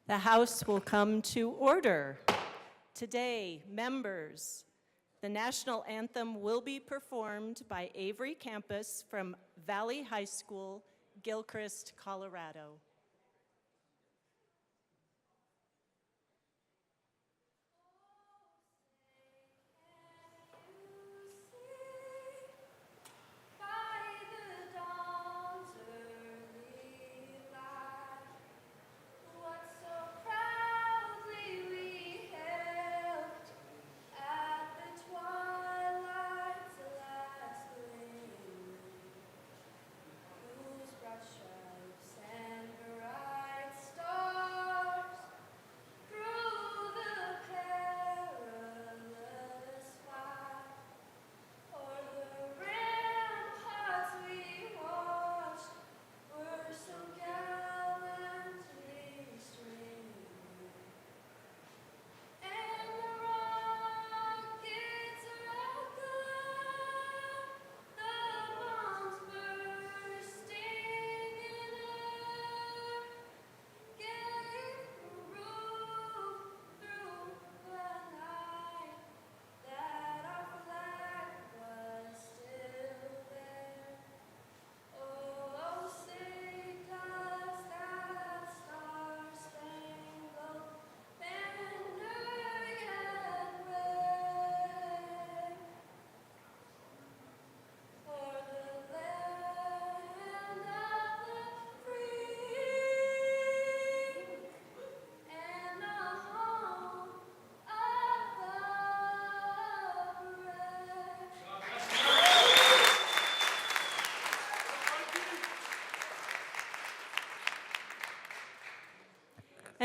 The House will come to order. Today, members, the national anthem will be performed by Avery Campus from Valley High School, Gilchrist, Colorado.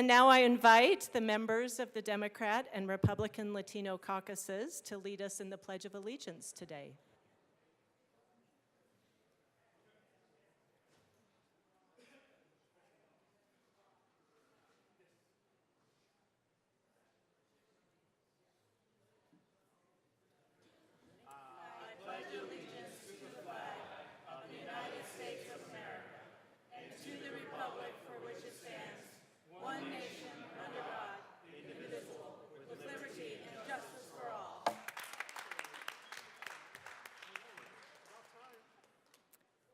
And now I invite the members of the Democrat and Republican Latino caucuses to lead us in the Pledge of Allegiance today.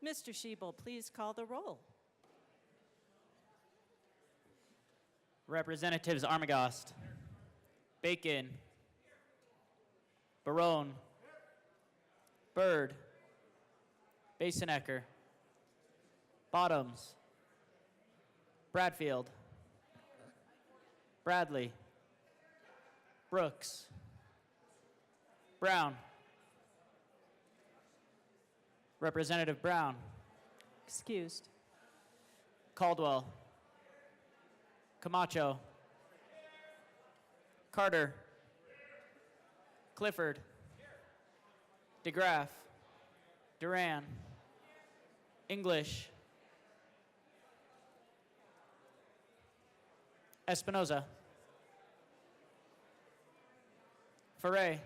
Mr. Schiebel, please call the roll. Representatives Armagost, Bacon, Barone, Byrd, Basenecker, Bottoms, Bradfield, Bradley, Brooks, Brown, Representative Brown, Excused. Caldwell, Camacho, Carter, Clifford, DeGraff, Duran, English, Espinoza, Ferre,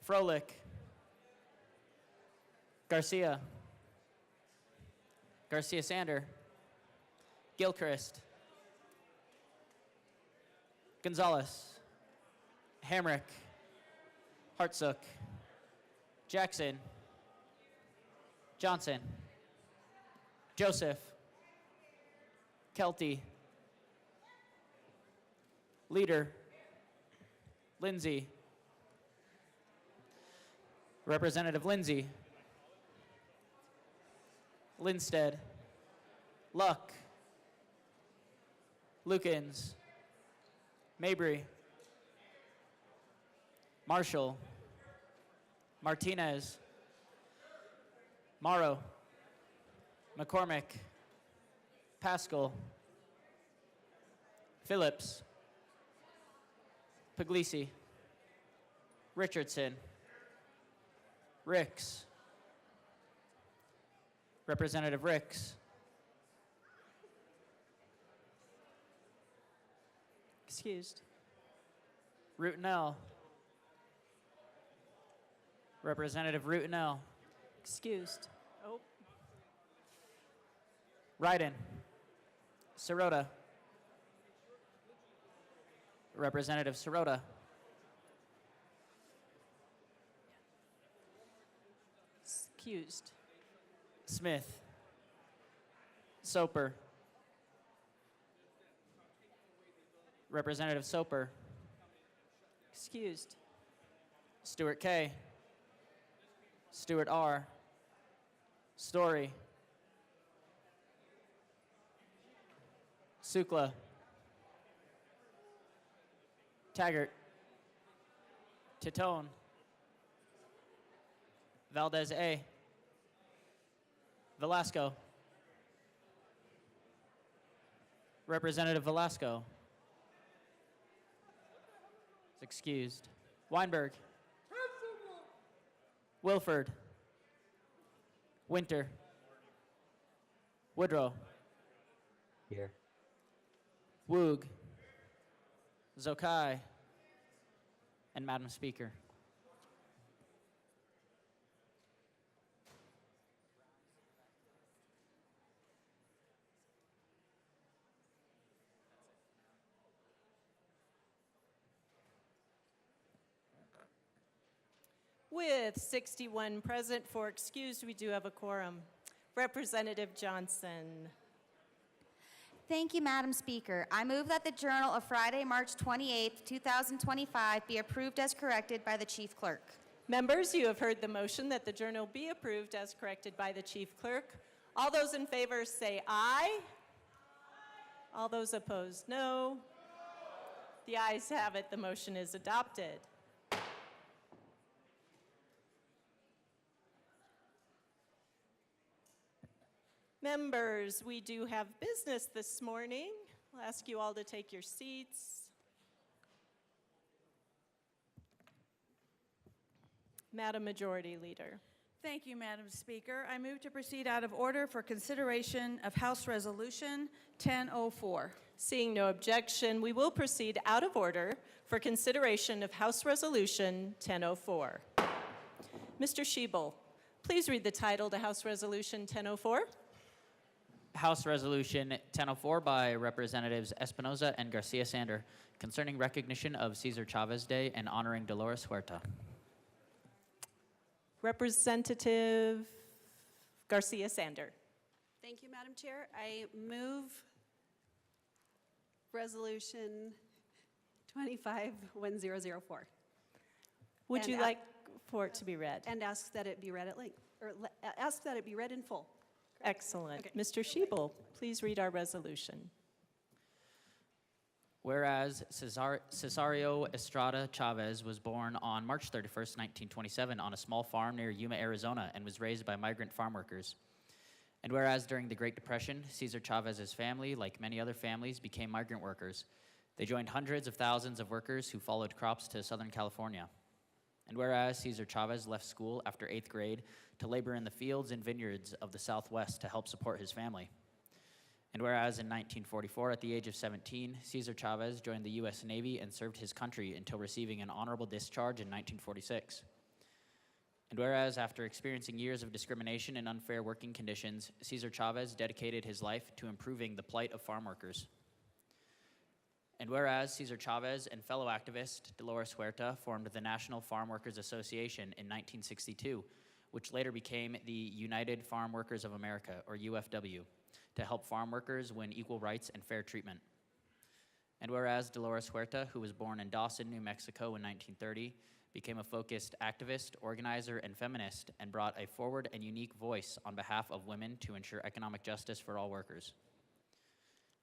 Froelich, Garcia, Garcia Sander, Gilchrist, Gonzalez, Hamrick, Hartsook, Jackson, Johnson, Joseph, Kelty, Leader, Lindsay, Representative Lindsay, Linstead, Luck, Lukens, Mabry, Marshall, Martinez, Morrow, McCormick, Pascal, Phillips, Puglisi, Richardson, Ricks, Representative Ricks, Excused. Rutinel, Representative Rutinel, Excused. Oh, Ryden, Sirota, Representative Sirota. Excused. Smith. Soper. Representative Soper. Excused. Stewart K. Stewart R. Story. Sukla. Taggart. Titone. Valdez A. Velasco. Representative Velasco. Is excused. Weinberg. Wilford. Winter. Woodrow. Here. Woog. Zokai. And Madam Speaker. With 61 present for excused, we do have a quorum. Representative Johnson. Thank you, Madam Speaker. I move that the Journal of Friday, March 28, 2025 be approved as corrected by the Chief Clerk. Members, you have heard the motion that the journal be approved as corrected by the Chief Clerk. All those in favor say aye. All those opposed, no. The ayes have it. The motion is adopted. Members, we do have business this morning. I'll ask you all to take your seats. Madam Majority Leader. Thank you, Madam Speaker. I move to proceed out of order for consideration of House Resolution 1004. Seeing no objection, we will proceed out of order for consideration of House Resolution 1004. Mr. Schiebel, please read the title to House Resolution 1004. House Resolution 1004 by Representatives Espinoza and Garcia Sander concerning recognition of Cesar Chavez Day and honoring Dolores Huerta. Representative Garcia Sander. Thank you, Madam Chair. I move Resolution 251004. Would And you like for it to be read? and ask that it be read at length, or ask that it be read in full. Excellent. Okay. Mr. Schiebel, please read our resolution. Whereas Cesario Estrada Chavez was born on March 31st, 1927 on a small farm near Yuma, Arizona, and was raised by migrant farm workers. And whereas during the Great Depression, Cesar Chavez's family, like many other families, became migrant workers. They joined hundreds of thousands of workers who followed crops to Southern California. And whereas Cesar Chavez left school after 8th grade to labor in the fields and vineyards of the Southwest to help support his family. And whereas in 1944, at the age of 17, Cesar Chavez joined the U.S. Navy and served his country until receiving an honorable discharge in 1946. And whereas after experiencing years of discrimination and unfair working conditions, Cesar Chavez dedicated his life to improving the plight of farm workers. And whereas Cesar Chavez and fellow activist Dolores Huerta formed the National Farm Workers Association in 1962, which later became the United Farm Workers of America, or UFW, to help farm workers win equal rights and fair treatment. And whereas Dolores Huerta, who was born in Dawson, New Mexico in 1930, became a focused activist, organizer, and feminist, and brought a forward and unique voice on behalf of women to ensure economic justice for all workers.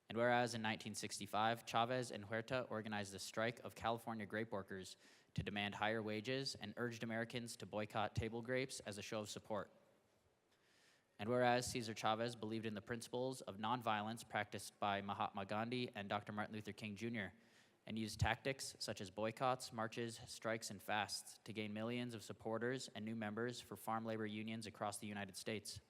And whereas in 1965, Chavez and Huerta organized the strike of California grape workers to demand higher wages and urged Americans to boycott table grapes as a show of support. And whereas Cesar Chavez believed in the principles of nonviolence practiced by Mahatma Gandhi and Dr. Martin Luther King Jr., and used tactics such as boycotts, marches, strikes, and fasts to gain millions of supporters and new members for farm labor unions across the United States.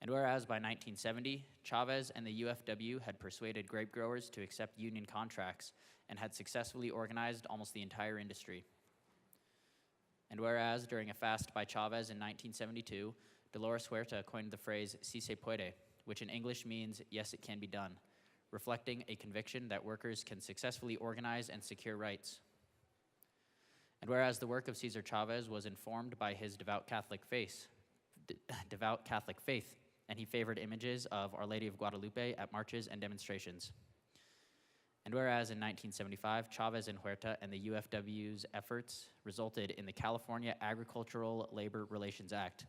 And whereas by 1970, Chavez and the UFW had persuaded grape growers to accept union contracts and had successfully organized almost the entire industry. And whereas during a fast by Chavez in 1972, Dolores Huerta coined the phrase "si se puede," which in English means "yes, it can be done," reflecting a conviction that workers can successfully organize and secure rights. And whereas the work of Cesar Chavez was informed by his devout Catholic faith, and he favored images of Our Lady of Guadalupe at marches and demonstrations. And whereas in 1975, Chavez and Huerta and the UFW's efforts resulted in the California Agricultural Labor Relations Act,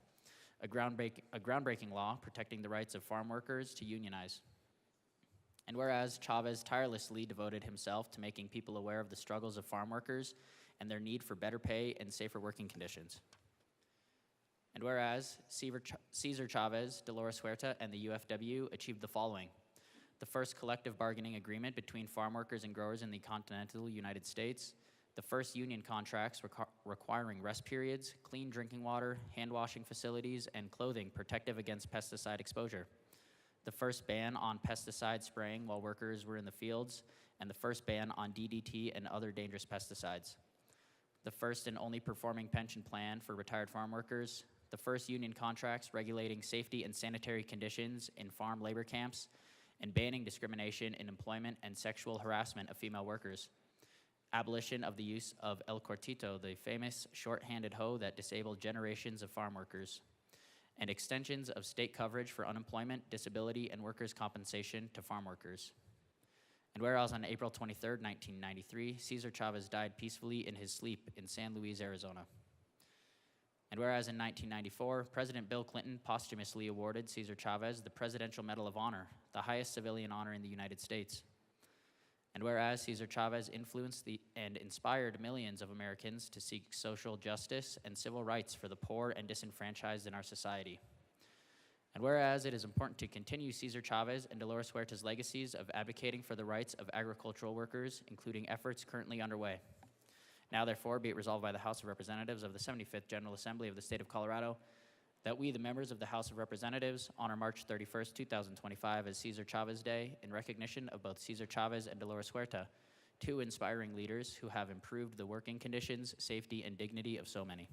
a groundbreaking law protecting the rights of farm workers to unionize. And whereas Chavez tirelessly devoted himself to making people aware of the struggles of farm workers and their need for better pay and safer working conditions. And whereas Cesar Chavez, Dolores Huerta, and the UFW achieved the following: the first collective bargaining agreement between farm workers and growers in the continental United States, the first union contracts requiring rest periods, clean drinking water, hand-washing facilities, and clothing protective against pesticide exposure, the first ban on pesticide spraying while workers were in the fields, and the first ban on DDT and other dangerous pesticides, the first and only performing pension plan for retired farm workers, the first union contracts regulating safety and sanitary conditions in farm labor camps, and banning discrimination in employment and sexual harassment of female workers, abolition of the use of El Cortito, the famous short-handed hoe that disabled generations of farm workers, and extensions of state coverage for unemployment, disability, and workers' compensation to farm workers. And whereas on April 23, 1993, Cesar Chavez died peacefully in his sleep in San Luis, Arizona. And whereas in 1994, President Bill Clinton posthumously awarded Cesar Chavez the Presidential Medal of Honor, the highest civilian honor in the United States. And whereas Cesar Chavez influenced and inspired millions of Americans to seek social justice and civil rights for the poor and disenfranchised in our society. And whereas it is important to continue Cesar Chavez and Dolores Huerta's legacies of advocating for the rights of agricultural workers, including efforts currently underway. Now, therefore, be it resolved by the House of Representatives of the 75th General Assembly of the State of Colorado that we, the members of the House of Representatives, honor March 31st, 2025 as Cesar Chavez Day in recognition of both Cesar Chavez and Dolores Huerta, two inspiring leaders who have improved the working conditions, safety, and dignity of so many.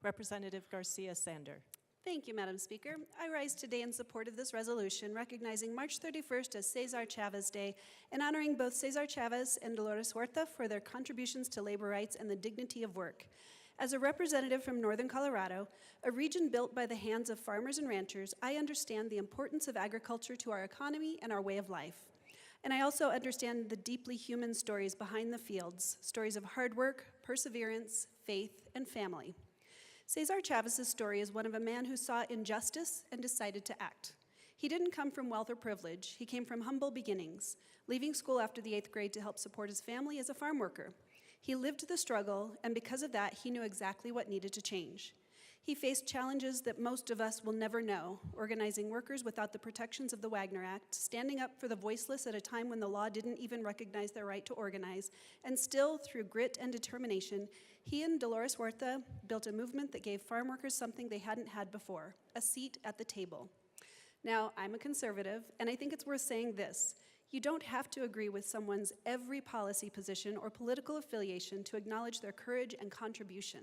Representative Garcia Sander. Thank you, Madam Speaker. I rise today in support of this resolution recognizing March 31st as Cesar Chavez Day and honoring both Cesar Chavez and Dolores Huerta for their contributions to labor rights and the dignity of work. As a representative from northern Colorado, a region built by the hands of farmers and ranchers, I understand the importance of agriculture to our economy and our way of life. And I also understand the deeply human stories behind the fields, stories of hard work, perseverance, faith, and family. Cesar Chavez's story is one of a man who saw injustice and decided to act. He didn't come from wealth or privilege. He came from humble beginnings, leaving school after the 8th grade to help support his family as a farm worker. He lived the struggle, and because of that, he knew exactly what needed to change. He faced challenges that most of us will never know, organizing workers without the protections of the Wagner Act, standing up for the voiceless at a time when the law didn't even recognize their right to organize, and still, through grit and determination, he and Dolores Huerta built a movement that gave farm workers something they hadn't had before, a seat at the table. Now, I'm a conservative, and I think it's worth saying this. You don't have to agree with someone's every policy position or political affiliation to acknowledge their courage and contribution.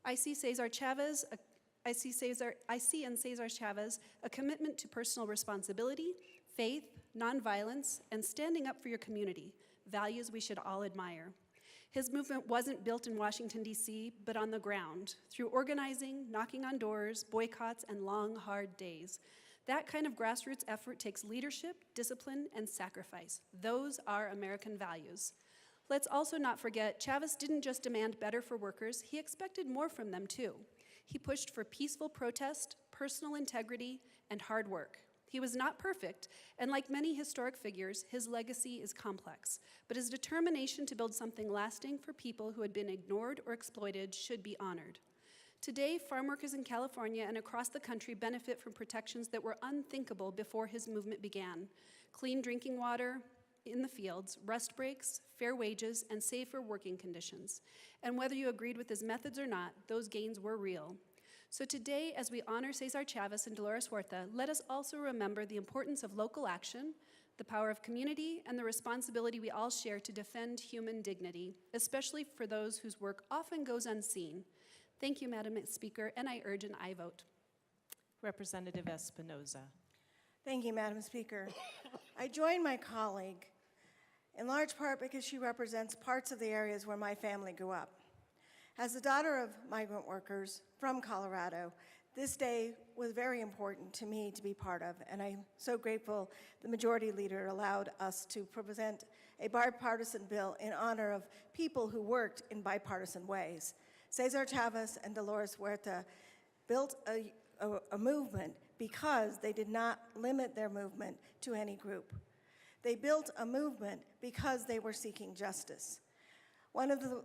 I see in Cesar Chavez a commitment to personal responsibility, faith, nonviolence, and standing up for your community, values we should all admire. His movement wasn't built in Washington, D.C., but on the ground, through organizing, knocking on doors, boycotts, and long, hard days. That kind of grassroots effort takes leadership, discipline, and sacrifice. Those are American values. Let's also not forget, Chavez didn't just demand better for workers, he expected more from them too. He pushed for peaceful protest, personal integrity, and hard work. He was not perfect, and like many historic figures, his legacy is complex, but his determination to build something lasting for people who had been ignored or exploited should be honored. Today, farm workers in California and across the country benefit from protections that were unthinkable before his movement began. Clean drinking water in the fields, rest breaks, fair wages, and safer working conditions. And whether you agreed with his methods or not, those gains were real. So today, as we honor Cesar Chavez and Dolores Huerta, let us also remember the importance of local action, the power of community, and the responsibility we all share to defend human dignity, especially for those whose work often goes unseen. Thank you, Madam Speaker, and I urge an aye vote. Representative Espinoza. Thank you, Madam Speaker. I join my colleague in large part because she represents parts of the areas where my family grew up. As the daughter of migrant workers from Colorado, this day was very important to me to be part of, and I'm so grateful the Majority Leader allowed us to present a bipartisan bill in honor of people who worked in bipartisan ways. Cesar Chavez and Dolores Huerta built a movement because they did not limit their movement to any group. They built a movement because they were seeking justice. One of the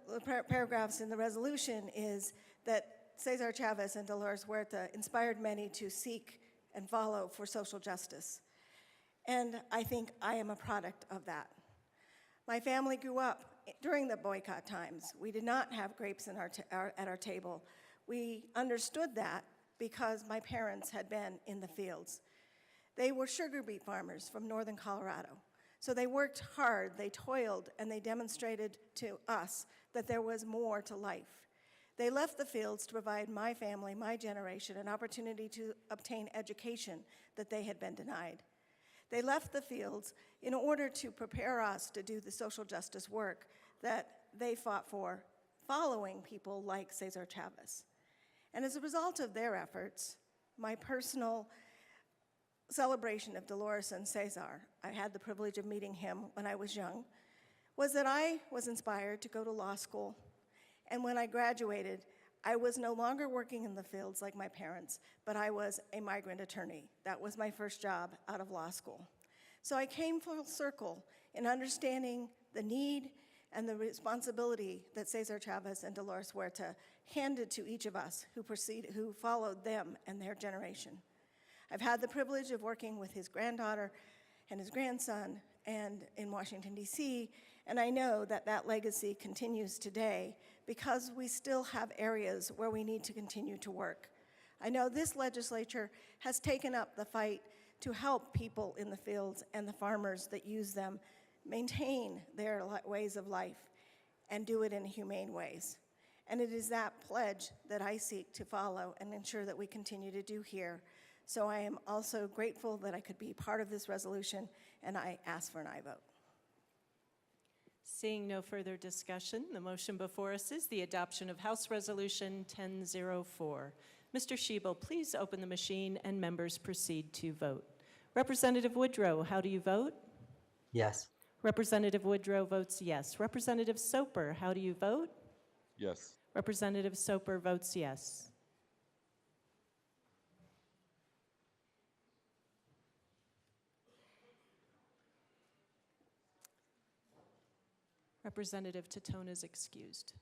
paragraphs in the resolution is that Cesar Chavez and Dolores Huerta inspired many to seek and follow for social justice. And I think I am a product of that. My family grew up during the boycott times. We did not have grapes at our table. We understood that because my parents had been in the fields. They were sugar beet farmers from northern Colorado. So they worked hard, they toiled, and they demonstrated to us that there was more to life. They left the fields to provide my family, my generation, an opportunity to obtain education that they had been denied. They left the fields in order to prepare us to do the social justice work that they fought for, following people like Cesar Chavez. And as a result of their efforts, my personal celebration of Dolores and Cesar, I had the privilege of meeting him when I was young, was that I was inspired to go to law school. And when I graduated, I was no longer working in the fields like my parents, but I was a migrant attorney. That was my first job out of law school. So I came full circle in understanding the need and the responsibility that Cesar Chavez and Dolores Huerta handed to each of us who followed them and their generation. I've had the privilege of working with his granddaughter and his grandson and in Washington, D.C., and I know that that legacy continues today because we still have areas where we need to continue to work. I know this legislature has taken up the fight to help people in the fields and the farmers that use them maintain their ways of life and do it in humane ways. And it is that pledge that I seek to follow and ensure that we continue to do here. So I am also grateful that I could be part of this resolution, and I ask for an aye vote. Seeing no further discussion, the motion before us is the adoption of House Resolution 1004. Mr. Schiebel, please open the machine and members proceed to vote. Representative Woodrow, how do you vote? Yes. Representative Woodrow votes yes. Representative Soper, how do you vote? Yes. Representative Soper votes yes. Representative Tatone is excused.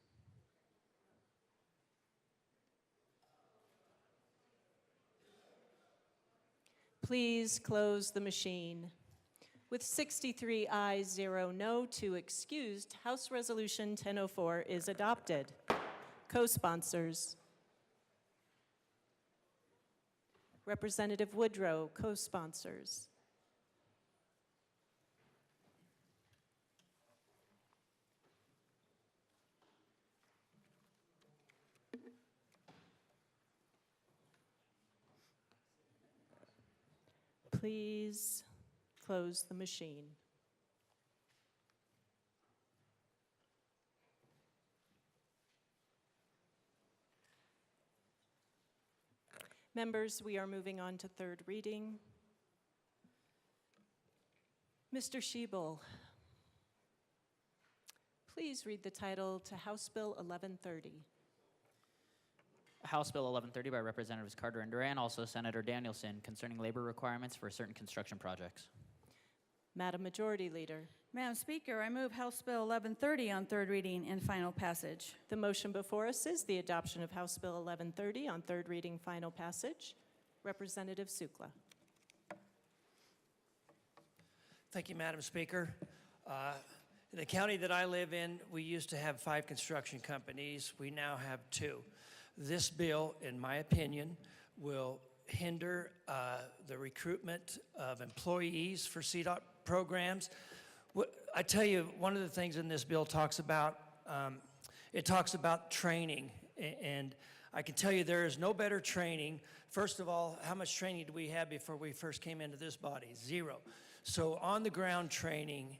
Please close the machine. With 63 ayes, 0 no, 2 excused, House Resolution 1004 is adopted. Co-sponsors. Representative Woodrow, co-sponsors. Please close the machine. Members, we are moving on to third reading. Mr. Schiebel, please read the title to House Bill 1130. House Bill 1130 by Representatives Carter and Duran, also Senator Danielson, concerning labor requirements for certain construction projects. Madam Majority Leader. Madam Speaker, I move House Bill 1130 on third reading and final passage. The motion before us is the adoption of House Bill 1130 on third reading, final passage. Representative Sukla. Thank you, Madam Speaker. In the county that I live in, we used to have 5 construction companies. We now have 2. This bill, in my opinion, will hinder the recruitment of employees for CDOT programs. I tell you, one of the things in this bill talks about, it talks about training, and I can tell you there is no better training. First of all, how much training did we have before we first came into this body? Zero. So on-the-ground training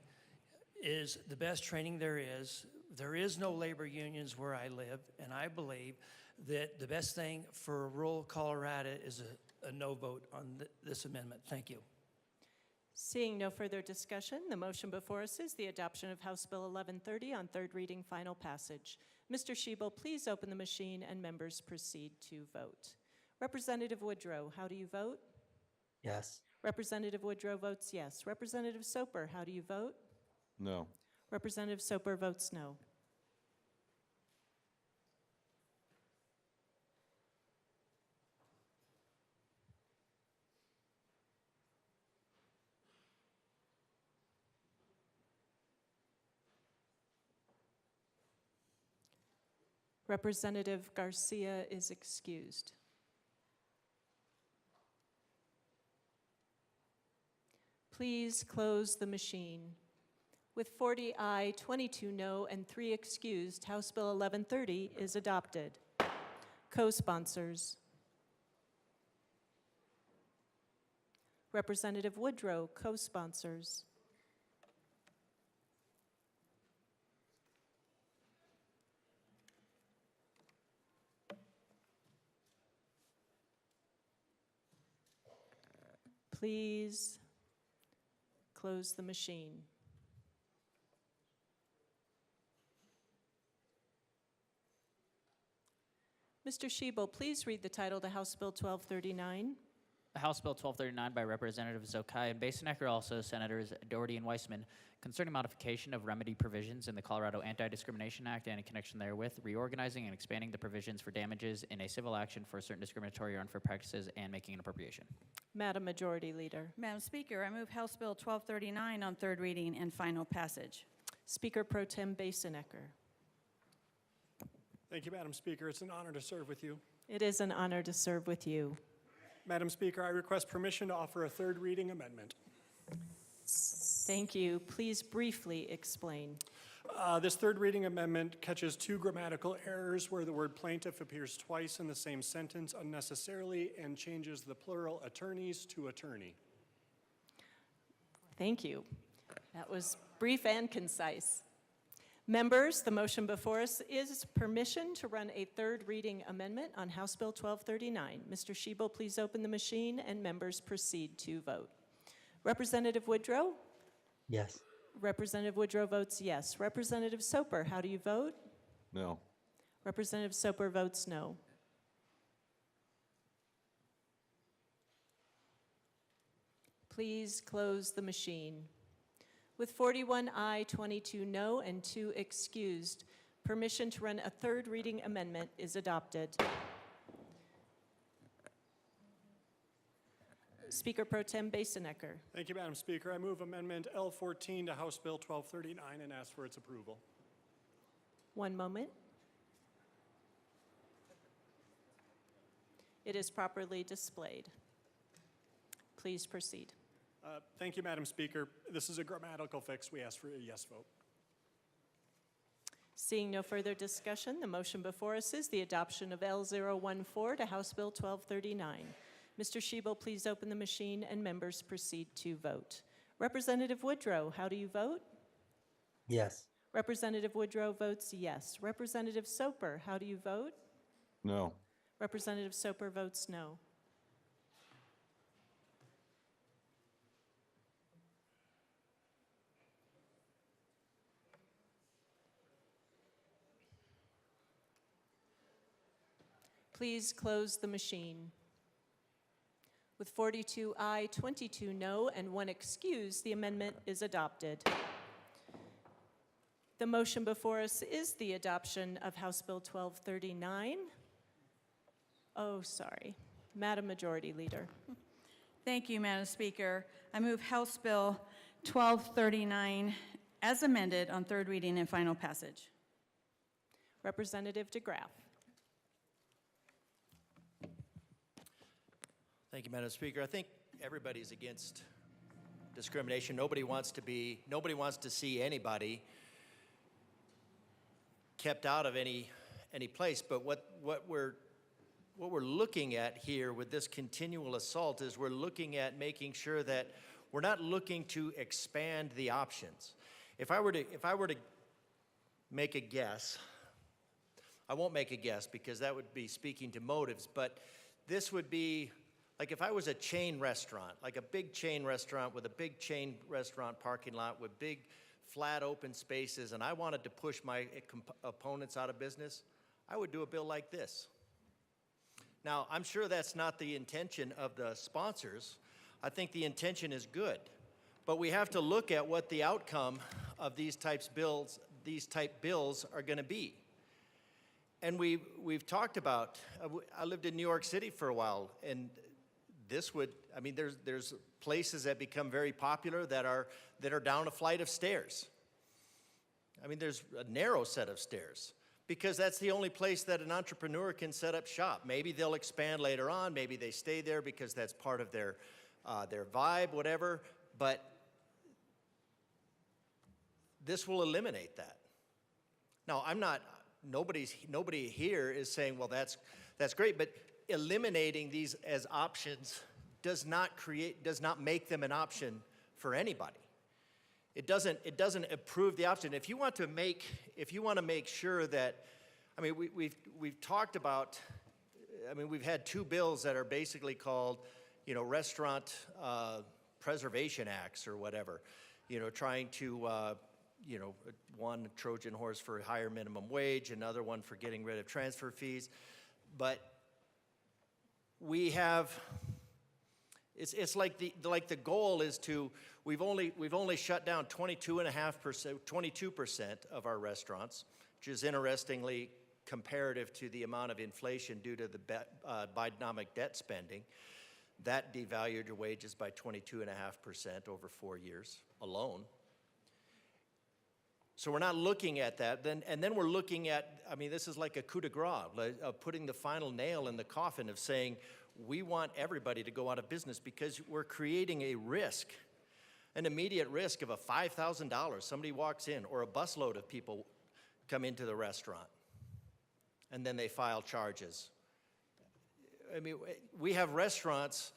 is the best training there is. There is no labor unions where I live, and I believe that the best thing for rural Colorado is a no vote on this amendment. Thank you. Seeing no further discussion, the motion before us is the adoption of House Bill 1130 on third reading, final passage. Mr. Shebel, please open the machine and members proceed to vote. Representative Woodrow, how do you vote? Yes. Representative Woodrow votes yes. Representative Soper, how do you vote? No. Representative Soper votes no. Representative Garcia is excused. Please close the machine. With 40 aye, 22 no, and 3 excused, House Bill 1130 is adopted. Co-sponsors. Representative Woodrow, co-sponsors. Please close the machine. Mr. Shebel, please read the title to House Bill 1239. House Bill 1239 by Representatives Zokai and Basenecker, also Senators Doherty and Weissman, concerning modification of remedy provisions in the Colorado Anti-discrimination Act and in connection therewith, reorganizing and expanding the provisions for damages in a civil action for certain discriminatory or unfair practices and making an appropriation. Madam Majority Leader. Madam Speaker, I move House Bill 1239 on third reading and final passage. Speaker Pro Tem Basenecker. Thank you, Madam Speaker. It's an honor to serve with you. It is an honor to serve with you. Madam Speaker, I request permission to offer a third reading amendment. Thank you. Please briefly explain. This third reading amendment catches 2 grammatical errors where the word plaintiff appears twice in the same sentence unnecessarily and changes the plural attorneys to attorney. Thank you. That was brief and concise. Members, the motion before us is permission to run a third reading amendment on House Bill 1239. Mr. Shebel, please open the machine and members proceed to vote. Representative Woodrow? Yes. Representative Woodrow votes yes. Representative Soper, how do you vote? No. Representative Soper votes no. Please close the machine. With 41 aye, 22 no, and 2 excused, permission to run a third reading amendment is adopted. Speaker Pro Tem Basenecker. Thank you, Madam Speaker. I move Amendment L14 to House Bill 1239 and ask for its approval. One moment. It is properly displayed. Please proceed. Thank you, Madam Speaker. This is a grammatical fix. We ask for a yes vote. Seeing no further discussion, the motion before us is the adoption of L014 to House Bill 1239. Mr. Shebel, please open the machine and members proceed to vote. Representative Woodrow, how do you vote? Yes. Representative Woodrow votes yes. Representative Soper, how do you vote? No. Representative Soper votes no. Please close the machine. With 42 aye, 22 no, and 1 excuse, the amendment is adopted. The motion before us is the adoption of House Bill 1239. Oh, sorry. Madam Majority Leader. Thank you, Madam Speaker. I move House Bill 1239 as amended on third reading and final passage. Representative DeGraff. Thank you, Madam Speaker. I think everybody's against discrimination. Nobody wants to see anybody kept out of any place. But what we're looking at here with this continual assault is we're looking at making sure that we're not looking to expand the options. If I were to make a guess, I won't make a guess because that would be speaking to motives, but this would be like if I was a chain restaurant, like a big chain restaurant with a big chain restaurant parking lot with big flat open spaces, and I wanted to push my opponents out of business, I would do a bill like this. Now, I'm sure that's not the intention of the sponsors. I think the intention is good, but we have to look at what the outcome of these type bills are going to be. And we've talked about, I lived in New York City for a while, and this would, I mean, there's places that become very popular that are down a flight of stairs. I mean, there's a narrow set of stairs because that's the only place that an entrepreneur can set up shop. Maybe they'll expand later on, maybe they stay there because that's part of their vibe, whatever, but this will eliminate that. Now, nobody here is saying, well, that's great, but eliminating these as options does not make them an option for anybody. It doesn't improve the option. If you want to make sure that, I mean, we've talked about, I mean, we've had two bills that are basically called, restaurant preservation acts or whatever, trying to, one Trojan horse for higher minimum wage, another one for getting rid of transfer fees, but we have. It's like the goal is to, we've only shut down 22% of our restaurants, which is interestingly comparative to the amount of inflation due to the Bidenomic debt spending. That devalued your wages by 22.5% over 4 years alone. So we're not looking at that. And then we're looking at, I mean, this is like a coup de grace, of putting the final nail in the coffin of saying, we want everybody to go out of business because we're creating a risk, an immediate risk of a $5,000. Somebody walks in, or a busload of people come into the restaurant, and then they file charges. I mean, we have restaurants,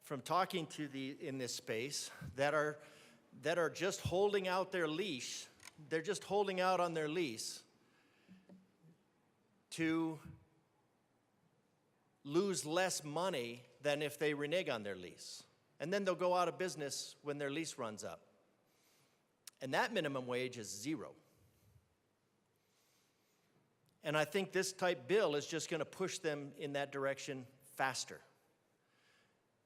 from talking to in this space, that are just holding out their leash. They're just holding out on their lease to lose less money than if they renege on their lease. And then they'll go out of business when their lease runs up. And that minimum wage is zero. And I think this type bill is just going to push them in that direction faster.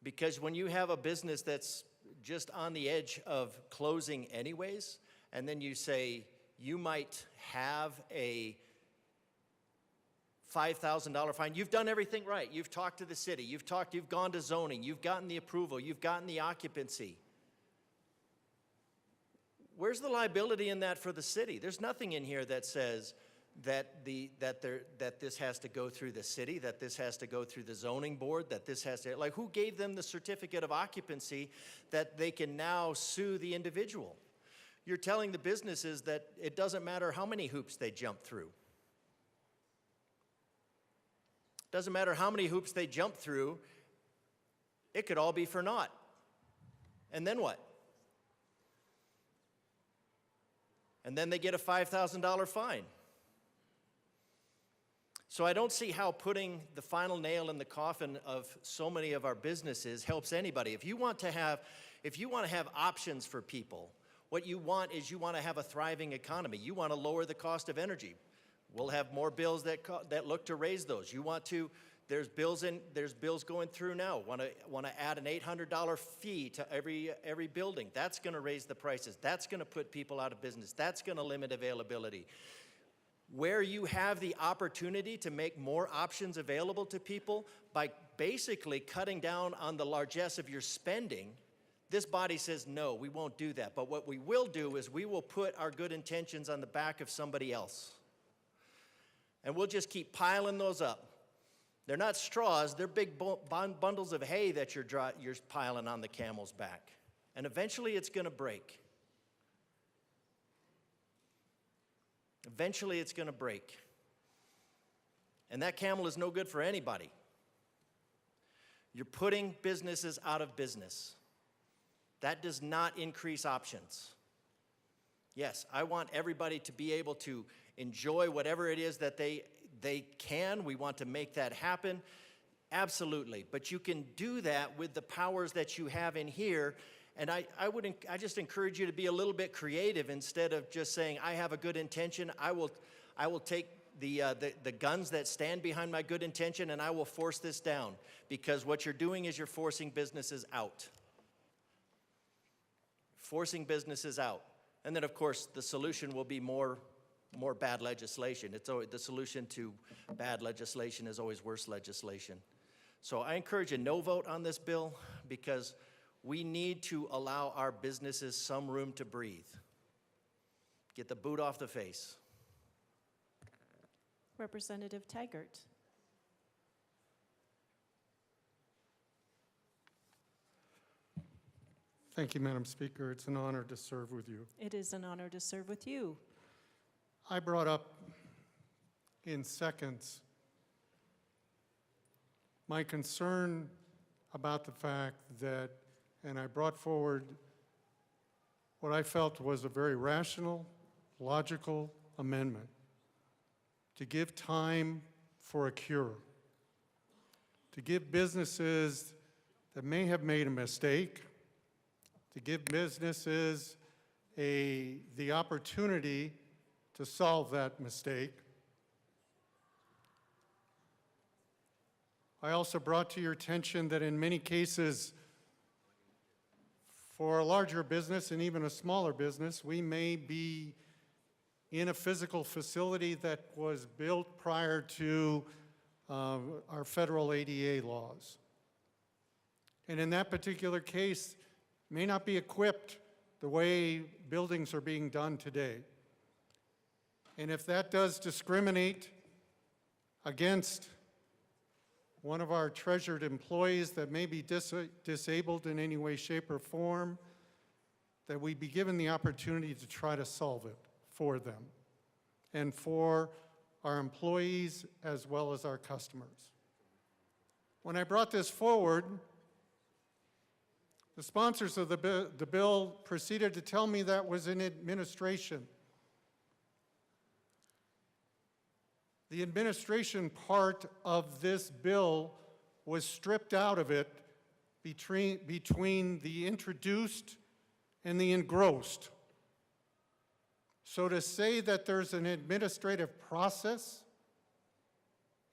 Because when you have a business that's just on the edge of closing anyways, and then you say you might have a $5,000 fine. You've done everything right. You've talked to the city. You've gone to zoning. You've gotten the approval. You've gotten the occupancy. Where's the liability in that for the city? There's nothing in here that says that this has to go through the city, that this has to go through the zoning board, that this has to, like, who gave them the certificate of occupancy that they can now sue the individual? You're telling the businesses that it doesn't matter how many hoops they jump through. Doesn't matter how many hoops they jump through, it could all be for naught. And then what? And then they get a $5,000 fine. So I don't see how putting the final nail in the coffin of so many of our businesses helps anybody. If you want to have options for people, what you want is you want to have a thriving economy. You want to lower the cost of energy. We'll have more bills that look to raise those. You want to, there's bills going through now. Want to add an $800 fee to every building. That's going to raise the prices. That's going to put people out of business. That's going to limit availability. Where you have the opportunity to make more options available to people by basically cutting down on the largesse of your spending, this body says, no, we won't do that. But what we will do is we will put our good intentions on the back of somebody else. And we'll just keep piling those up. They're not straws, they're big bundles of hay that you're piling on the camel's back. And eventually it's going to break. Eventually it's going to break. And that camel is no good for anybody. You're putting businesses out of business. That does not increase options. Yes, I want everybody to be able to enjoy whatever it is that they can. We want to make that happen. Absolutely. But you can do that with the powers that you have in here. And I just encourage you to be a little bit creative instead of just saying, I have a good intention. I will take the guns that stand behind my good intention and I will force this down. Because what you're doing is you're forcing businesses out. Forcing businesses out. And then, of course, the solution will be more bad legislation. It's always, the solution to bad legislation is always worse legislation. So I encourage a no vote on this bill because we need to allow our businesses some room to breathe. Get the boot off the face. Representative Taggart. Thank you, Madam Speaker. It's an honor to serve with you. It is an honor to serve with you. I brought up in seconds my concern about the fact that, and I brought forward what I felt was a very rational, logical amendment to give time for a cure, to give businesses that may have made a mistake, to give businesses the opportunity to solve that mistake. I also brought to your attention that in many cases, for a larger business and even a smaller business, we may be in a physical facility that was built prior to our federal ADA laws. And in that particular case, may not be equipped the way buildings are being done today. And if that does discriminate against one of our treasured employees that may be disabled in any way, shape, or form, that we be given the opportunity to try to solve it for them and for our employees as well as our customers. When I brought this forward, the sponsors of the bill proceeded to tell me that was in administration. The administration part of this bill was stripped out of it between the introduced and the engrossed. So to say that there's an administrative process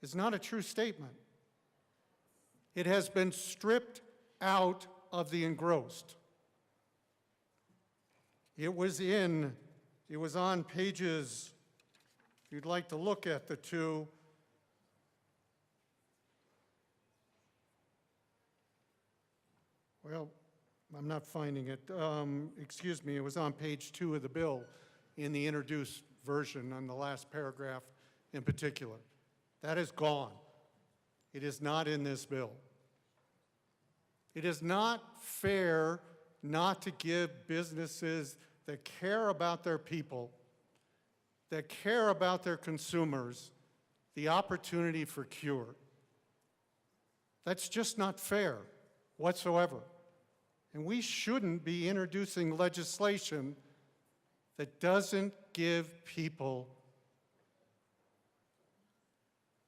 is not a true statement. It has been stripped out of the engrossed. It was on pages, if you'd like to look at the two, well, I'm not finding it. Excuse me, it was on page 2 of the bill in the introduced version on the last paragraph in particular. That is gone. It is not in this bill. It is not fair not to give businesses that care about their people, that care about their consumers, the opportunity for cure. That's just not fair whatsoever. And we shouldn't be introducing legislation that doesn't give people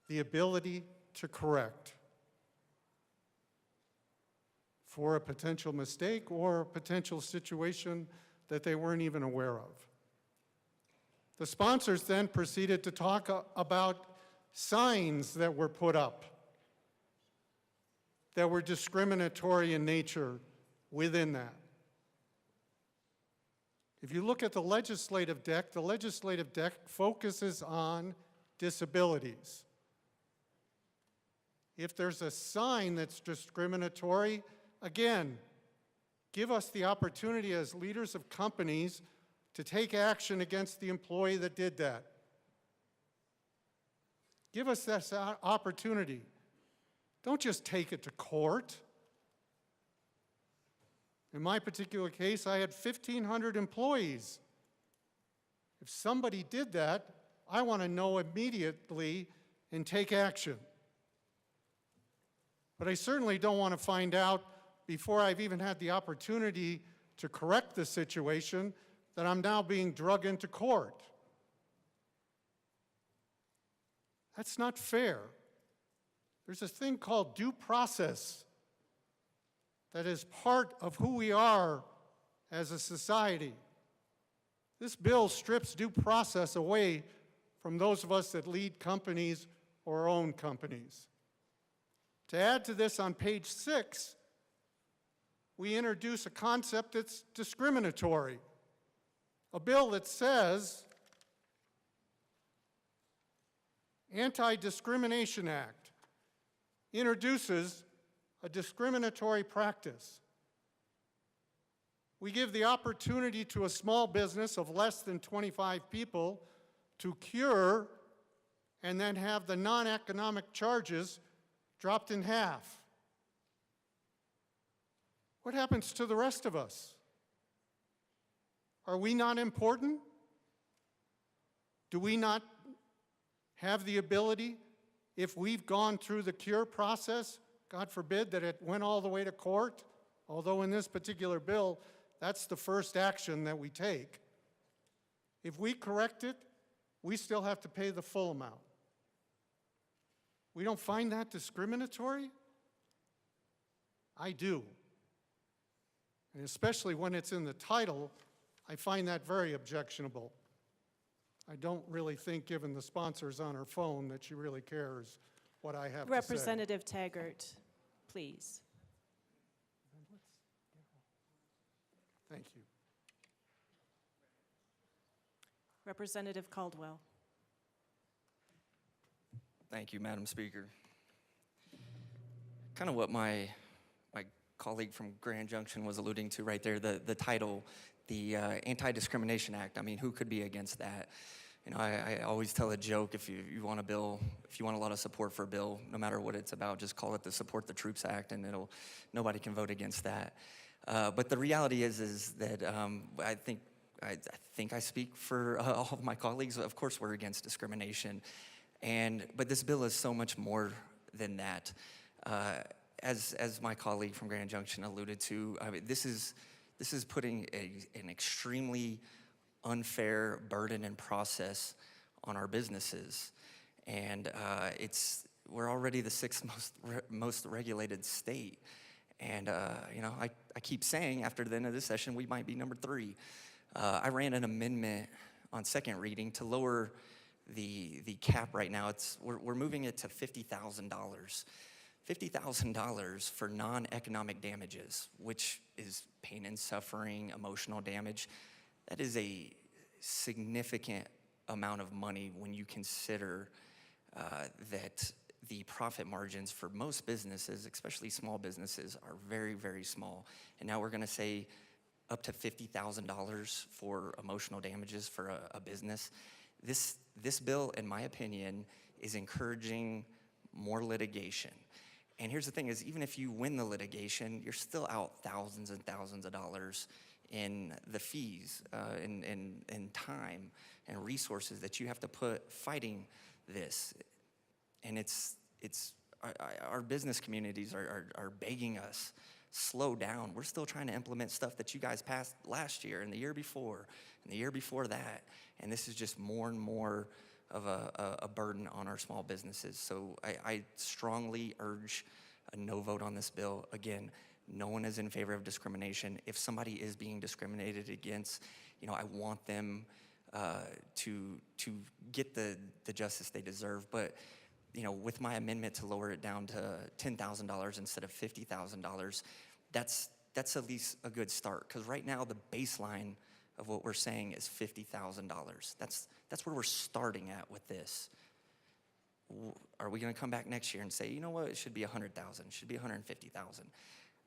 the ability to correct for a potential mistake or a potential situation that they weren't even aware of. The sponsors then proceeded to talk about signs that were put up that were discriminatory in nature within that. If you look at the legislative deck focuses on disabilities. If there's a sign that's discriminatory, again, give us the opportunity as leaders of companies to take action against the employee that did that. Give us that opportunity. Don't just take it to court. In my particular case, I had 1,500 employees. If somebody did that, I want to know immediately and take action. But I certainly don't want to find out before I've even had the opportunity to correct the situation that I'm now being dragged into court. That's not fair. There's a thing called due process that is part of who we are as a society. This bill strips due process away from those of us that lead companies or own companies. To add to this, on page 6, we introduce a concept that's discriminatory. A bill that says, Anti-discrimination Act introduces a discriminatory practice. We give the opportunity to a small business of less than 25 people to cure and then have the non-economic charges dropped in half. What happens to the rest of us? Are we not important? Do we not have the ability, if we've gone through the cure process, God forbid that it went all the way to court, although in this particular bill, that's the first action that we take. If we correct it, we still have to pay the full amount. We don't find that discriminatory? I do. And especially when it's in the title, I find that very objectionable. I don't really think, given the sponsors on her phone, that she really cares what I have to say. Representative Taggart, please. Thank you. Representative Caldwell. Thank you, Madam Speaker. Kind of what my colleague from Grand Junction was alluding to right there, the title, the Anti-Discrimination Act. I mean, who could be against that? You know, I always tell a joke, if you want a bill, if you want a lot of support for a bill, no matter what it's about, just call it the Support the Troops Act, and nobody can vote against that. But the reality is that I think I speak for all of my colleagues. Of course, we're against discrimination, but this bill is so much more than that. As my colleague from Grand Junction alluded to, I mean, this is putting an extremely unfair burden and process on our businesses, and we're already the 6th most regulated state. And you know, I keep saying after the end of this session we might be number 3. I ran an amendment on second reading to lower the cap right now. We're moving it to $50,000. $50,000 for non-economic damages, which is pain and suffering, emotional damage. That is a significant amount of money when you consider that the profit margins for most businesses, especially small businesses, are very, very small. And now we're going to say up to $50,000 for emotional damages for a business. This bill, in my opinion, is encouraging more litigation. And here's the thing is, even if you win the litigation, you're still out thousands and thousands of dollars in the fees, in time and resources that you have to put fighting this. And our business communities are begging us, slow down. We're still trying to implement stuff that you guys passed last year and the year before and the year before that. And this is just more and more of a burden on our small businesses. So I strongly urge a no vote on this bill. Again, no one is in favor of discrimination. If somebody is being discriminated against, you know, I want them to get the justice they deserve. But you know, with my amendment to lower it down to $10,000 instead of $50,000, that's at least a good start. Because right now the baseline of what we're saying is $50,000. That's where we're starting at with this. Are we going to come back next year and say, you know what, it should be $100,000, it should be $150,000?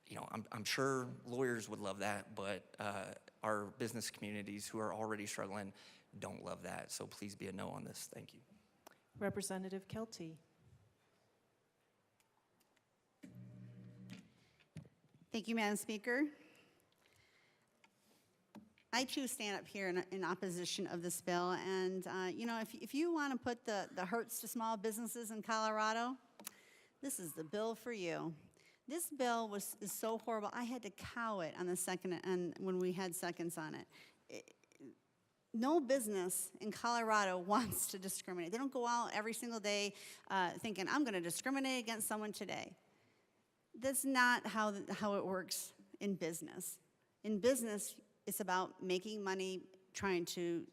You know, I'm sure lawyers would love that, but our business communities who are already struggling don't love that. So please be a no on this. Thank you. Representative Kelty. Thank you, Madam Speaker. I too stand up here in opposition of this bill, and you know, if you want to put the hurts to small businesses in Colorado, this is the bill for you. This bill is so horrible. I had to cow it on the second, and when we had seconds on it. No business in Colorado wants to discriminate. They don't go out every single day thinking, I'm going to discriminate against someone today. That's not how it works in business. In business, it's about making money, trying to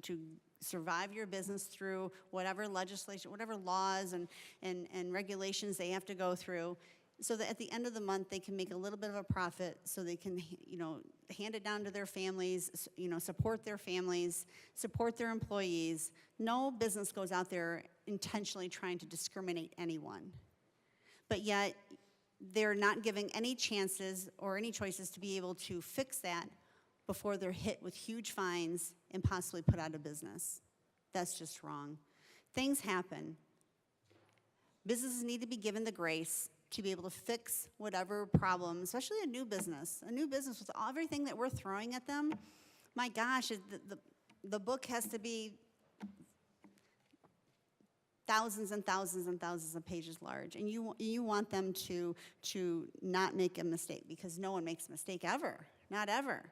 survive your business through whatever legislation, whatever laws and regulations they have to go through, so that at the end of the month they can make a little bit of a profit, so they can, you know, hand it down to their families, you know, support their families, support their employees. No business goes out there intentionally trying to discriminate anyone. But yet they're not giving any chances or any choices to be able to fix that before they're hit with huge fines and possibly put out of business. That's just wrong. Things happen. Businesses need to be given the grace to be able to fix whatever problem, especially a new business with everything that we're throwing at them. My gosh, the book has to be thousands and thousands and thousands of pages large, and you want them to not make a mistake, because no one makes a mistake ever, not ever.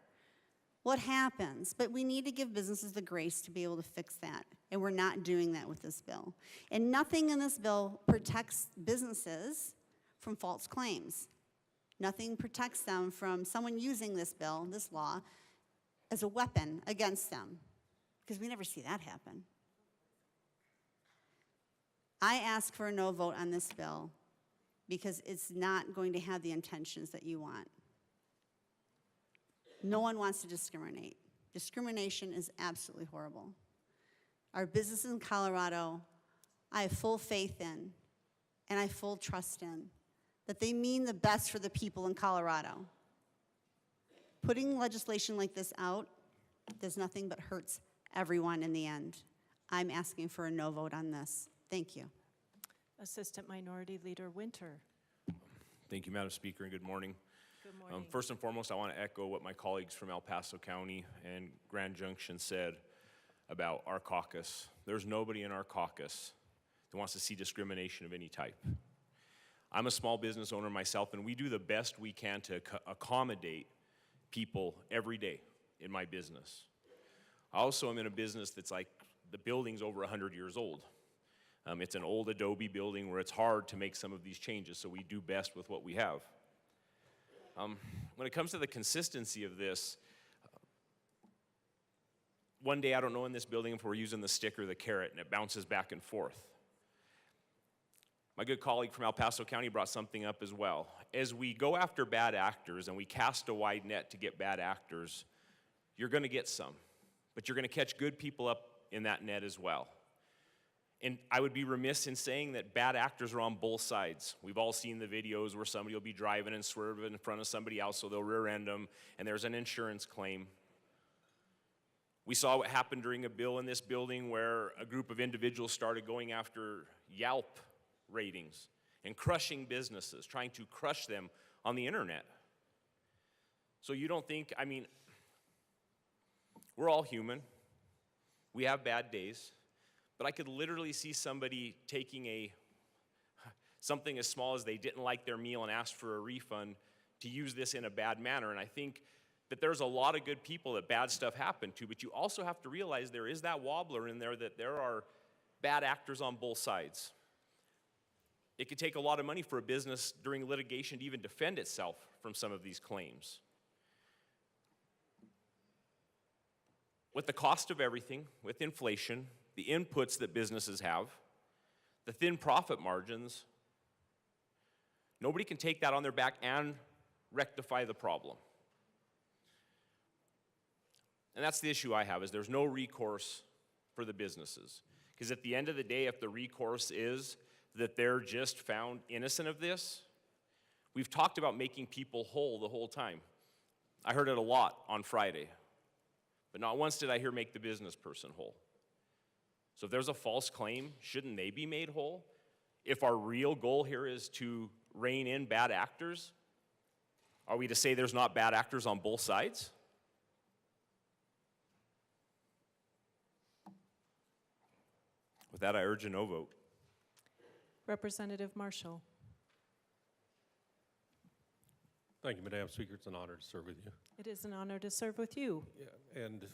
What happens? But we need to give businesses the grace to be able to fix that, and we're not doing that with this bill. And nothing in this bill protects businesses from false claims. Nothing protects them from someone using this bill, this law, as a weapon against them, because we never see that happen. I ask for a no vote on this bill because it's not going to have the intentions that you want. No one wants to discriminate. Discrimination is absolutely horrible. Our businesses in Colorado, I have full faith in, and I have full trust in, that they mean the best for the people in Colorado. Putting legislation like this out does nothing but hurts everyone in the end. I'm asking for a no vote on this. Thank you. Assistant Minority Leader Winter. Thank you, Madam Speaker, and good morning. Good morning. First and foremost, I want to echo what my colleagues from El Paso County and Grand Junction said about our caucus. There's nobody in our caucus that wants to see discrimination of any type. I'm a small business owner myself, and we do the best we can to accommodate people every day in my business. I also am in a business that's like, the building's over 100 years old. It's an old adobe building where it's hard to make some of these changes, so we do best with what we have. When it comes to the consistency of this, one day, I don't know in this building if we're using the stick or the carrot, and it bounces back and forth. My good colleague from El Paso County brought something up as well. As we go after bad actors and we cast a wide net to get bad actors, you're going to get some, but you're going to catch good people up in that net as well. And I would be remiss in saying that bad actors are on both sides. We've all seen the videos where somebody will be driving and swerving in front of somebody else, so they'll rear end them, and there's an insurance claim. We saw what happened during a bill in this building where a group of individuals started going after Yelp ratings and crushing businesses, trying to crush them on the internet. So you don't think, I mean, we're all human. We have bad days. But I could literally see somebody taking something as small as they didn't like their meal and asked for a refund to use this in a bad manner. And I think that there's a lot of good people that bad stuff happened to, but you also have to realize there is that wobbler in there, that there are bad actors on both sides. It could take a lot of money for a business during litigation to even defend itself from some of these claims. With the cost of everything, with inflation, the inputs that businesses have, the thin profit margins, nobody can take that on their back and rectify the problem. And that's the issue I have, is there's no recourse for the businesses. Because at the end of the day, if the recourse is that they're just found innocent of this, we've talked about making people whole the whole time. I heard it a lot on Friday, but not once did I hear make the business person whole. So if there's a false claim, shouldn't they be made whole? If our real goal here is to rein in bad actors, are we to say there's not bad actors on both sides? With that, I urge a no vote. Representative Marshall. Thank you, Madam Speaker. It's an honor to serve with you. It is an honor to serve with you. Yeah, and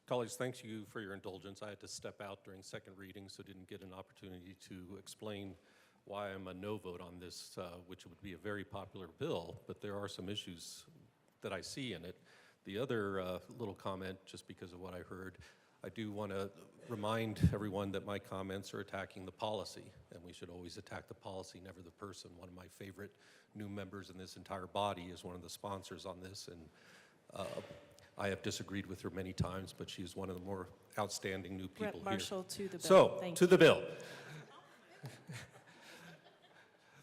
colleagues, thank you for your indulgence. I had to step out during second reading, so didn't get an opportunity to explain why I'm a no vote on this, which would be a very popular bill, but there are some issues that I see in it. The other little comment, just because of what I heard, I do want to remind everyone that my comments are attacking the policy, and we should always attack the policy, never the person. One of my favorite new members in this entire body is one of the sponsors on this, and I have disagreed with her many times, but she's one of the more outstanding new people Rep. Marshall here. to the bill. So, Thank to you. the bill.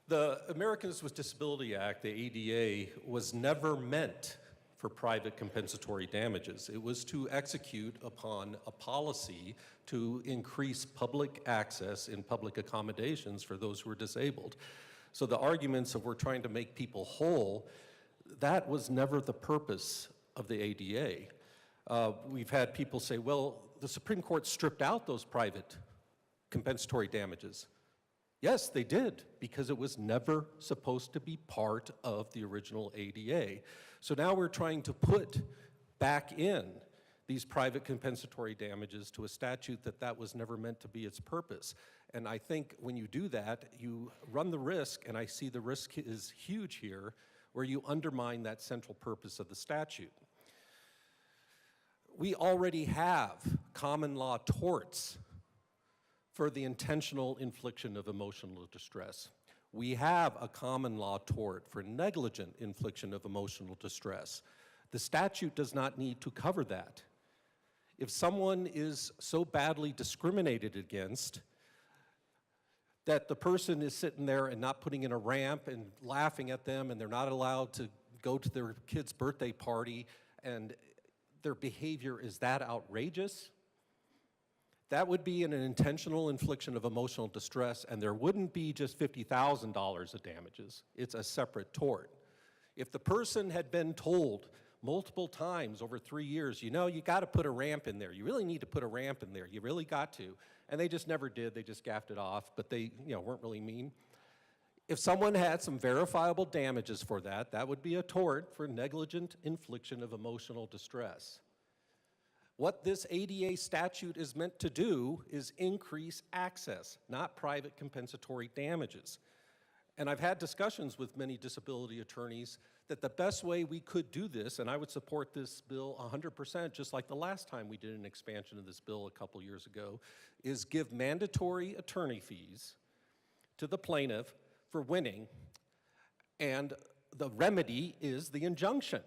The Americans with Disability Act, the ADA, was never meant for private compensatory damages. It was to execute upon a policy to increase public access in public accommodations for those who are disabled. So the arguments of we're trying to make people whole, that was never the purpose of the ADA. We've had people say, well, the Supreme Court stripped out those private compensatory damages. Yes, they did, because it was never supposed to be part of the original ADA. So now we're trying to put back in these private compensatory damages to a statute that was never meant to be its purpose. And I think when you do that, you run the risk, and I see the risk is huge here, where you undermine that central purpose of the statute. We already have common law torts for the intentional infliction of emotional distress. We have a common law tort for negligent infliction of emotional distress. The statute does not need to cover that. If someone is so badly discriminated against that the person is sitting there and not putting in a ramp and laughing at them, and they're not allowed to go to their kid's birthday party, and their behavior is that outrageous, that would be an intentional infliction of emotional distress, and there wouldn't be just $50,000 of damages. It's a separate tort. If the person had been told multiple times over 3 years, you know, you got to put a ramp in there. You really need to put a ramp in there. You really got to. And they just never did. They just gaffed it off, but they, weren't really mean. If someone had some verifiable damages for that, that would be a tort for negligent infliction of emotional distress. What this ADA statute is meant to do is increase access, not private compensatory damages. And I've had discussions with many disability attorneys that the best way we could do this, and I would support this bill 100%, just like the last time we did an expansion of this bill a couple years ago, is give mandatory attorney fees to the plaintiff for winning, and the remedy is the injunction.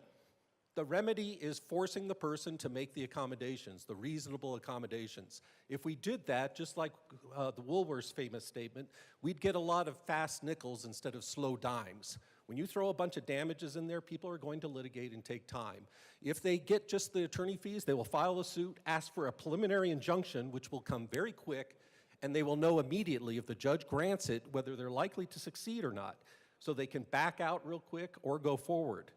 The remedy is forcing the person to make the accommodations, the reasonable accommodations. If we did that, just like the Woolworth's famous statement, we'd get a lot of fast nickels instead of slow dimes. When you throw a bunch of damages in there, people are going to litigate and take time. If they get just the attorney fees, they will file a suit, ask for a preliminary injunction, which will come very quick, and they will know immediately if the judge grants it, whether they're likely to succeed or not. So they can back out real quick or go forward.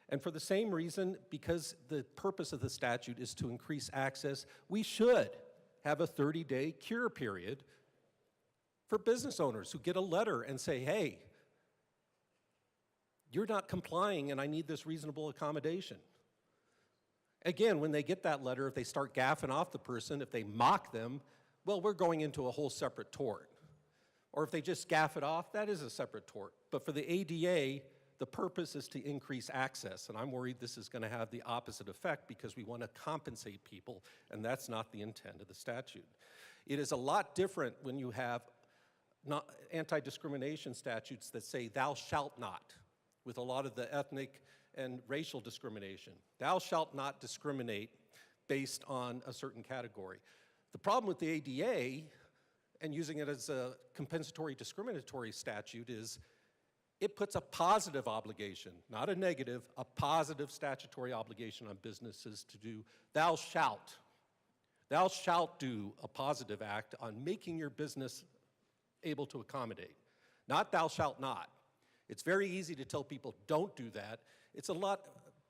And for the same reason, because the purpose of the statute is to increase access, we should have a 30-day cure period for business owners who get a letter and say, hey, you're not complying and I need this reasonable accommodation. Again, when they get that letter, if they start gaffing off the person, if they mock them, well, we're going into a whole separate tort. Or if they just gaff it off, that is a separate tort. But for the ADA, the purpose is to increase access, and I'm worried this is going to have the opposite effect because we want to compensate people, and that's not the intent of the statute. It is a lot different when you have anti-discrimination statutes that say thou shalt not, with a lot of the ethnic and racial discrimination. Thou shalt not discriminate based on a certain category. The problem with the ADA and using it as a compensatory discriminatory statute is it puts a positive obligation, not a negative, a positive statutory obligation on businesses to do thou shalt. Thou shalt do a positive act on making your business able to accommodate, not thou shalt not. It's very easy to tell people don't do that. It's a lot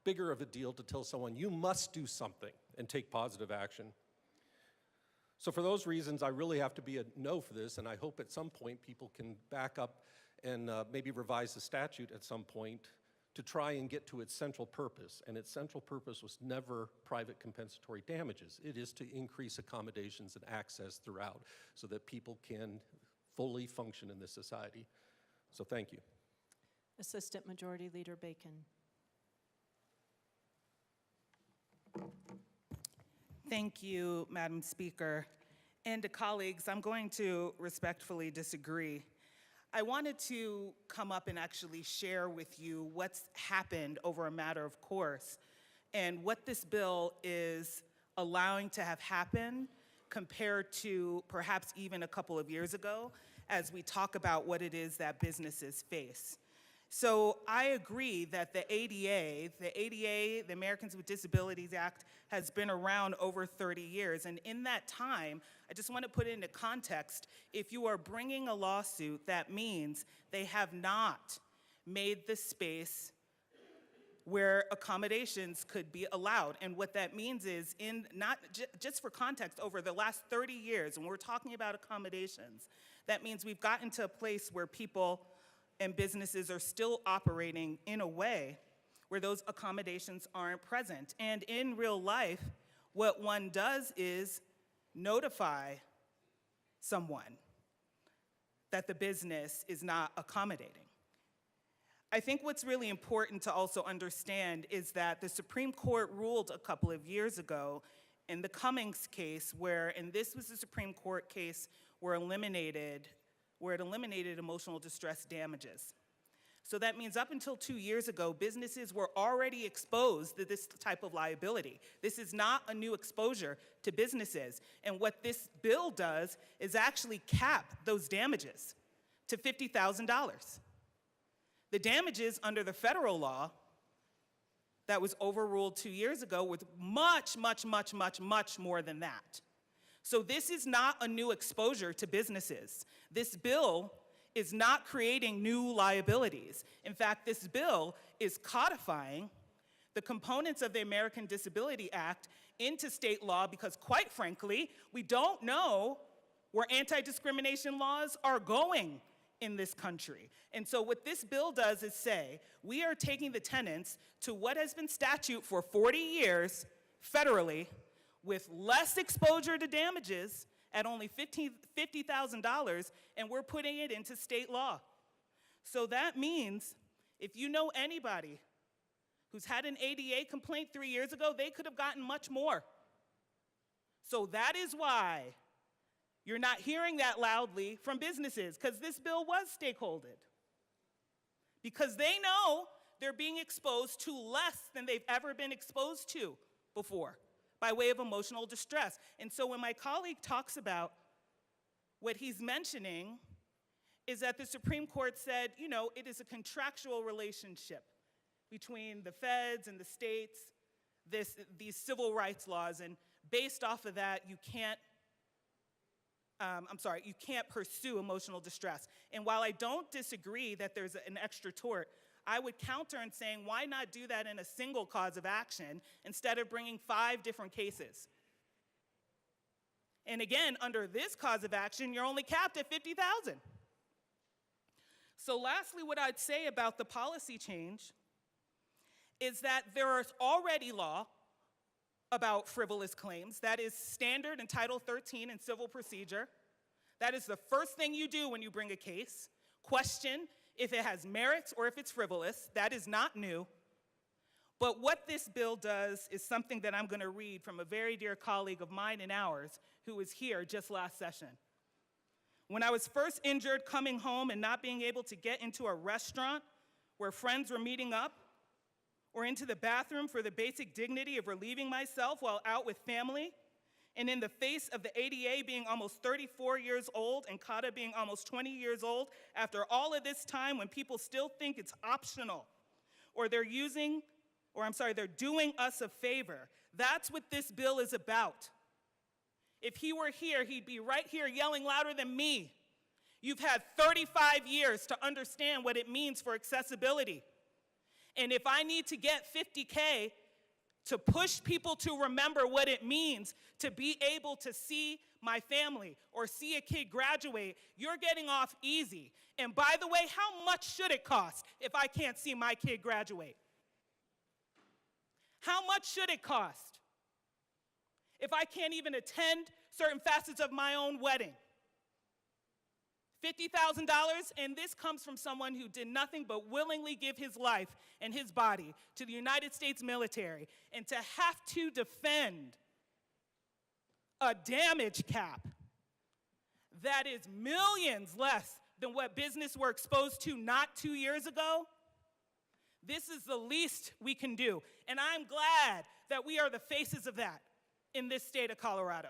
bigger of a deal to tell someone you must do something and take positive action. So for those reasons, I really have to be a no for this, and I hope at some point people can back up and maybe revise the statute at some point to try and get to its central purpose. And its central purpose was never private compensatory damages. It is to increase accommodations and access throughout so that people can fully function in this society. So thank you. Assistant Majority Leader Bacon. Thank you, Madam Speaker. And to colleagues, I'm going to respectfully disagree. I wanted to come up and actually share with you what's happened over a matter of course and what this bill is allowing to have happen compared to perhaps even a couple of years ago as we talk about what it is that businesses face. So I agree that the ADA, the Americans with Disabilities Act, has been around over 30 years. And in that time, I just want to put it into context, if you are bringing a lawsuit, that means they have not made the space where accommodations could be allowed. And what that means is, just for context, over the last 30 years, when we're talking about accommodations, that means we've gotten to a place where people and businesses are still operating in a way where those accommodations aren't present. And in real life, what one does is notify someone that the business is not accommodating. I think what's really important to also understand is that the Supreme Court ruled a couple of years ago in the Cummings case and this was the Supreme Court case where it eliminated emotional distress damages. So that means up until 2 years ago, businesses were already exposed to this type of liability. This is not a new exposure to businesses. And what this bill does is actually cap those damages to $50,000. The damages under the federal law that was overruled 2 years ago was much, much, much, much, much more than that. So this is not a new exposure to businesses. This bill is not creating new liabilities. In fact, this bill is codifying the components of the American Disability Act into state law because, quite frankly, we don't know where anti-discrimination laws are going in this country. And so what this bill does is say, we are taking the tenets to what has been statute for 40 years federally with less exposure to damages at only $50,000, and we're putting it into state law. So that means if you know anybody who's had an ADA complaint 3 years ago, they could have gotten much more. So that is why you're not hearing that loudly from businesses, because this bill was stakeholdered. Because they know they're being exposed to less than they've ever been exposed to before by way of emotional distress. And so when my colleague talks about what he's mentioning is that the Supreme Court said, you know, it is a contractual relationship between the feds and the states, these civil rights laws, and based off of that, you can't pursue emotional distress. And while I don't disagree that there's an extra tort, I would counter in saying, why not do that in a single cause of action instead of bringing 5 different cases? And again, under this cause of action, you're only capped at $50,000. So lastly, what I'd say about the policy change is that there is already law about frivolous claims. That is standard in Title 13 in civil procedure. That is the first thing you do when you bring a case. Question if it has merits or if it's frivolous. That is not new. But what this bill does is something that I'm going to read from a very dear colleague of mine and ours who was here just last session. When I was first injured coming home and not being able to get into a restaurant where friends were meeting up, or into the bathroom for the basic dignity of relieving myself while out with family, and in the face of the ADA being almost 34 years old and CADA being almost 20 years old, after all of this time when people still think it's optional, or they're doing us a favor. That's what this bill is about. If he were here, he'd be right here yelling louder than me. You've had 35 years to understand what it means for accessibility. And if I need to get $50K to push people to remember what it means to be able to see my family or see a kid graduate, you're getting off easy. And by the way, how much should it cost if I can't see my kid graduate? How much should it cost if I can't even attend certain facets of my own wedding? $50,000, and this comes from someone who did nothing but willingly give his life and his body to the United States military, and to have to defend a damage cap that is millions less than what business were exposed to not 2 years ago, this is the least we can do. And I'm glad that we are the faces of that in this state of Colorado.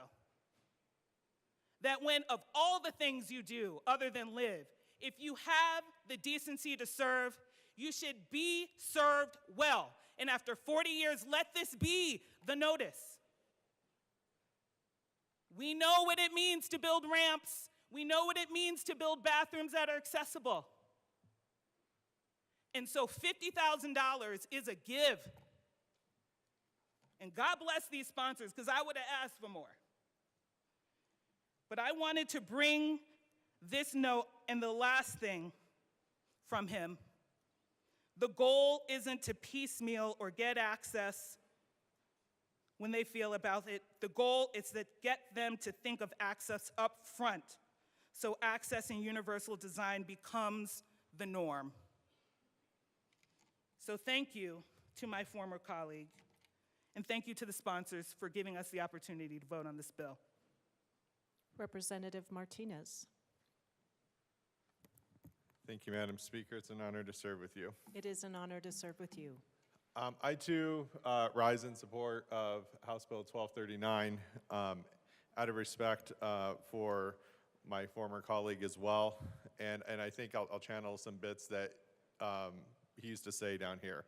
That when of all the things you do other than live, if you have the decency to serve, you should be served well. And after 40 years, let this be the notice. We know what it means to build ramps. We know what it means to build bathrooms that are accessible. And so $50,000 is a give. And God bless these sponsors, because I would have asked for more. But I wanted to bring this note and the last thing from him. The goal isn't to piecemeal or get access when they feel about it. The goal is to get them to think of access up front, so access and universal design becomes the norm. So thank you to my former colleague, and thank you to the sponsors for giving us the opportunity to vote on this bill. Representative Martinez. Thank you, Madam Speaker. It's an honor to serve with you. It is an honor to serve with you. I too rise in support of House Bill 1239 out of respect for my former colleague as well. And I think I'll channel some bits that he used to say down here.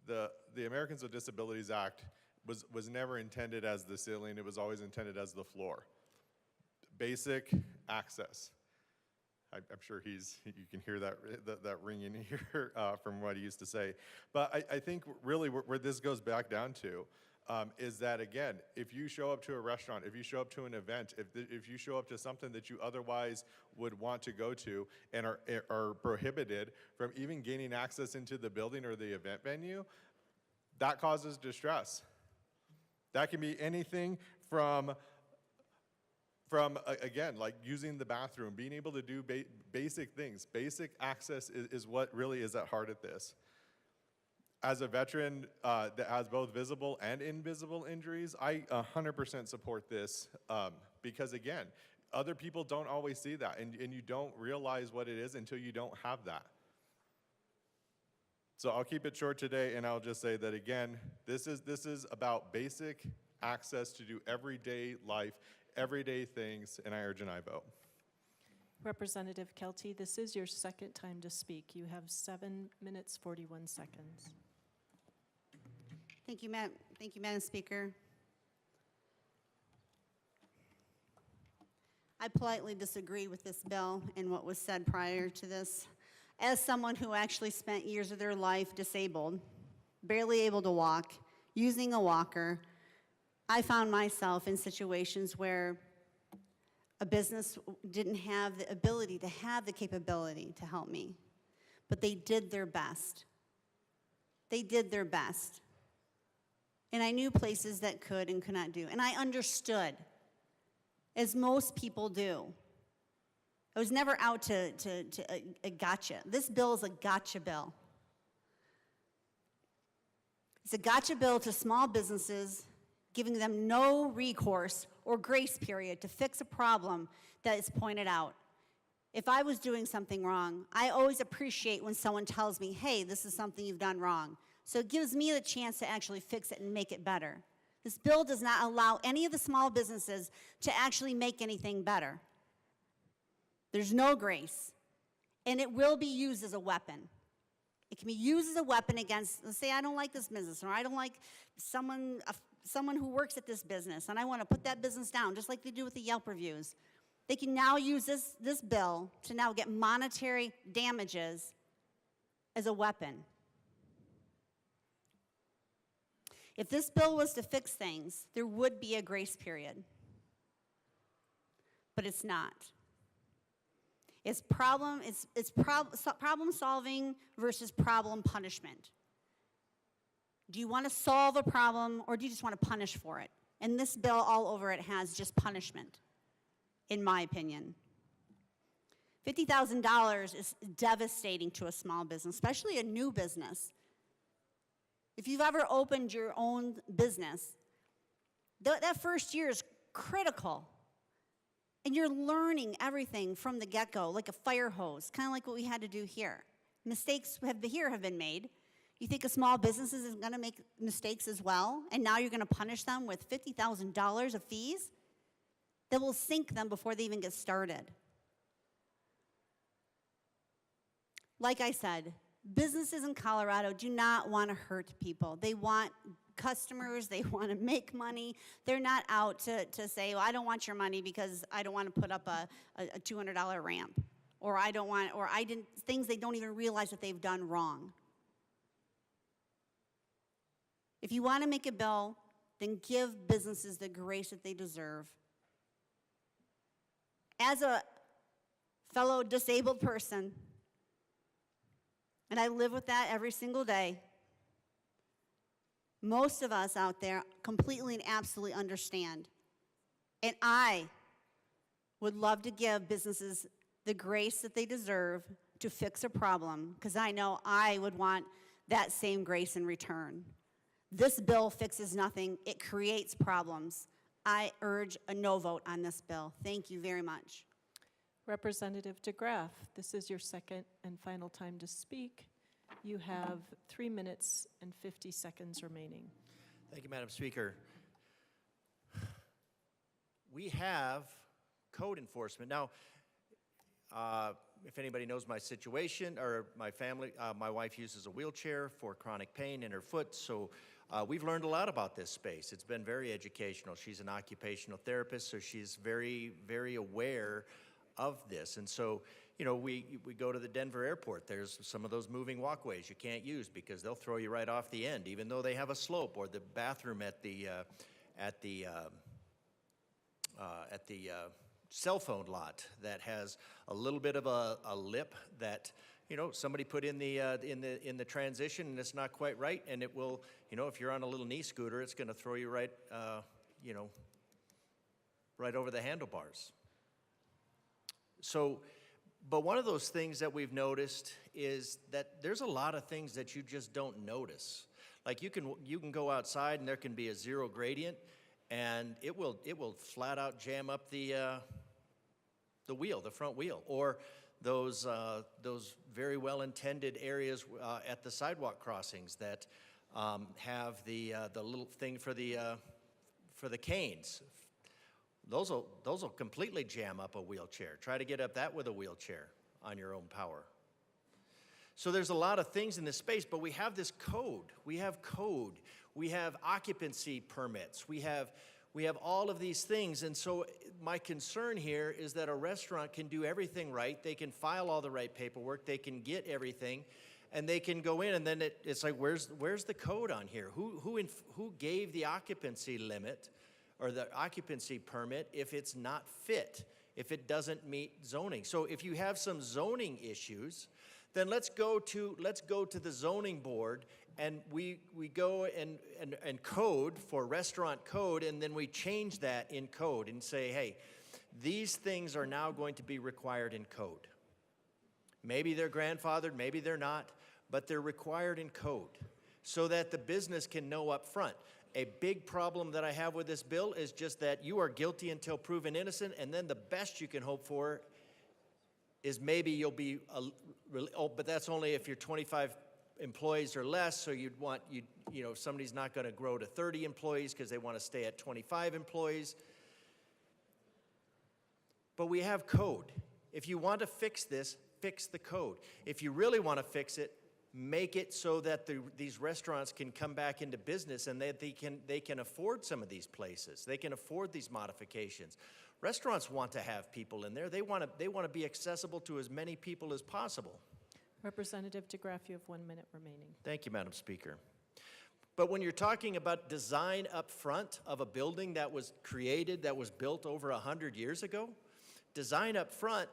The Americans with Disabilities Act was never intended as the ceiling. It was always intended as the floor. Basic access. I'm sure you can hear that ring in here from what he used to say. But I think really where this goes back down to is that, again, if you show up to a restaurant, if you show up to an event, if you show up to something that you otherwise would want to go to and are prohibited from even gaining access into the building or the event venue, that causes distress. That can be anything from again, like using the bathroom, being able to do basic things. Basic access is what really is at heart of this. As a veteran that has both visible and invisible injuries, I 100% support this because, again, other people don't always see that, and you don't realize what it is until you don't have that. So I'll keep it short today, and I'll just say that, again, this is about basic access to do everyday life, everyday things, and I urge and I vote. Representative Kelty, this is your second time to speak. You have 7 minutes, 41 seconds. Thank you, Madam Speaker. I politely disagree with this bill and what was said prior to this. As someone who actually spent years of their life disabled, barely able to walk, using a walker, I found myself in situations where a business didn't have the ability to have the capability to help me, but they did their best. They did their best. And I knew places that could and could not do. And I understood, as most people do. I was never out to a gotcha. This bill is a gotcha bill. It's a gotcha bill to small businesses, giving them no recourse or grace period to fix a problem that is pointed out. If I was doing something wrong, I always appreciate when someone tells me, hey, this is something you've done wrong. So it gives me the chance to actually fix it and make it better. This bill does not allow any of the small businesses to actually make anything better. There's no grace, and it will be used as a weapon. It can be used as a weapon against, let's say I don't like this business, or I don't like someone who works at this business, and I want to put that business down, just like they do with the Yelp reviews. They can now use this bill to now get monetary damages as a weapon. If this bill was to fix things, there would be a grace period. But it's not. It's problem solving versus problem punishment. Do you want to solve a problem or do you just want to punish for it? And this bill all over it has just punishment, in my opinion. $50,000 is devastating to a small business, especially a new business. If you've ever opened your own business, that first year is critical. And you're learning everything from the get-go, like a fire hose, kind of like what we had to do here. Mistakes have been made. You think a small business is going to make mistakes as well, and now you're going to punish them with $50,000 of fees that will sink them before they even get started. Like I said, businesses in Colorado do not want to hurt people. They want customers, they want to make money. They're not out to say, well, I don't want your money because I don't want to put up a $200 ramp. Or things they don't even realize that they've done wrong. If you want to make a bill, then give businesses the grace that they deserve. As a fellow disabled person, and I live with that every single day, most of us out there completely and absolutely understand. And I would love to give businesses the grace that they deserve to fix a problem, because I know I would want that same grace in return. This bill fixes nothing. It creates problems. I urge a no vote on this bill. Thank you very much. Representative DeGraff, this is your second and final time to speak. You have 3 minutes and 50 seconds remaining. Thank you, Madam Speaker. We have code enforcement. Now, if anybody knows my situation or my family, my wife uses a wheelchair for chronic pain in her foot, so we've learned a lot about this space. It's been very educational. She's an occupational therapist, so she's very, very aware of this. And so, you know, we go to the Denver airport. There's some of those moving walkways you can't use because they'll throw you right off the end, even though they have a slope, or the bathroom at the cell phone lot that has a little bit of a lip that, you know, somebody put in the transition and it's not quite right, and it will, you know, if you're on a little knee scooter, it's going to throw you right, you know, right over the handlebars. So, but one of those things that we've noticed is that there's a lot of things that you just don't notice. Like you can go outside and there can be a zero gradient, and it will flat out jam up the wheel, the front wheel, or those very well-intended areas at the sidewalk crossings that have the little thing for the canes. Those will completely jam up a wheelchair. Try to get up that with a wheelchair on your own power. So there's a lot of things in this space, but we have this code. We have code. We have occupancy permits. We have all of these things. And so my concern here is that a restaurant can do everything right. They can file all the right paperwork. They can get everything, and they can go in, and then it's like, where's the code on here? Who gave the occupancy limit or the occupancy permit if it's not fit, if it doesn't meet zoning? So if you have some zoning issues, then let's go to the zoning board, and we go and code for restaurant code, and then we change that in code and say, hey, these things are now going to be required in code. Maybe they're grandfathered, maybe they're not, but they're required in code so that the business can know up front. A big problem that I have with this bill is just that you are guilty until proven innocent, and then the best you can hope for is maybe you'll be, but that's only if you're 25 employees or less, so you know, somebody's not going to grow to 30 employees because they want to stay at 25 employees. But we have code. If you want to fix this, fix the code. If you really want to fix it, make it so that these restaurants can come back into business and that they can afford some of these places. They can afford these modifications. Restaurants want to have people in there. They want to be accessible to as many people as possible. Representative DeGraff, you have 1 minute remaining. Thank you, Madam Speaker. But when you're talking about design up front of a building that was created, that was built over 100 years ago, design up front,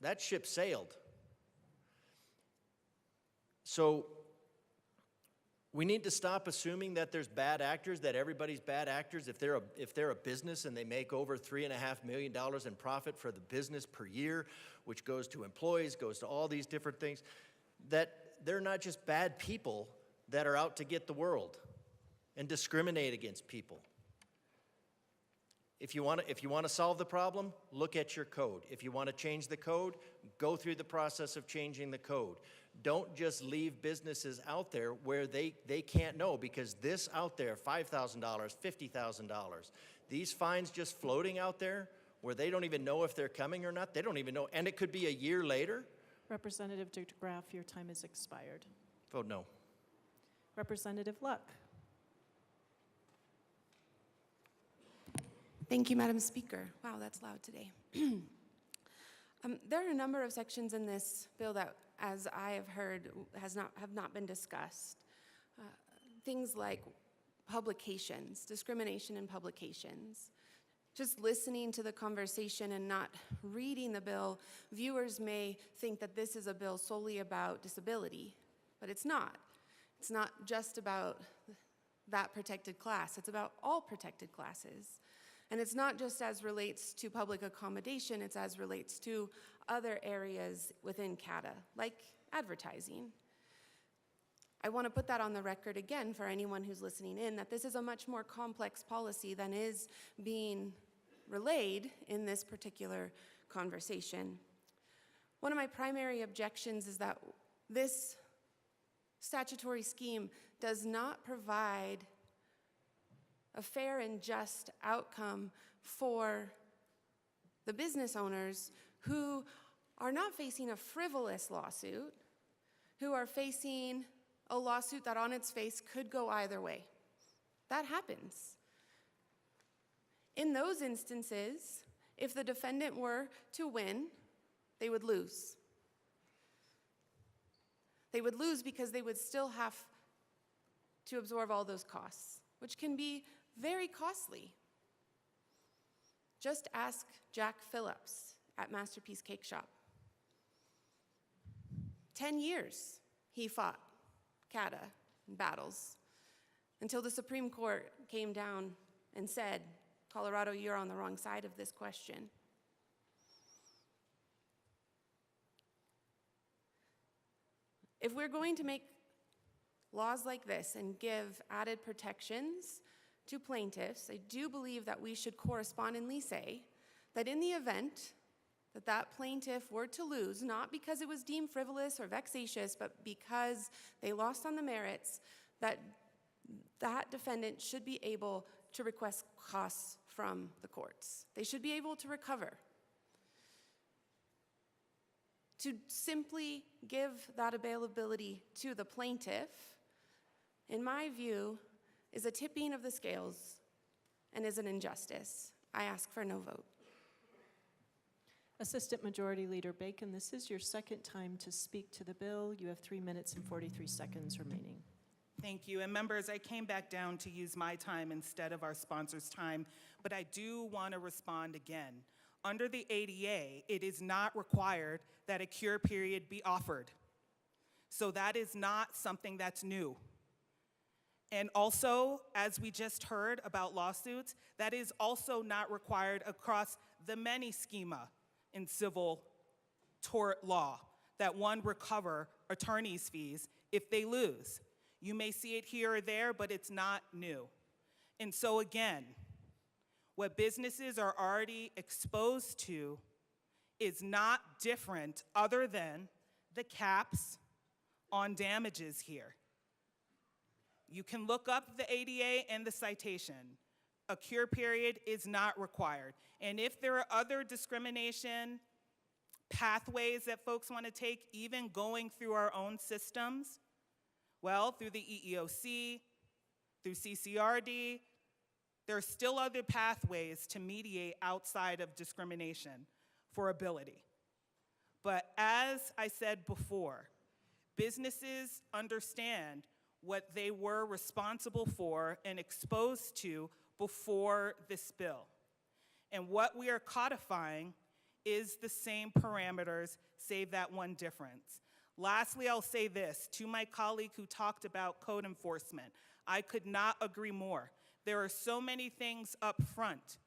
that ship sailed. So we need to stop assuming that there's bad actors, that everybody's bad actors. If they're a business and they make over $3.5 million in profit for the business per year, which goes to employees, goes to all these different things, that they're not just bad people that are out to get the world and discriminate against people. If you want to solve the problem, look at your code. If you want to change the code, go through the process of changing the code. Don't just leave businesses out there where they can't know, because this out there, $5,000, $50,000, these fines just floating out there where they don't even know if they're coming or not, they don't even know, and it could be a year later. Representative DeGraff, your time has expired. Vote no. Representative Luck. Thank you, Madam Speaker. Wow, that's loud today. There are a number of sections in this bill that, as I have heard, have not been discussed. Things like publications, discrimination in publications. Just listening to the conversation and not reading the bill, viewers may think that this is a bill solely about disability, but it's not. It's not just about that protected class. It's about all protected classes. And it's not just as relates to public accommodation, it's as relates to other areas within CATA, like advertising. I want to put that on the record again for anyone who's listening in, that this is a much more complex policy than is being relayed in this particular conversation. One of my primary objections is that this statutory scheme does not provide a fair and just outcome for the business owners who are not facing a frivolous lawsuit, who are facing a lawsuit that on its face could go either way. That happens. In those instances, if the defendant were to win, they would lose. They would lose because they would still have to absorb all those costs, which can be very costly. Just ask Jack Phillips at Masterpiece Cake Shop. 10 years he fought CATA in battles until the Supreme Court came down and said, Colorado, you're on the wrong side of this question. If we're going to make laws like this and give added protections to plaintiffs, I do believe that we should correspondingly say that in the event that that plaintiff were to lose, not because it was deemed frivolous or vexatious, but because they lost on the merits, that that defendant should be able to request costs from the courts. They should be able to recover. To simply give that availability to the plaintiff, in my view, is a tipping of the scales and is an injustice. I ask for no vote. Assistant Majority Leader Bacon, this is your second time to speak to the bill. You have 3 minutes and 43 seconds remaining. Thank you. And members, I came back down to use my time instead of our sponsor's time, but I do want to respond again. Under the ADA, it is not required that a cure period be offered. So that is not something that's new. And also, as we just heard about lawsuits, that is also not required across the many schema in civil tort law that one recover attorney's fees if they lose. You may see it here or there, but it's not new. And so again, what businesses are already exposed to is not different other than the caps on damages here. You can look up the ADA and the citation. A cure period is not required. And if there are other discrimination pathways that folks want to take, even going through our own systems, well, through the EEOC, through CCRD, there are still other pathways to mediate outside of discrimination for ability. But as I said before, businesses understand what they were responsible for and exposed to before this bill. And what we are codifying is the same parameters, save that one difference. Lastly, I'll say this to my colleague who talked about code enforcement. I could not agree more. There are so many things up front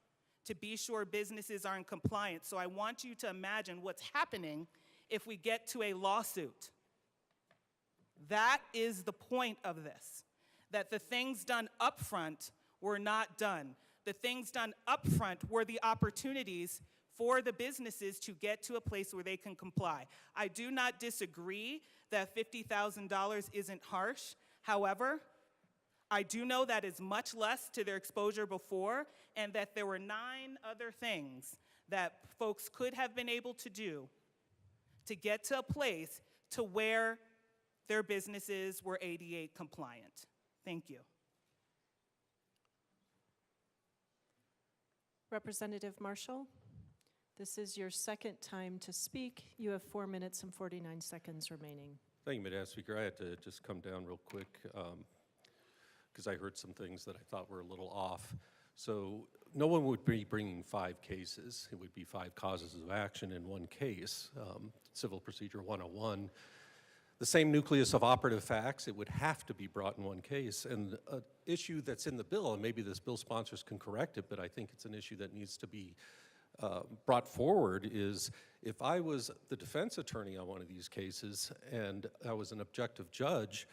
to be sure businesses are in compliance. So I want you to imagine what's happening if we get to a lawsuit. That is the point of this, that the things done up front were not done. The things done up front were the opportunities for the businesses to get to a place where they can comply. I do not disagree that $50,000 isn't harsh. However, I do know that is much less to their exposure before, and that there were 9 other things that folks could have been able to do to get to a place to where their businesses were ADA compliant. Thank you. Representative Marshall, this is your second time to speak. You have 4 minutes and 49 seconds remaining. Thank you, Madam Speaker. I had to just come down real quick because I heard some things that I thought were a little off. So no one would be bringing 5 cases. It would be 5 causes of action in one case. Civil Procedure 101. The same nucleus of operative facts, it would have to be brought in one case. And an issue that's in the bill, and maybe this bill sponsors can correct it, but I think it's an issue that needs to be brought forward, is if I was the defense attorney on one of these cases and I was an objective judge,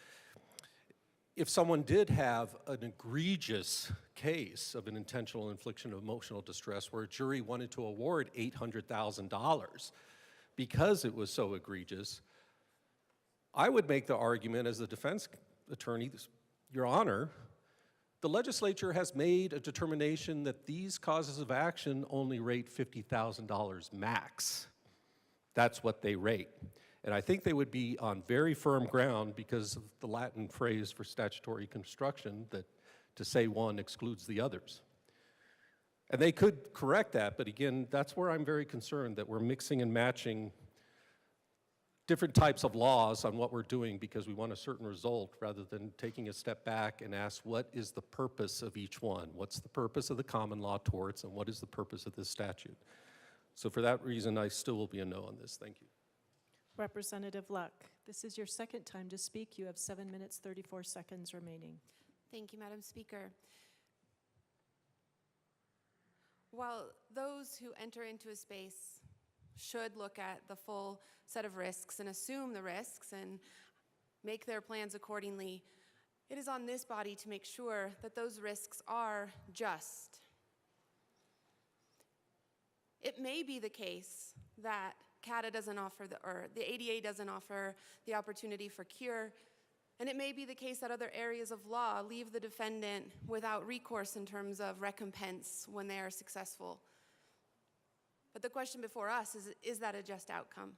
if someone did have an egregious case of an intentional infliction of emotional distress where a jury wanted to award $800,000 because it was so egregious, I would make the argument as the defense attorney, Your Honor, the legislature has made a determination that these causes of action only rate $50,000 max. That's what they rate. And I think they would be on very firm ground because of the Latin phrase for statutory construction that to say one excludes the others. And they could correct that, but again, that's where I'm very concerned that we're mixing and matching different types of laws on what we're doing because we want a certain result rather than taking a step back and ask what is the purpose of each one? What's the purpose of the common law torts and what is the purpose of this statute? So for that reason, I still will be a no on this. Thank you. Representative Luck, this is your second time to speak. You have 7 minutes, 34 seconds remaining. Thank you, Madam Speaker. While those who enter into a space should look at the full set of risks and assume the risks and make their plans accordingly, it is on this body to make sure that those risks are just. It may be the case that CADA doesn't offer or the ADA doesn't offer the opportunity for cure, and it may be the case that other areas of law leave the defendant without recourse in terms of recompense when they are successful. But the question before us is that a just outcome?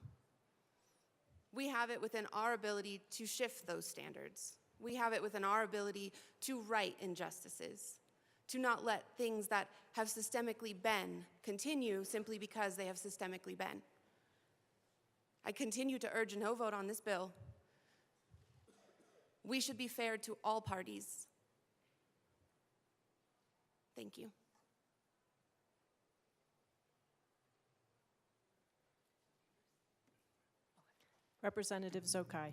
We have it within our ability to shift those standards. We have it within our ability to right injustices, to not let things that have systemically been continue simply because they have systemically been. I continue to urge a no vote on this bill. We should be fair to all parties. Thank you. Representative Zokai.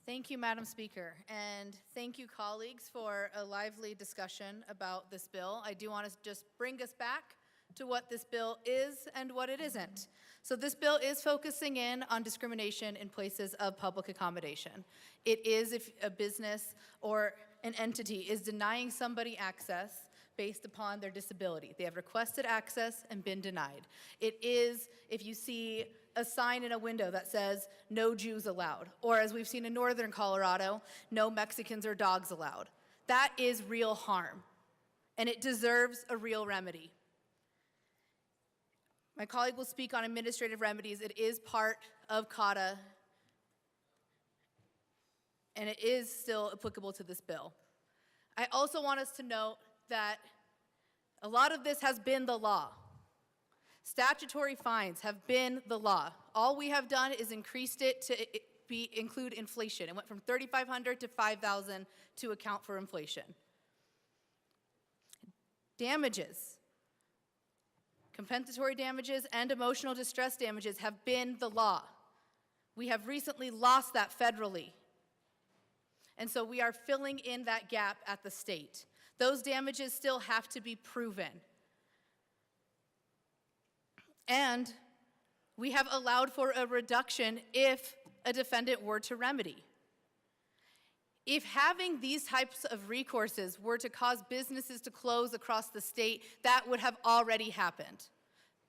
Thank you, Madam Speaker, and thank you, colleagues, for a lively discussion about this bill. I do want to just bring us back to what this bill is and what it isn't. So this bill is focusing in on discrimination in places of public accommodation. It is if a business or an entity is denying somebody access based upon their disability. They have requested access and been denied. It is if you see a sign in a window that says, no Jews allowed, or as we've seen in northern Colorado, no Mexicans or dogs allowed. That is real harm, and it deserves a real remedy. My colleague will speak on administrative remedies. It is part of CADA, and it is still applicable to this bill. I also want us to note that a lot of this has been the law. Statutory fines have been the law. All we have done is increased it to include inflation. It went from $3,500 to $5,000 to account for inflation. Damages. Compensatory damages and emotional distress damages have been the law. We have recently lost that federally. And so we are filling in that gap at the state. Those damages still have to be proven. And we have allowed for a reduction if a defendant were to remedy. If having these types of recourses were to cause businesses to close across the state, that would have already happened.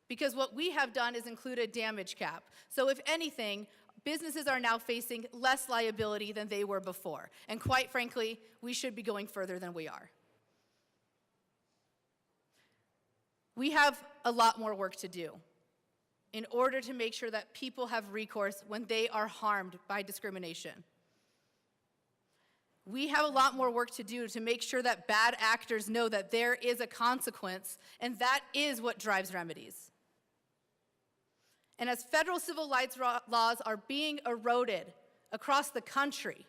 Because what we have done is include a damage cap. So if anything, businesses are now facing less liability than they were before. And quite frankly, we should be going further than we are. We have a lot more work to do in order to make sure that people have recourse when they are harmed by discrimination. We have a lot more work to do to make sure that bad actors know that there is a consequence, and that is what drives remedies. And as federal civil rights laws are being eroded across the country,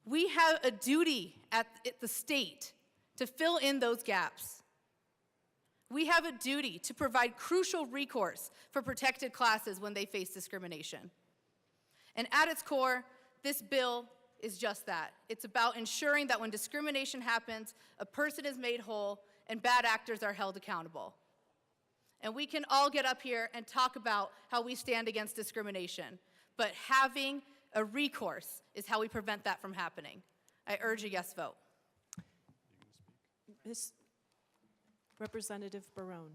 we have a duty at the state to fill in those gaps. We have a duty to provide crucial recourse for protected classes when they face discrimination. And at its core, this bill is just that. It's about ensuring that when discrimination happens, a person is made whole and bad actors are held accountable. And we can all get up here and talk about how we stand against discrimination, but having a recourse is how we prevent that from happening. I urge a yes vote. Ms. Representative Barone.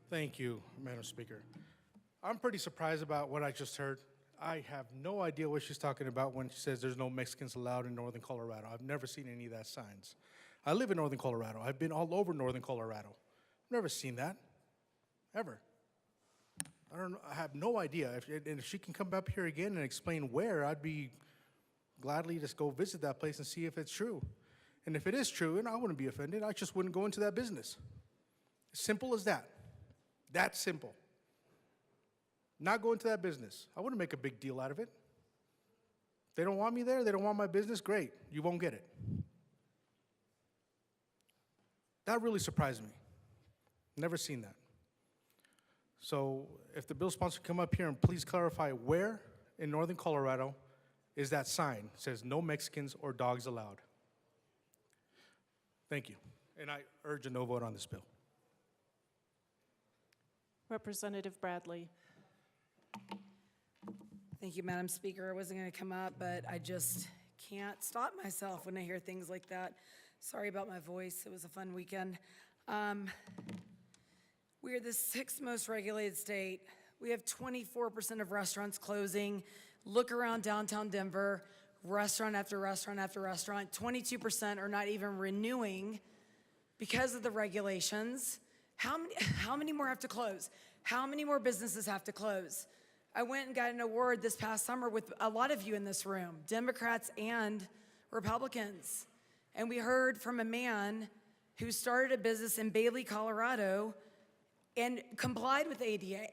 Thank you, Madam Speaker. I'm pretty surprised about what I just heard. I have no idea what she's talking about when she says there's no Mexicans allowed in northern Colorado. I've never seen any of that signs. I live in northern Colorado. I've been all over northern Colorado. I've never seen that, ever. I have no idea. If she can come up here again and explain where, I'd be gladly just go visit that place and see if it's true. And if it is true, and I wouldn't be offended, I just wouldn't go into that business. Simple as that. That simple. Not go into that business. I wouldn't make a big deal out of it. They don't want me there, they don't want my business, great. You won't get it. That really surprised me. Never seen that. So if the bill sponsor come up here and please clarify where in northern Colorado is that sign that says no Mexicans or dogs allowed. Thank you. And I urge a no vote on this bill. Representative Bradley. Thank you, Madam Speaker. I wasn't going to come up, but I just can't stop myself when I hear things like that. Sorry about my voice. It was a fun weekend. We are the 6th most regulated state. We have 24% of restaurants closing. Look around downtown Denver, restaurant after restaurant after restaurant. 22% are not even renewing because of the regulations. How many more have to close? How many more businesses have to close? I went and got an award this past summer with a lot of you in this room, Democrats and Republicans. And we heard from a man who started a business in Bailey, Colorado, and complied with ADA.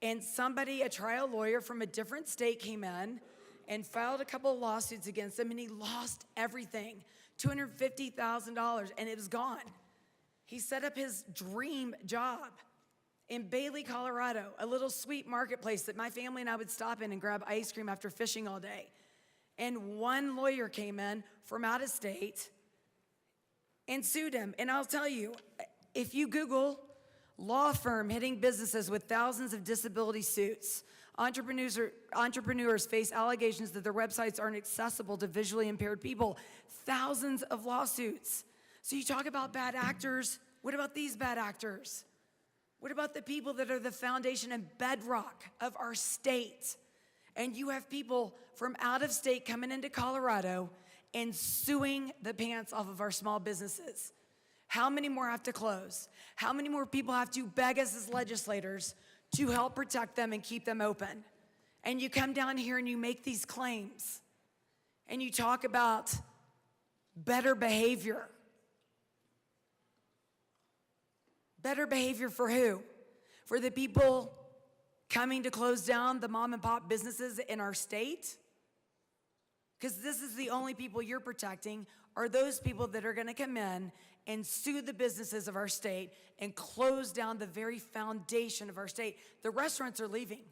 And somebody, a trial lawyer from a different state, came in and filed a couple of lawsuits against him, and he lost everything, $250,000, and it was gone. He set up his dream job in Bailey, Colorado, a little sweet marketplace that my family and I would stop in and grab ice cream after fishing all day. And one lawyer came in from out of state and sued him. And I'll tell you, if you Google law firm hitting businesses with thousands of disability suits, entrepreneurs face allegations that their websites aren't accessible to visually impaired people, thousands of lawsuits. So you talk about bad actors. What about these bad actors? What about the people that are the foundation and bedrock of our state? And you have people from out of state coming into Colorado and suing the pants off of our small businesses. How many more have to close? How many more people have to beg us as legislators to help protect them and keep them open? And you come down here and you make these claims and you talk about better behavior. Better behavior for who? For the people coming to close down the mom and pop businesses in our state? Because this is the only people you're protecting are those people that are going to come in and sue the businesses of our state and close down the very foundation of our state. The restaurants are leaving.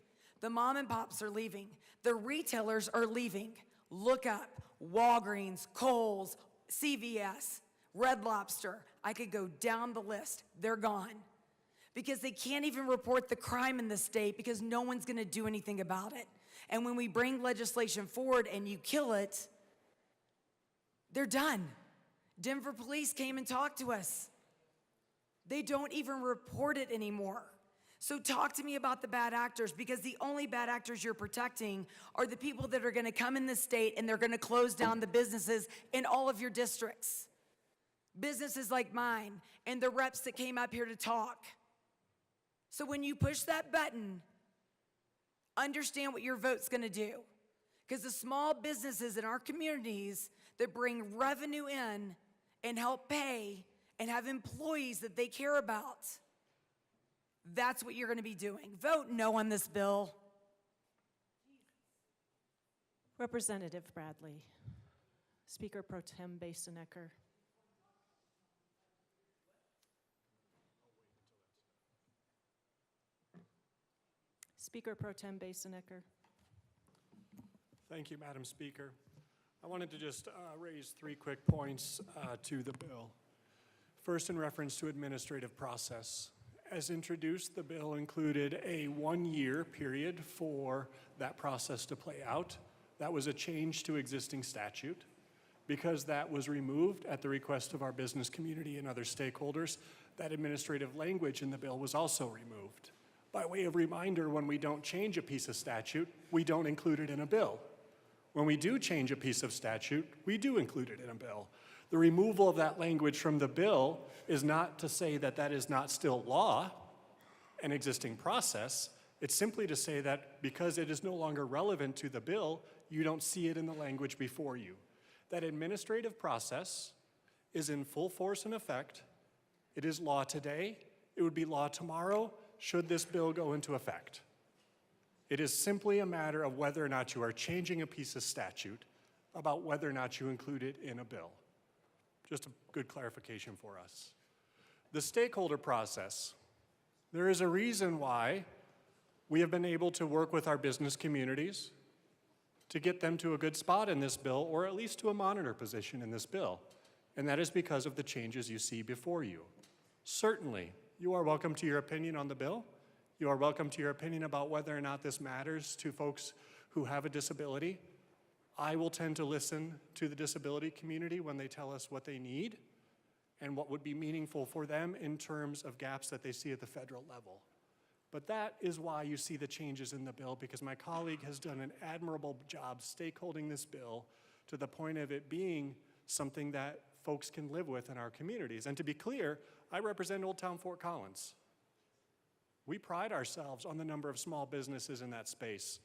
The mom and pops are leaving. The retailers are leaving. Look up Walgreens, Kohl's, CVS, Red Lobster. I could go down the list. They're gone. Because they can't even report the crime in the state because no one's going to do anything about it. And when we bring legislation forward and you kill it, they're done. Denver police came and talked to us. They don't even report it anymore. So talk to me about the bad actors, because the only bad actors you're protecting are the people that are going to come in the state and they're going to close down the businesses in all of your districts. Businesses like mine and the reps that came up here to talk. So when you push that button, understand what your vote's going to do. Because the small businesses in our communities that bring revenue in and help pay and have employees that they care about, that's what you're going to be doing. Vote no on this bill. Representative Bradley. Speaker Pro Tem Basenecker. Speaker Pro Tem Basenecker. Thank you, Madam Speaker. I wanted to just raise 3 quick points to the bill. First, in reference to administrative process. As introduced, the bill included a 1-year period for that process to play out. That was a change to existing statute. Because that was removed at the request of our business community and other stakeholders, that administrative language in the bill was also removed. By way of reminder, when we don't change a piece of statute, we don't include it in a bill. When we do change a piece of statute, we do include it in a bill. The removal of that language from the bill is not to say that that is not still law, an existing process. It's simply to say that because it is no longer relevant to the bill, you don't see it in the language before you. That administrative process is in full force and effect. It is law today. It would be law tomorrow should this bill go into effect. It is simply a matter of whether or not you are changing a piece of statute about whether or not you include it in a bill. Just a good clarification for us. The stakeholder process. There is a reason why we have been able to work with our business communities to get them to a good spot in this bill, or at least to a monitor position in this bill. And that is because of the changes you see before you. Certainly, you are welcome to your opinion on the bill. You are welcome to your opinion about whether or not this matters to folks who have a disability. I will tend to listen to the disability community when they tell us what they need and what would be meaningful for them in terms of gaps that they see at the federal level. But that is why you see the changes in the bill, because my colleague has done an admirable job stakeholding this bill to the point of it being something that folks can live with in our communities. And to be clear, I represent Old Town Fort Collins. We pride ourselves on the number of small businesses in that space.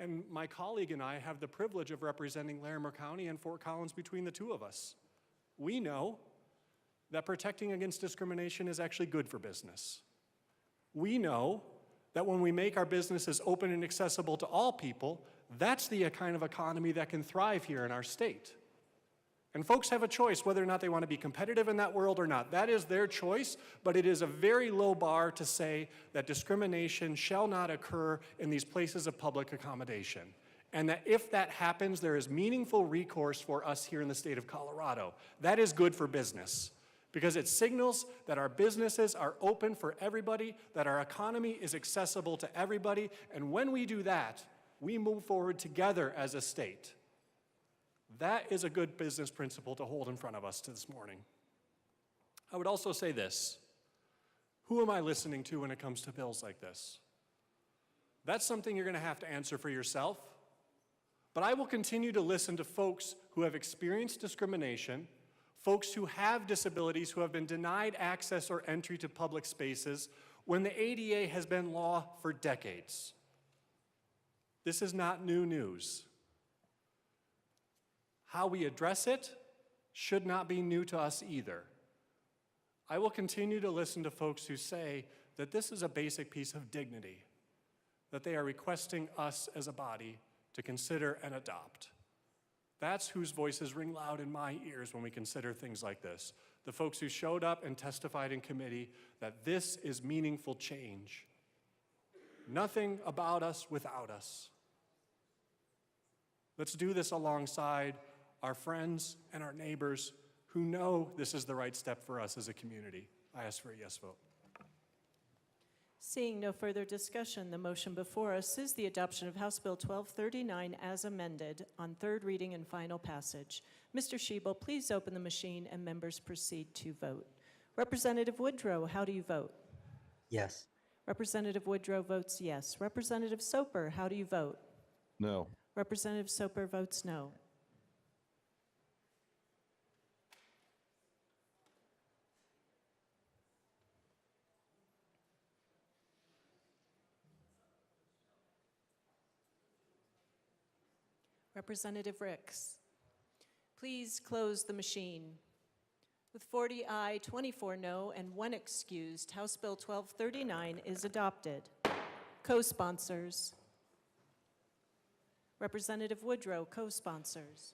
And my colleague and I have the privilege of representing Larimer County and Fort Collins between the two of us. We know that protecting against discrimination is actually good for business. We know that when we make our businesses open and accessible to all people, that's the kind of economy that can thrive here in our state. And folks have a choice whether or not they want to be competitive in that world or not. That is their choice, but it is a very low bar to say that discrimination shall not occur in these places of public accommodation. And that if that happens, there is meaningful recourse for us here in the state of Colorado. That is good for business, because it signals that our businesses are open for everybody, that our economy is accessible to everybody, and when we do that, we move forward together as a state. That is a good business principle to hold in front of us this morning. I would also say this: who am I listening to when it comes to bills like this? That's something you're going to have to answer for yourself. But I will continue to listen to folks who have experienced discrimination, folks who have disabilities who have been denied access or entry to public spaces when the ADA has been law for decades. This is not new news. How we address it should not be new to us either. I will continue to listen to folks who say that this is a basic piece of dignity. that they are requesting us as a body to consider and adopt. That's whose voices ring loud in my ears when we consider things like this. The folks who showed up and testified in committee that this is meaningful change. Nothing about us without us. Let's do this alongside our friends and our neighbors who know this is the right step for us as a community. I ask for a yes vote. Seeing no further discussion, the motion before us is the adoption of House Bill 1239 as amended on third reading and final passage. Mr. Schiebel, please open the machine and members proceed to vote. Representative Woodrow, how do you vote? Yes. Representative Woodrow votes yes. Representative Soper, how do you vote? No. Representative Soper votes no. Representative Ricks, please close the machine. With 40 aye, 24 no, and 1 excused, House Bill 1239 is adopted. Co-sponsors. Representative Woodrow, co-sponsors.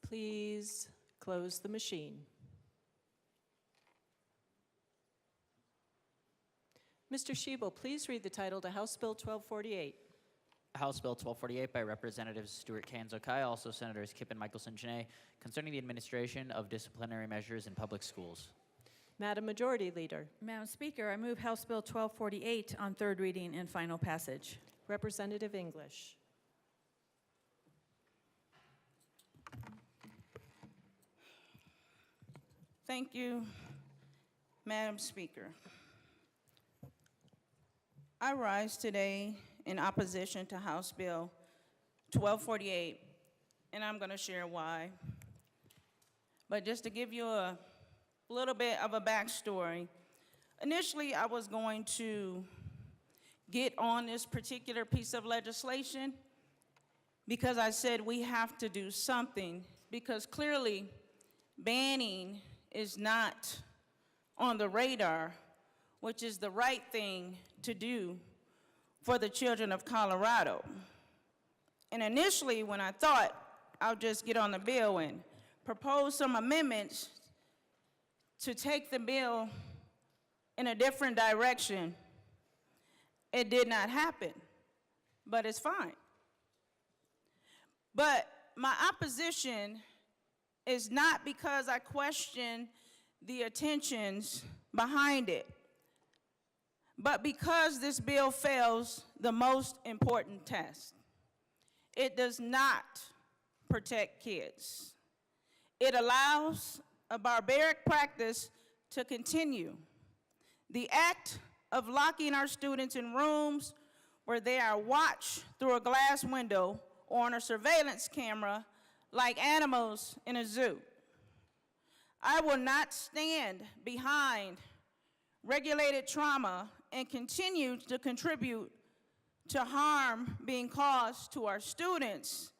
Please close the machine. Mr. Schiebel, please read the title to House Bill 1248. House Bill 1248 by Representatives Stewart Kansas-Okai, also Senators Kippen, Michelson, Janae, concerning the administration of disciplinary measures in public schools. Madam Majority Leader. Madam Speaker, I move House Bill 1248 on third reading and final passage. Representative English. Thank you, Madam Speaker. I rise today in opposition to House Bill 1248, and I'm going to share why. But just to give you a little bit of a backstory, initially I was going to get on this particular piece of legislation because I said we have to do something, because clearly banning is not on the radar, which is the right thing to do for the children of Colorado. And initially, when I thought I'll just get on the bill and propose some amendments to take the bill in a different direction, it did not happen, but it's fine. But my opposition is not because I question the intentions behind it, but because this bill fails the most important test. It does not protect kids. It allows a barbaric practice to continue. The act of locking our students in rooms where they are watched through a glass window or on a surveillance camera like animals in a zoo. I will not stand behind regulated trauma and continue to contribute to harm being caused to our students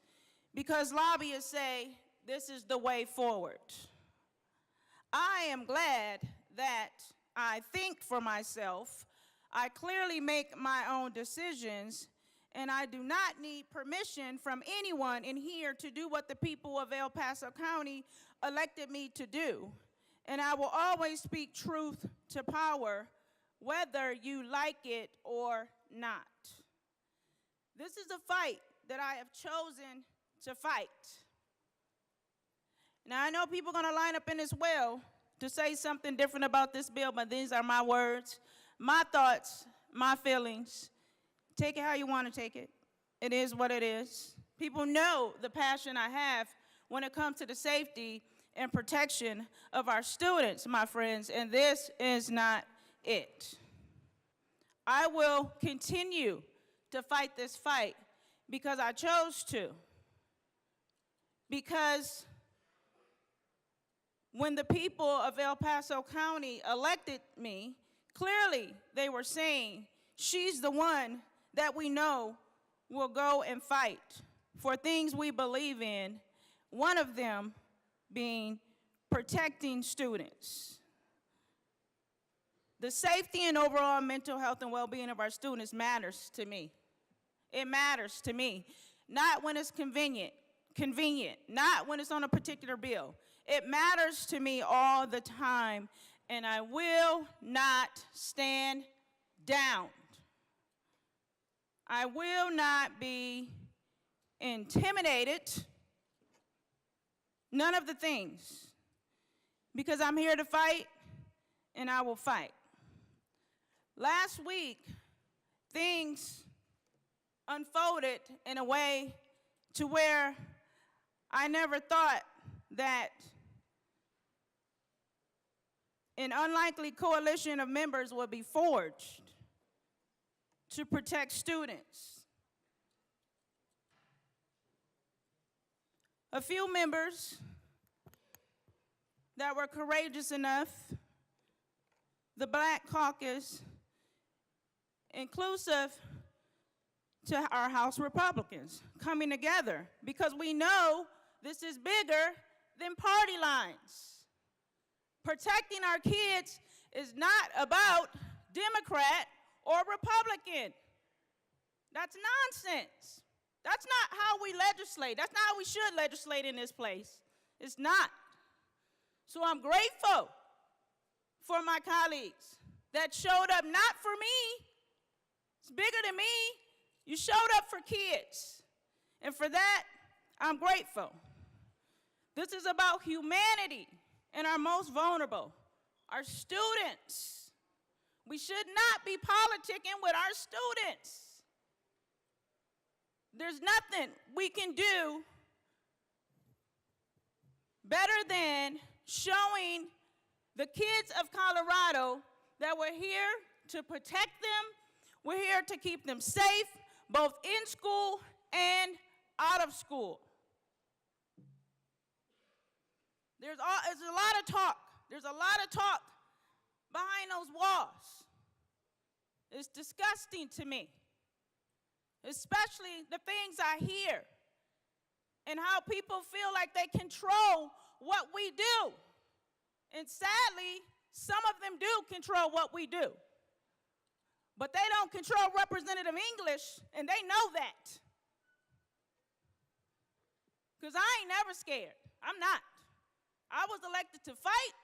because lobbyists say this is the way forward. I am glad that I think for myself, I clearly make my own decisions, and I do not need permission from anyone in here to do what the people of El Paso County elected me to do. And I will always speak truth to power, whether you like it or not. This is a fight that I have chosen to fight. Now, I know people are going to line up in this well to say something different about this bill, but these are my words, my thoughts, my feelings. Take it how you want to take it. It is what it is. People know the passion I have when it comes to the safety and protection of our students, my friends, and this is not it. I will continue to fight this fight because I chose to. Because when the people of El Paso County elected me, clearly they were saying, she's the one that we know will go and fight for things we believe in, one of them being protecting students. The safety and overall mental health and well-being of our students matters to me. It matters to me. Not when it's convenient, not when it's on a particular bill. It matters to me all the time, and I will not stand down. I will not be intimidated, none of the things, because I'm here to fight, and I will fight. Last week, things unfolded in a way to where I never thought that an unlikely coalition of members would be forged to protect students. A few members that were courageous enough, the Black Caucus, inclusive to our House Republicans, coming together because we know this is bigger than party lines. Protecting our kids is not about Democrat or Republican. That's nonsense. That's not how we legislate. That's not how we should legislate in this place. It's not. So I'm grateful for my colleagues that showed up not for me. It's bigger than me. You showed up for kids. And for that, I'm grateful. This is about humanity and our most vulnerable, our students. We should not be politicking with our students. There's nothing we can do better than showing the kids of Colorado that we're here to protect them. We're here to keep them safe, both in school and out of school. There's a lot of talk. There's a lot of talk behind those walls. It's disgusting to me, especially the things I hear and how people feel like they control what we do. And sadly, some of them do control what we do. But they don't control Representative English, and they know that. Because I ain't never scared. I'm not. I was elected to fight,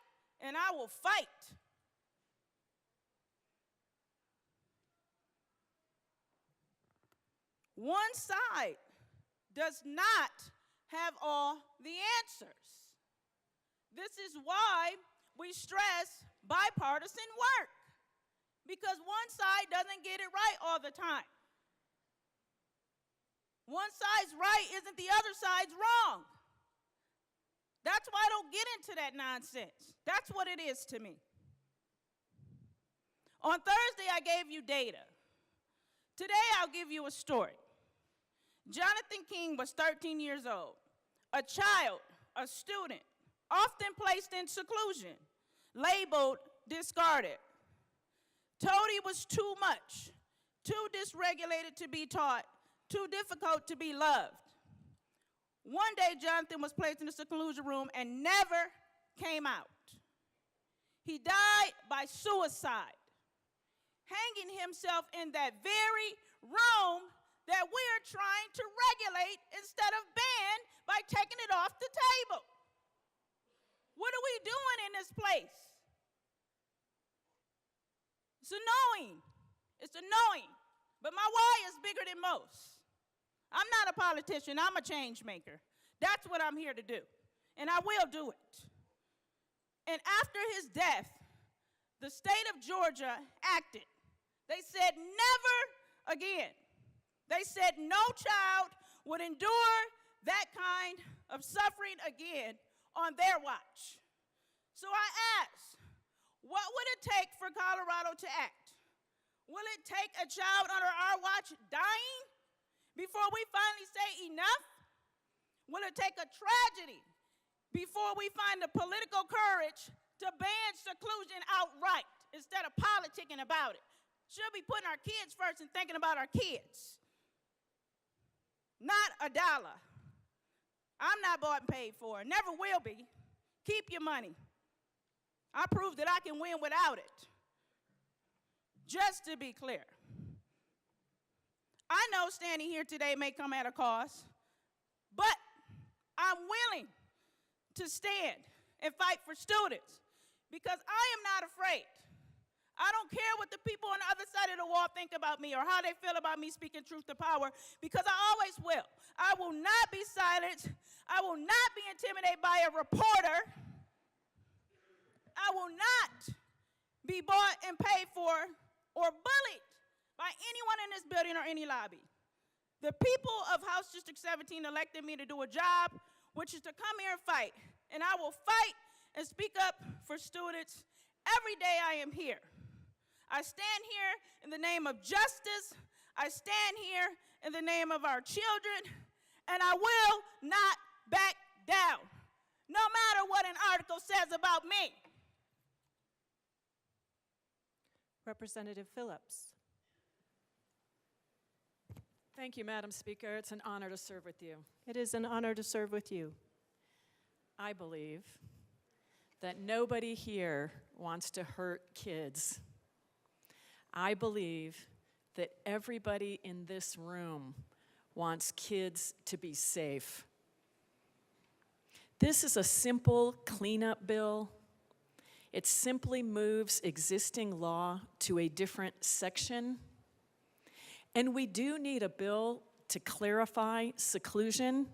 and I will fight. One side does not have all the answers. This is why we stress bipartisan work, because one side doesn't get it right all the time. One side's right isn't the other side's wrong. That's why I don't get into that nonsense. That's what it is to me. On Thursday, I gave you data. Today, I'll give you a story. Jonathan King was 13 years old, a child, a student, often placed in seclusion, labeled discarded. Told he was too much, too dysregulated to be taught, too difficult to be loved. One day, Jonathan was placed in a seclusion room and never came out. He died by suicide, hanging himself in that very room that we're trying to regulate instead of ban by taking it off the table. What are we doing in this place? It's annoying. It's annoying. But my why is bigger than most. I'm not a politician. I'm a change maker. That's what I'm here to do. And I will do it. And after his death, the state of Georgia acted. They said never again. They said no child would endure that kind of suffering again on their watch. So I asked, what would it take for Colorado to act? Will it take a child under our watch dying before we finally say enough? Will it take a tragedy before we find the political courage to ban seclusion outright instead of politicking about it? should be putting our kids first and thinking about our kids. Not a dollar. I'm not bought and paid for. Never will be. Keep your money. I proved that I can win without it. Just to be clear. I know standing here today may come at a cost, but I'm willing to stand and fight for students because I am not afraid. I don't care what the people on the other side of the wall think about me or how they feel about me speaking truth to power, because I always will. I will not be silenced. I will not be intimidated by a reporter. I will not be bought and paid for or bullied by anyone in this building or any lobby. The people of House District 17 elected me to do a job, which is to come here and fight. And I will fight and speak up for students every day I am here. I stand here in the name of justice. I stand here in the name of our children, and I will not back down, no matter what an article says about me. Representative Phillips. Thank you, Madam Speaker. It's an honor to serve with you. It is an honor to serve with you. I believe that nobody here wants to hurt kids. I believe that everybody in this room wants kids to be safe. This is a simple cleanup bill. It simply moves existing law to a different section. And we do need a bill to clarify seclusion,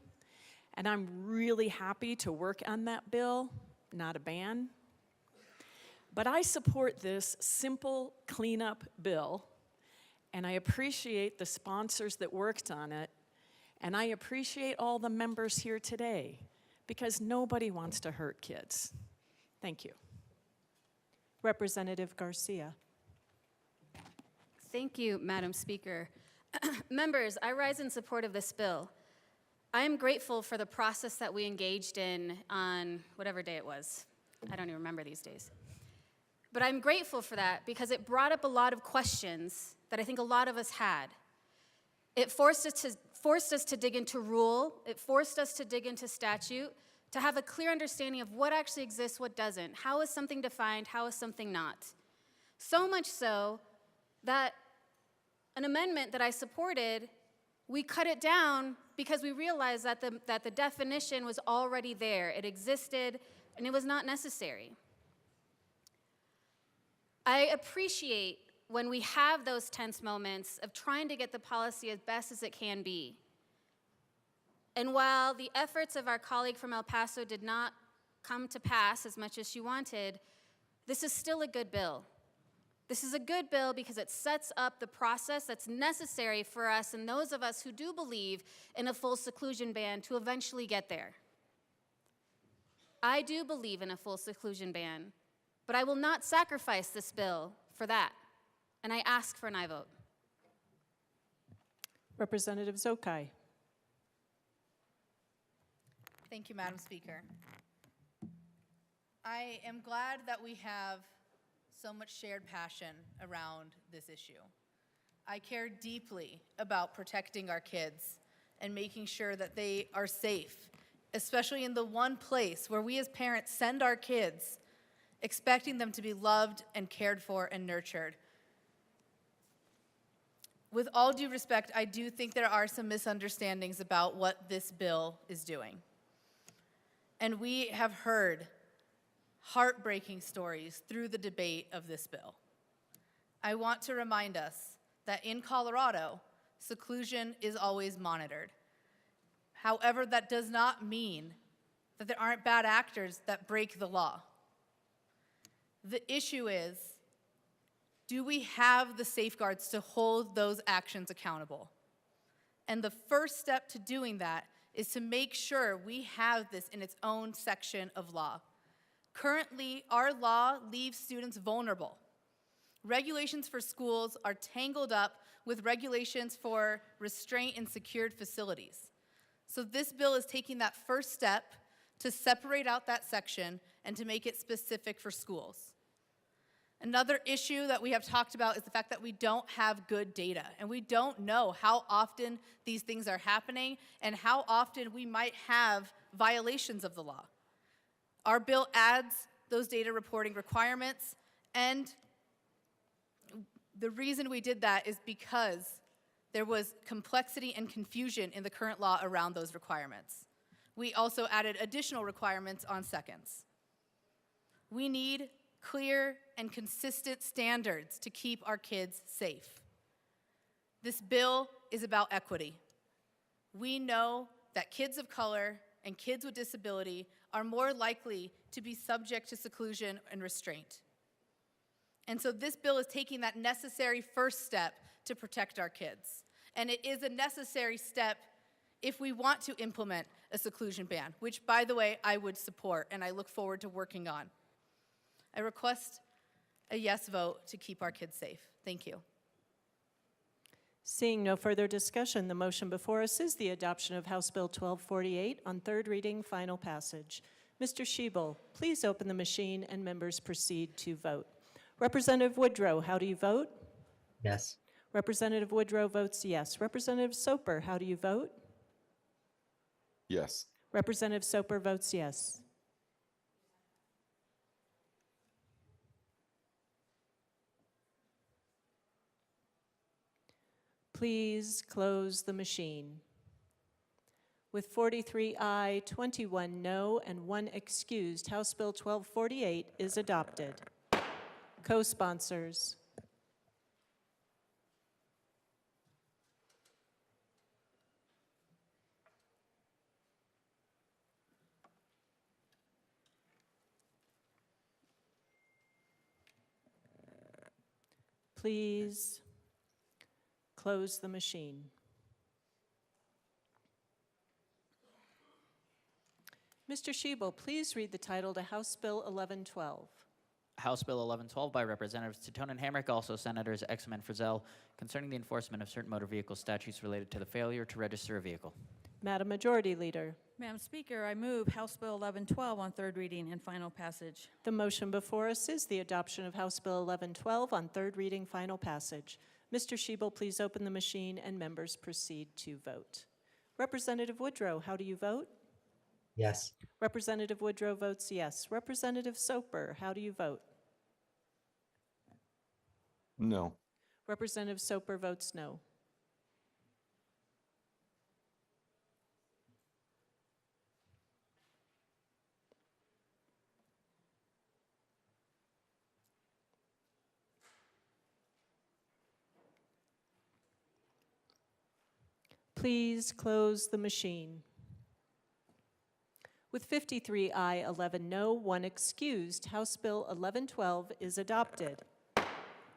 and I'm really happy to work on that bill, not a ban. But I support this simple cleanup bill, and I appreciate the sponsors that worked on it, and I appreciate all the members here today, because nobody wants to hurt kids. Thank you. Representative Garcia. Thank you, Madam Speaker. Members, I rise in support of this bill. I am grateful for the process that we engaged in on whatever day it was. I don't even remember these days. But I'm grateful for that because it brought up a lot of questions that I think a lot of us had. It forced us to dig into rule. It forced us to dig into statute, to have a clear understanding of what actually exists, what doesn't. How is something defined? How is something not? So much so that an amendment that I supported, we cut it down because we realized that the definition was already there. It existed, and it was not necessary. I appreciate when we have those tense moments of trying to get the policy as best as it can be. And while the efforts of our colleague from El Paso did not come to pass as much as she wanted, this is still a good bill. This is a good bill because it sets up the process that's necessary for us and those of us who do believe in a full seclusion ban to eventually get there. I do believe in a full seclusion ban, but I will not sacrifice this bill for that, and I ask for an aye vote. Representative Zokai. Thank you, Madam Speaker. I am glad that we have so much shared passion around this issue. I care deeply about protecting our kids and making sure that they are safe, especially in the one place where we as parents send our kids, expecting them to be loved and cared for and nurtured. With all due respect, I do think there are some misunderstandings about what this bill is doing. And we have heard heartbreaking stories through the debate of this bill. I want to remind us that in Colorado, seclusion is always monitored. However, that does not mean that there aren't bad actors that break the law. The issue is, do we have the safeguards to hold those actions accountable? And the first step to doing that is to make sure we have this in its own section of law. Currently, our law leaves students vulnerable. Regulations for schools are tangled up with regulations for restraint and secured facilities. So this bill is taking that first step to separate out that section and to make it specific for schools. Another issue that we have talked about is the fact that we don't have good data, and we don't know how often these things are happening and how often we might have violations of the law. Our bill adds those data reporting requirements, and the reason we did that is because there was complexity and confusion in the current law around those requirements. We also added additional requirements on seconds. We need clear and consistent standards to keep our kids safe. This bill is about equity. We know that kids of color and kids with disability are more likely to be subject to seclusion and restraint. And so this bill is taking that necessary first step to protect our kids. And it is a necessary step if we want to implement a seclusion ban, which, by the way, I would support and I look forward to working on. I request a yes vote to keep our kids safe. Thank you. Seeing no further discussion, the motion before us is the adoption of House Bill 1248 on third reading, final passage. Mr. Schiebel, please open the machine and members proceed to vote. Representative Woodrow, how do you vote? Yes. Representative Woodrow votes yes. Representative Soper, how do you vote? Yes. Representative Soper votes yes. Please close the machine. With 43 aye, 21 no, and 1 excused, House Bill 1248 is adopted. Co-sponsors. Please close the machine. Mr. Schiebel, please read the title to House Bill 1112. House Bill 1112 by Representatives Titone and Hamrick, also Senators Exum and Frizzell, concerning the enforcement of certain motor vehicle statutes related to the failure to register a vehicle. Madam Majority Leader. Madam Speaker, I move House Bill 1112 on third reading and final passage. The motion before us is the adoption of House Bill 1112 on third reading, final passage. Mr. Schiebel, please open the machine and members proceed to vote. Representative Woodrow, how do you vote? Yes. Representative Woodrow votes yes. Representative Soper, how do you vote? No. Representative Soper votes no. Please close the machine. With 53 aye, 11 no, 1 excused, House Bill 1112 is adopted.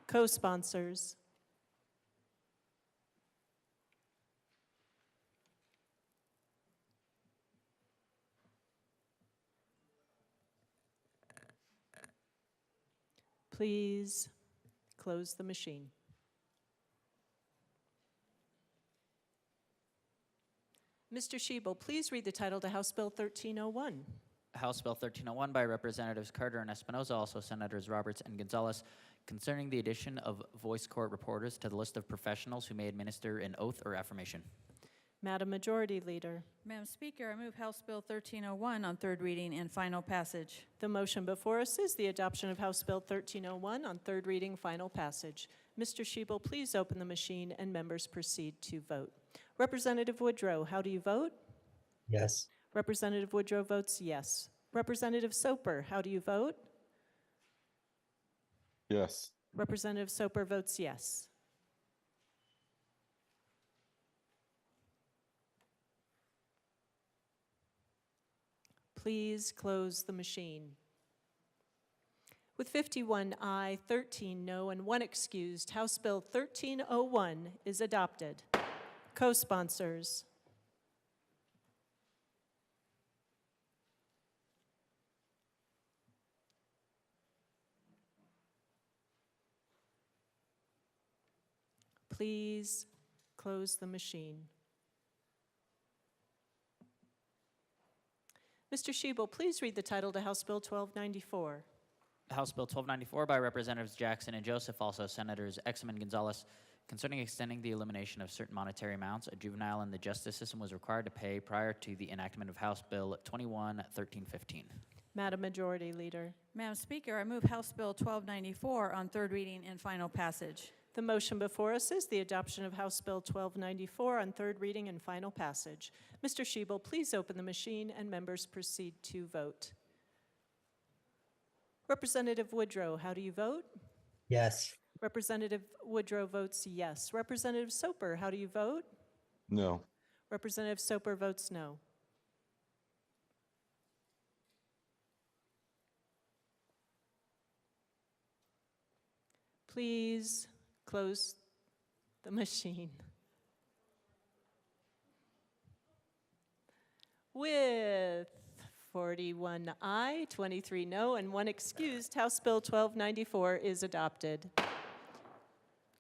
Co-sponsors. Please close the machine. Mr. Schiebel, please read the title to House Bill 1301. House Bill 1301 by Representatives Carter and Espinoza, also Senators Roberts and Gonzalez, concerning the addition of voice court reporters to the list of professionals who may administer an oath or affirmation. Madam Majority Leader. Madam Speaker, I move House Bill 1301 on third reading and final passage. The motion before us is the adoption of House Bill 1301 on third reading, final passage. Mr. Schiebel, please open the machine and members proceed to vote. Representative Woodrow, how do you vote? Yes. Representative Woodrow votes yes. Representative Soper, how do you vote? Yes. Representative Soper votes yes. Please close the machine. With 51 aye, 13 no, and 1 excused, House Bill 1301 is adopted. Co-sponsors. Please close the machine. Mr. Schiebel, please read the title to House Bill 1294. House Bill 1294 by Representatives Jackson and Joseph, also Senators Exum and Gonzalez, concerning extending the elimination of certain monetary amounts a juvenile in the justice system was required to pay prior to the enactment of House Bill 21-1315. Madam Majority Leader. Madam Speaker, I move House Bill 1294 on third reading and final passage. The motion before us is the adoption of House Bill 1294 on third reading and final passage. Mr. Schiebel, please open the machine and members proceed to vote. Representative Woodrow, how do you vote? Yes. Representative Woodrow votes yes. Representative Soper, how do you vote? No. Representative Soper votes no. Please close the machine. With 41 aye, 23 no, and 1 excused, House Bill 1294 is adopted.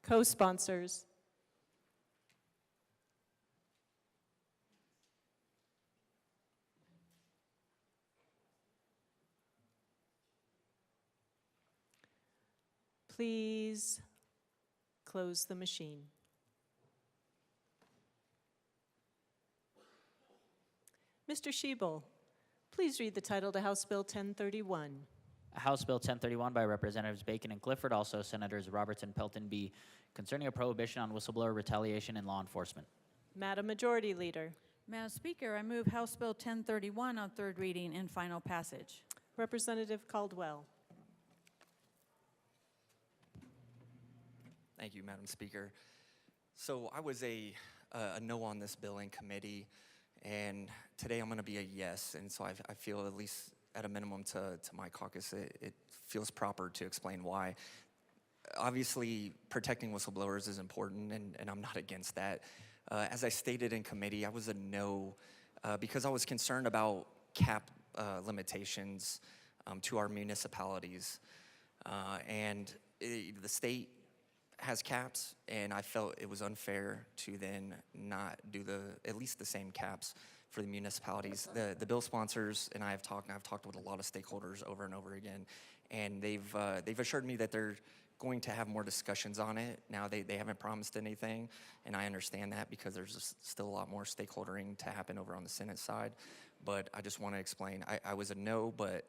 Co-sponsors. Please close the machine. Mr. Schiebel, please read the title to House Bill 1031. House Bill 1031 by Representatives Bacon and Clifford, also Senators Robertson, Pelton B., concerning a prohibition on whistleblower retaliation in law enforcement. Madam Majority Leader. Madam Speaker, I move House Bill 1031 on third reading and final passage. Representative Caldwell. Thank you, Madam Speaker. So I was a no on this bill in committee, and today I'm going to be a yes, and so I feel, at least at a minimum to my caucus, it feels proper to explain why. Obviously, protecting whistleblowers is important, and I'm not against that. As I stated in committee, I was a no because I was concerned about cap limitations to our municipalities. And the state has caps, and I felt it was unfair to then not do at least the same caps for the municipalities. The bill sponsors and I've talked with a lot of stakeholders over and over again, and they've assured me that they're going to have more discussions on it. Now they haven't promised anything, and I understand that because there's still a lot more stakeholdering to happen over on the Senate side. But I just want to explain, I was a no, but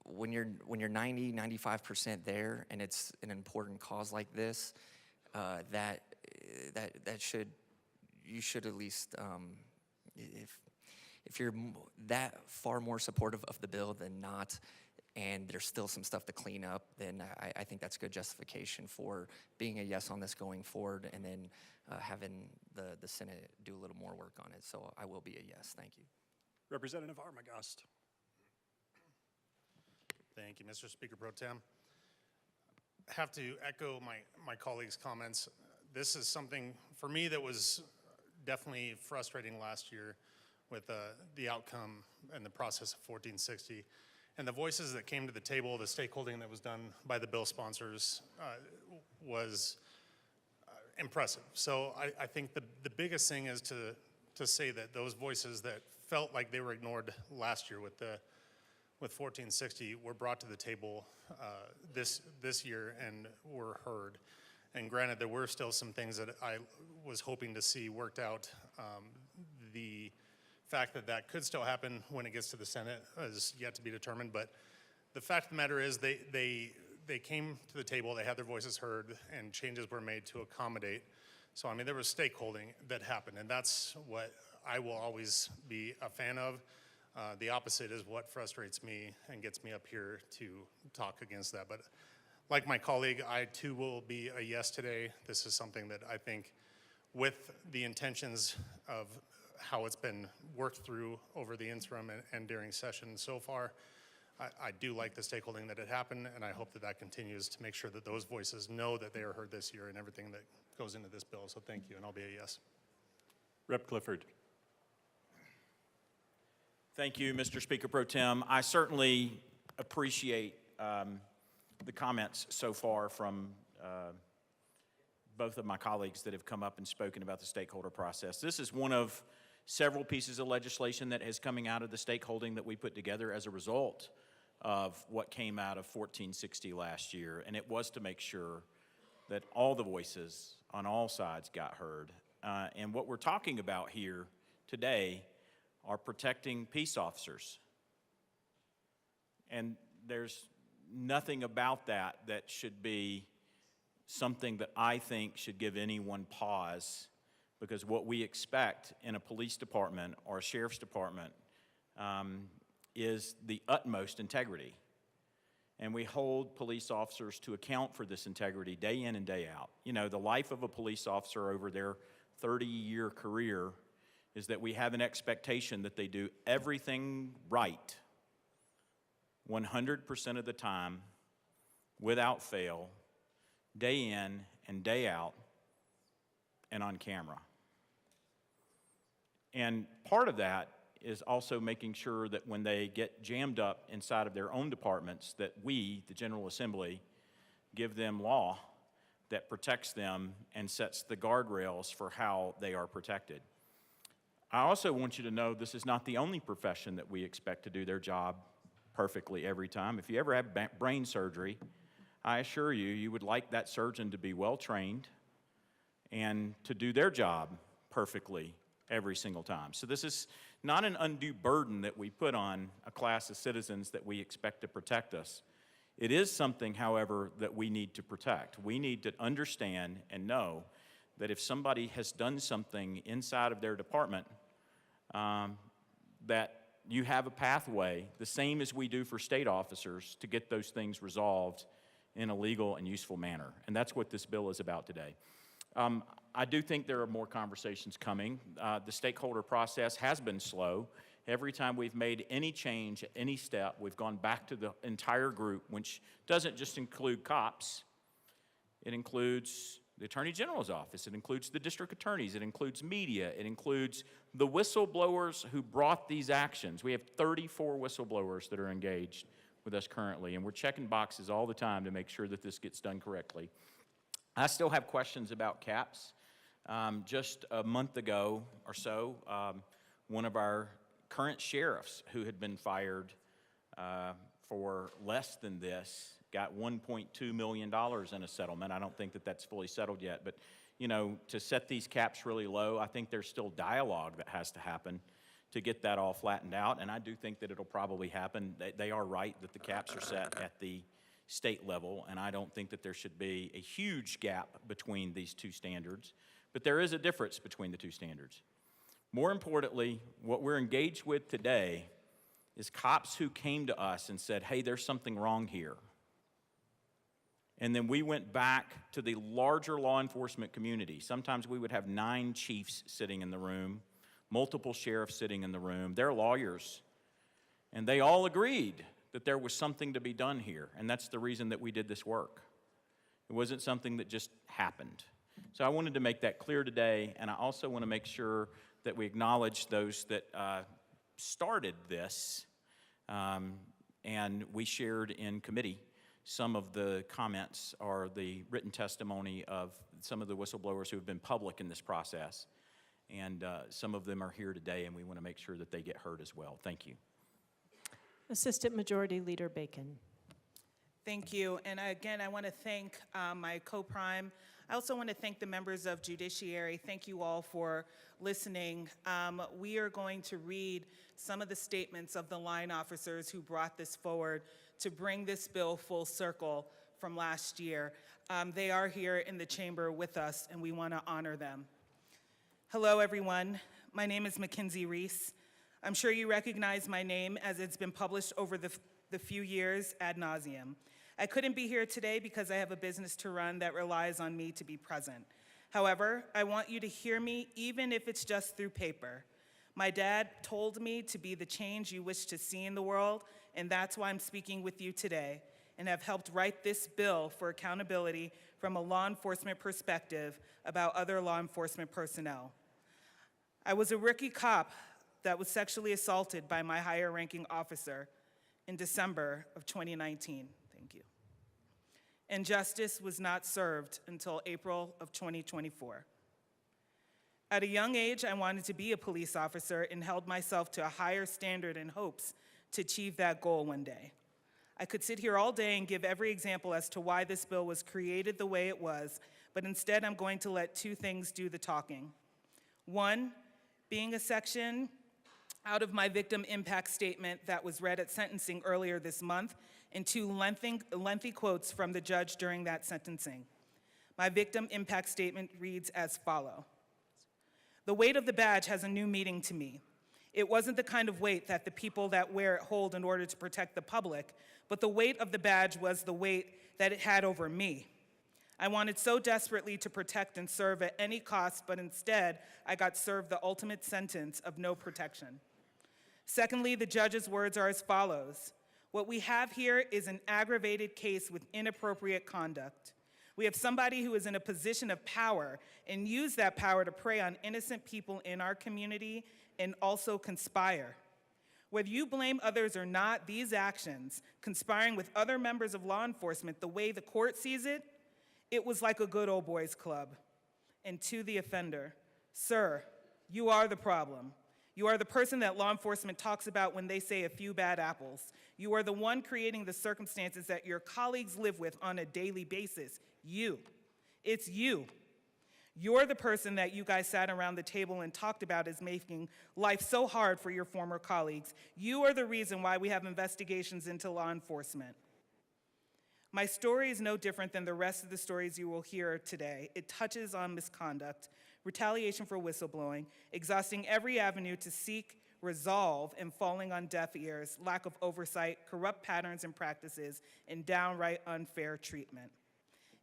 when you're 90-95% there, and it's an important cause like this, you should at least, if you're that far more supportive of the bill than not, and there's still some stuff to clean up, then I think that's good justification for being a yes on this going forward, and then having the Senate do a little more work on it. So I will be a yes. Thank you. Representative Armagast. Thank you, Mr. Speaker Pro Tem. I have to echo my colleagues' comments. This is something, for me, that was definitely frustrating last year with the outcome and the process of 1460. And the voices that came to the table, the stakeholding that was done by the bill sponsors was impressive. So I think the biggest thing is to say that those voices that felt like they were ignored last year with 1460 were brought to the table this year and were heard. And granted, there were still some things that I was hoping to see worked out. The fact that could still happen when it gets to the Senate is yet to be determined. But the fact of the matter is they came to the table, they had their voices heard, and changes were made to accommodate. So, I mean, there was stakeholding that happened, and that's what I will always be a fan of. The opposite is what frustrates me and gets me up here to talk against that. But like my colleague, I too will be a yes today. This is something that I think, with the intentions of how it's been worked through over the interim and during session so far, I do like the stakeholding that it happened, and I hope that continues to make sure that those voices know that they are heard this year and everything that goes into this bill. So thank you, and I'll be a yes. Rep. Clifford. Thank you, Mr. Speaker Pro Tem. I certainly appreciate the comments so far from both of my colleagues that have come up and spoken about the stakeholder process. This is one of several pieces of legislation that is coming out of the stakeholding that we put together as a result of what came out of 1460 last year, and it was to make sure that all the voices on all sides got heard. And what we're talking about here today are protecting peace officers. And there's nothing about that that should be something that I think should give anyone pause, because what we expect in a police department or a sheriff's department is the utmost integrity. And we hold police officers to account for this integrity day in and day out. You know, the life of a police officer over their 30-year career is that we have an expectation that they do everything right 100% of the time, without fail, day in and day out, and on camera. And part of that is also making sure that when they get jammed up inside of their own departments, that we, the General Assembly, give them law that protects them and sets the guardrails for how they are protected. I also want you to know this is not the only profession that we expect to do their job perfectly every time. If you ever have brain surgery, I assure you, you would like that surgeon to be well-trained and to do their job perfectly every single time. So this is not an undue burden that we put on a class of citizens that we expect to protect us. It is something, however, that we need to protect. We need to understand and know that if somebody has done something inside of their department, that you have a pathway, the same as we do for state officers, to get those things resolved in a legal and useful manner. And that's what this bill is about today. I do think there are more conversations coming. The stakeholder process has been slow. Every time we've made any change, any step, we've gone back to the entire group, which doesn't just include cops. It includes the Attorney General's office. It includes the district attorneys. It includes media. It includes the whistleblowers who brought these actions. We have 34 whistleblowers that are engaged with us currently, and we're checking boxes all the time to make sure that this gets done correctly. I still have questions about caps. Just a month ago or so, one of our current sheriffs who had been fired for less than this got $1.2 million in a settlement. I don't think that that's fully settled yet, but you know, to set these caps really low, I think there's still dialogue that has to happen to get that all flattened out, and I do think that it'll probably happen. They are right that the caps are set at the state level, and I don't think that there should be a huge gap between these two standards, but there is a difference between the two standards. More importantly, what we're engaged with today is cops who came to us and said, hey, there's something wrong here. And then we went back to the larger law enforcement community. Sometimes we would have 9 chiefs sitting in the room, multiple sheriffs sitting in the room. They're lawyers, and they all agreed that there was something to be done here, and that's the reason that we did this work. It wasn't something that just happened. So I wanted to make that clear today, and I also want to make sure that we acknowledge those that started this, and we shared in committee some of the comments or the written testimony of some of the whistleblowers who have been public in this process, and some of them are here today, and we want to make sure that they get heard as well. Thank you. Assistant Majority Leader Bacon. Thank you. And again, I want to thank my co-prime. I also want to thank the members of Judiciary. Thank you all for listening. We are going to read some of the statements of the line officers who brought this forward to bring this bill full circle from last year. They are here in the chamber with us, and we want to honor them. Hello, everyone. My name is Mackenzie Reese. I'm sure you recognize my name as it's been published over the few years ad nauseum. I couldn't be here today because I have a business to run that relies on me to be present. However, I want you to hear me even if it's just through paper. My dad told me to be the change you wish to see in the world, and that's why I'm speaking with you today and have helped write this bill for accountability from a law enforcement perspective about other law enforcement personnel. I was a rookie cop that was sexually assaulted by my higher ranking officer in December of 2019. Thank you. And justice was not served until April of 2024. At a young age, I wanted to be a police officer and held myself to a higher standard in hopes to achieve that goal one day. I could sit here all day and give every example as to why this bill was created the way it was, but instead I'm going to let two things do the talking. One, being a section out of my victim impact statement that was read at sentencing earlier this month, and two lengthy quotes from the judge during that sentencing. My victim impact statement reads as follows. The weight of the badge has a new meaning to me. It wasn't the kind of weight that the people that wear it hold in order to protect the public, but the weight of the badge was the weight that it had over me. I wanted so desperately to protect and serve at any cost, but instead, I got served the ultimate sentence of no protection. Secondly, the judge's words are as follows. What we have here is an aggravated case with inappropriate conduct. We have somebody who is in a position of power and use that power to prey on innocent people in our community and also conspire. Whether you blame others or not, these actions, conspiring with other members of law enforcement the way the court sees it, it was like a good old boys club. And to the offender, sir, you are the problem. You are the person that law enforcement talks about when they say a few bad apples. You are the one creating the circumstances that your colleagues live with on a daily basis. You. It's you. You're the person that you guys sat around the table and talked about as making life so hard for your former colleagues. You are the reason why we have investigations into law enforcement. My story is no different than the rest of the stories you will hear today. It touches on misconduct, retaliation for whistleblowing, exhausting every avenue to seek, resolve, and falling on deaf ears, lack of oversight, corrupt patterns and practices, and downright unfair treatment.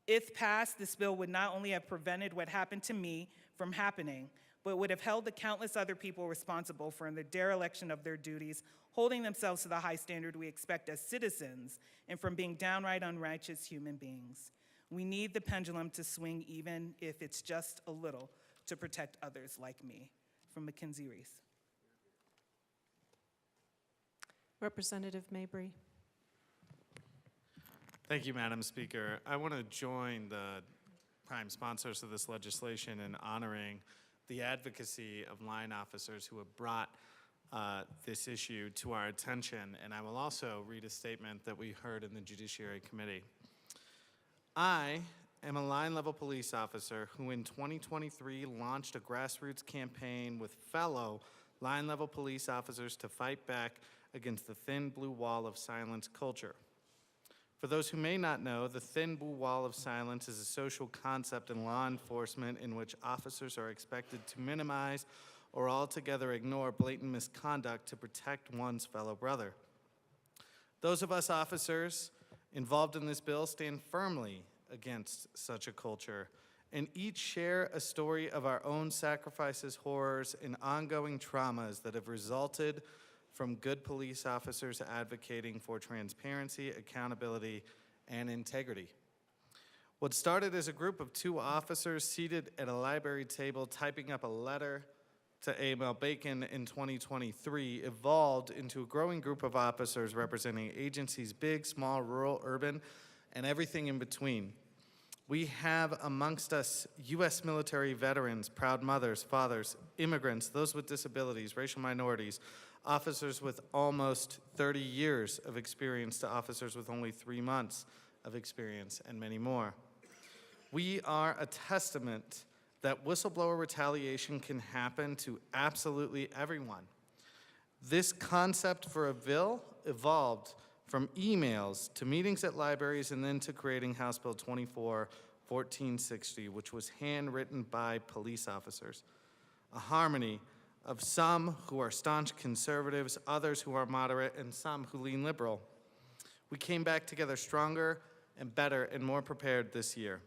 If passed, this bill would not only have prevented what happened to me from happening, but would have held the countless other people responsible for the dereliction of their duties, holding themselves to the high standard we expect as citizens, and from being downright unrighteous human beings. We need the pendulum to swing, even if it's just a little, to protect others like me. From Mackenzie Reese. Representative Mabry. Thank you, Madam Speaker. I want to join the prime sponsors of this legislation in honoring the advocacy of line officers who have brought this issue to our attention, and I will also read a statement that we heard in the Judiciary Committee. I am a line-level police officer who in 2023 launched a grassroots campaign with fellow line-level police officers to fight back against the thin blue wall of silence culture. For those who may not know, the thin blue wall of silence is a social concept in law enforcement in which officers are expected to minimize or altogether ignore blatant misconduct to protect one's fellow brother. Those of us officers involved in this bill stand firmly against such a culture and each share a story of our own sacrifices, horrors, and ongoing traumas that have resulted from good police officers advocating for transparency, accountability, and integrity. What started as a group of 2 officers seated at a library table typing up a letter to A.Mel Bacon in 2023 evolved into a growing group of officers representing agencies big, small, rural, urban, and everything in between. We have amongst us U.S. military veterans, proud mothers, fathers, immigrants, those with disabilities, racial minorities, officers with almost 30 years of experience to officers with only 3 months of experience, and many more. We are a testament that whistleblower retaliation can happen to absolutely everyone. This concept for a bill evolved from emails to meetings at libraries and then to creating House Bill 24-1460, which was handwritten by police officers. A harmony of some who are staunch conservatives, others who are moderate, and some who lean liberal. We came back together stronger and better and more prepared this year.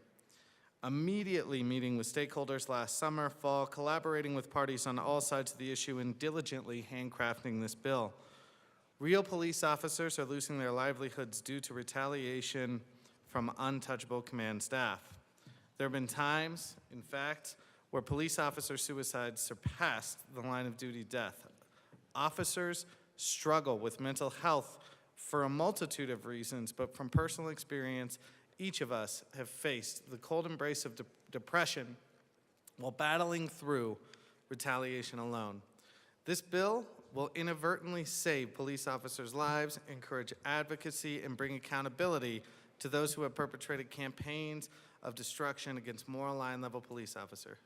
Immediately meeting with stakeholders last summer, fall, collaborating with parties on all sides of the issue, and diligently handcrafting this bill. Real police officers are losing their livelihoods due to retaliation from untouchable command staff. There have been times, in fact, where police officer suicide surpassed the line of duty death. Officers struggle with mental health for a multitude of reasons, but from personal experience, each of us have faced the cold embrace of depression while battling through retaliation alone. This bill will inadvertently save police officers' lives, encourage advocacy, and bring accountability to those who have perpetrated campaigns of destruction against moral line-level police officers.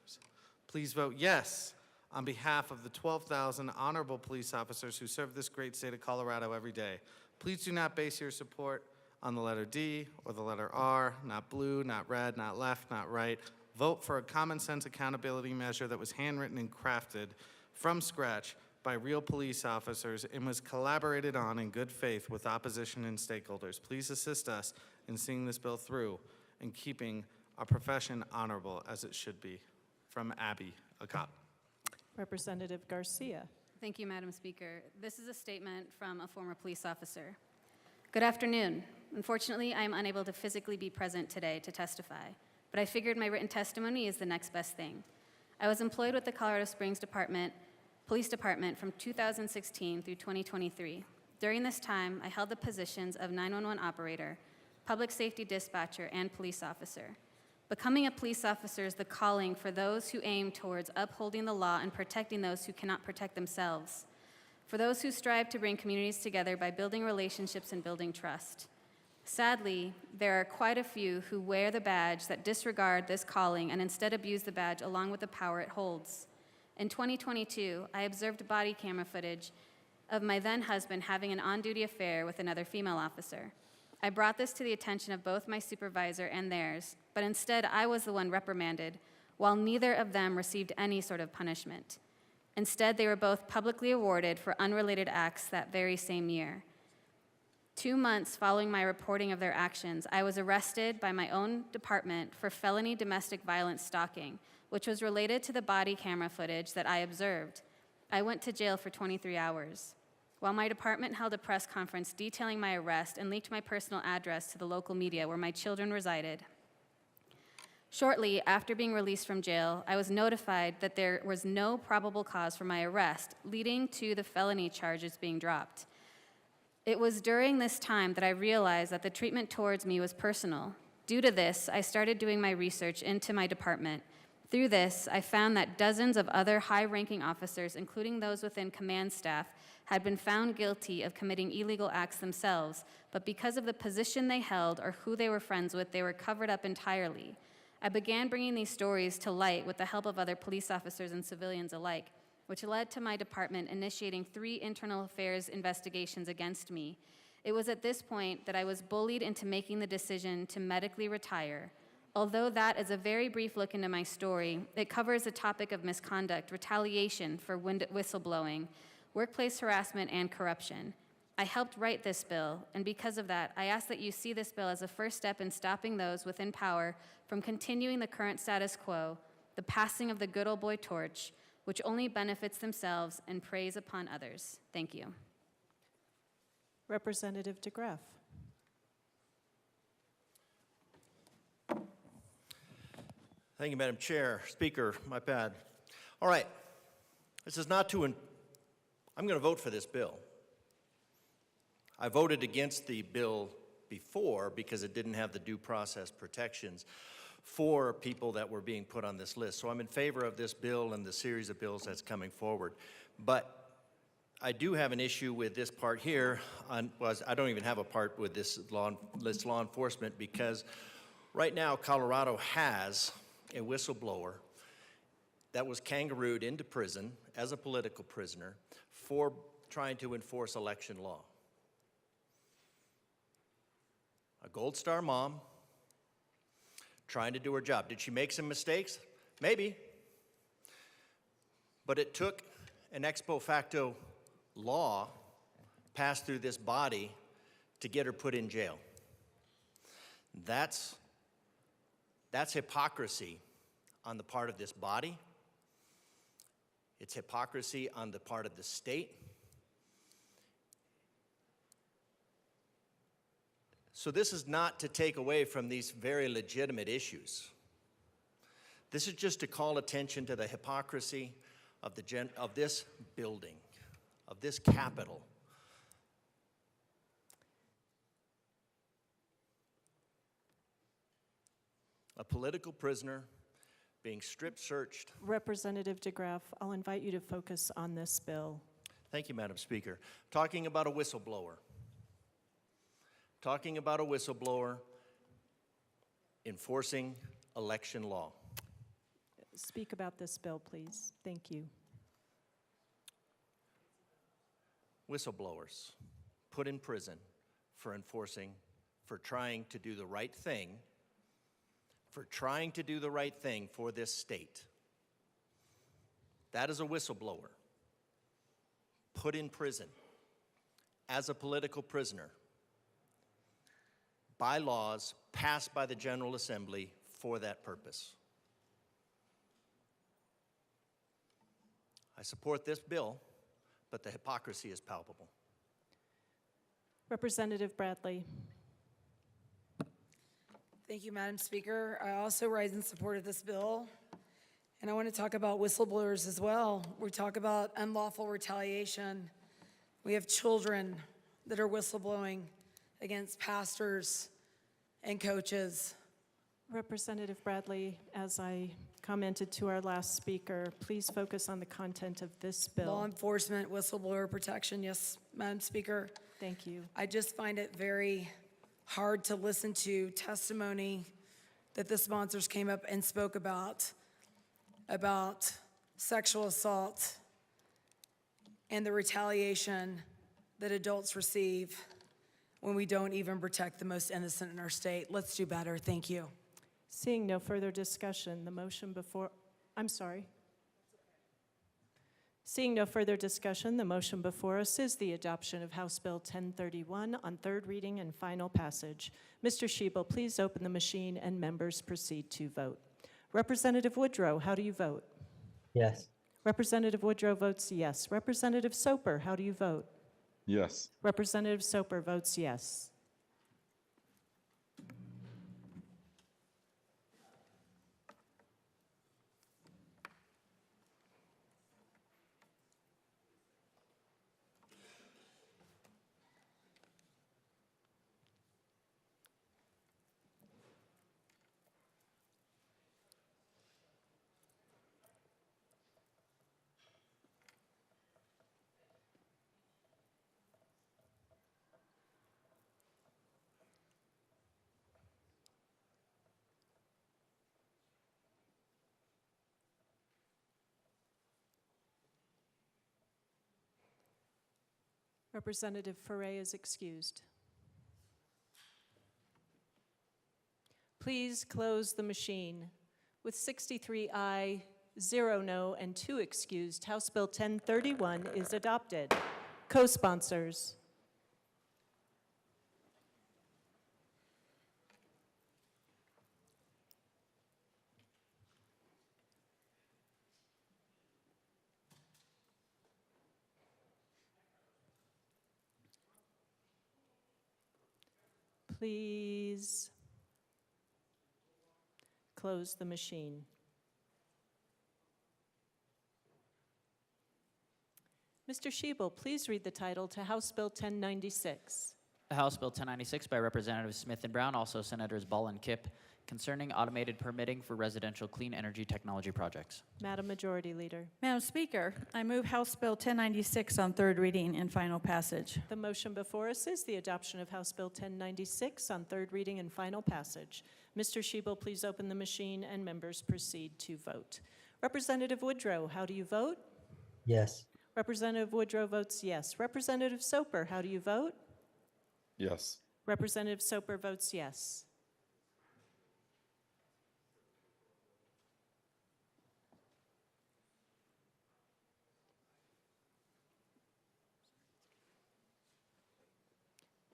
Please vote yes on behalf of the 12,000 honorable police officers who serve this great state of Colorado every day. Please do not base your support on the letter D or the letter R, not blue, not red, not left, not right. Vote for a common sense accountability measure that was handwritten and crafted from scratch by real police officers and was collaborated on in good faith with opposition and stakeholders. Please assist us in seeing this bill through and keeping our profession honorable as it should be. From Abby, a cop. Representative Garcia. Thank you, Madam Speaker. This is a statement from a former police officer. Good afternoon. Unfortunately, I am unable to physically be present today to testify, but I figured my written testimony is the next best thing. I was employed with the Colorado Springs Police Department from 2016 through 2023. During this time, I held the positions of 911 operator, public safety dispatcher, and police officer. Becoming a police officer is the calling for those who aim towards upholding the law and protecting those who cannot protect themselves. For those who strive to bring communities together by building relationships and building trust. Sadly, there are quite a few who wear the badge that disregard this calling and instead abuse the badge along with the power it holds. In 2022, I observed body camera footage of my then husband having an on-duty affair with another female officer. I brought this to the attention of both my supervisor and theirs, but instead I was the one reprimanded, while neither of them received any sort of punishment. Instead, they were both publicly awarded for unrelated acts that very same year. 2 months following my reporting of their actions, I was arrested by my own department for felony domestic violence stalking, which was related to the body camera footage that I observed. I went to jail for 23 hours. While my department held a press conference detailing my arrest and leaked my personal address to the local media where my children resided. Shortly after being released from jail, I was notified that there was no probable cause for my arrest, leading to the felony charges being dropped. It was during this time that I realized that the treatment towards me was personal. Due to this, I started doing my research into my department. Through this, I found that dozens of other high-ranking officers, including those within command staff, had been found guilty of committing illegal acts themselves, but because of the position they held or who they were friends with, they were covered up entirely. I began bringing these stories to light with the help of other police officers and civilians alike, which led to my department initiating 3 internal affairs investigations against me. It was at this point that I was bullied into making the decision to medically retire. Although that is a very brief look into my story, it covers the topic of misconduct, retaliation for whistleblowing, workplace harassment, and corruption. I helped write this bill, and because of that, I ask that you see this bill as a first step in stopping those within power from continuing the current status quo, the passing of the good old boy torch, which only benefits themselves and preys upon others. Thank you. Representative DeGraff. Thank you, Madam Chair. Speaker, my bad. All right. This is not to, I'm going to vote for this bill. I voted against the bill before because it didn't have the due process protections for people that were being put on this list. So I'm in favor of this bill and the series of bills that's coming forward. But I do have an issue with this part here. I don't even have a part with this law enforcement because right now Colorado has a whistleblower that was kangarooed into prison as a political prisoner for trying to enforce election law. A Gold Star mom trying to do her job. Did she make some mistakes? Maybe. But it took an ex post facto law passed through this body to get her put in jail. That's hypocrisy on the part of this body. It's hypocrisy on the part of the state. So this is not to take away from these very legitimate issues. This is just to call attention to the hypocrisy of this building, of this Capitol. A political prisoner being strip searched. Representative DeGraff, I'll invite you to focus on this bill. Thank you, Madam Speaker. Talking about a whistleblower. Talking about a whistleblower enforcing election law. Speak about this bill, please. Thank you. Whistleblowers put in prison for trying to do the right thing, for this state. That is a whistleblower put in prison as a political prisoner by laws passed by the General Assembly for that purpose. I support this bill, but the hypocrisy is palpable. Representative Bradley. Thank you, Madam Speaker. I also rise in support of this bill. And I want to talk about whistleblowers as well. We talk about unlawful retaliation. We have children that are whistleblowing against pastors and coaches. Representative Bradley, as I commented to our last speaker, please focus on the content of this bill. Law enforcement, whistleblower protection. Yes, Madam Speaker. Thank you. I just find it very hard to listen to testimony that the sponsors came up and spoke about sexual assault and the retaliation that adults receive when we don't even protect the most innocent in our state. Let's do better. Thank you. Seeing no further discussion, the motion before, I'm sorry. Seeing no further discussion, the motion before us is the adoption of House Bill 1031 on third reading and final passage. Mr. Schiebel, please open the machine and members proceed to vote. Representative Woodrow, how do you vote? Yes. Representative Woodrow votes yes. Representative Soper, how do you vote? Yes. Representative Soper votes yes. Representative Ferre is excused. Please close the machine. With 63 aye, 0 no, and 2 excused, House Bill 1031 is adopted. Co-sponsors. Please close the machine. Mr. Schiebel, please read the title to House Bill 1096. House Bill 1096 by Representatives Smith and Brown, also Senators Ball and Kipp, concerning automated permitting for residential clean energy technology projects. Madam Majority Leader. Madam Speaker, I move House Bill 1096 on third reading and final passage. The motion before us is the adoption of House Bill 1096 on third reading and final passage. Mr. Schiebel, please open the machine and members proceed to vote. Representative Woodrow, how do you vote? Yes. Representative Woodrow votes yes. Representative Soper, how do you vote? Yes. Representative Soper votes yes.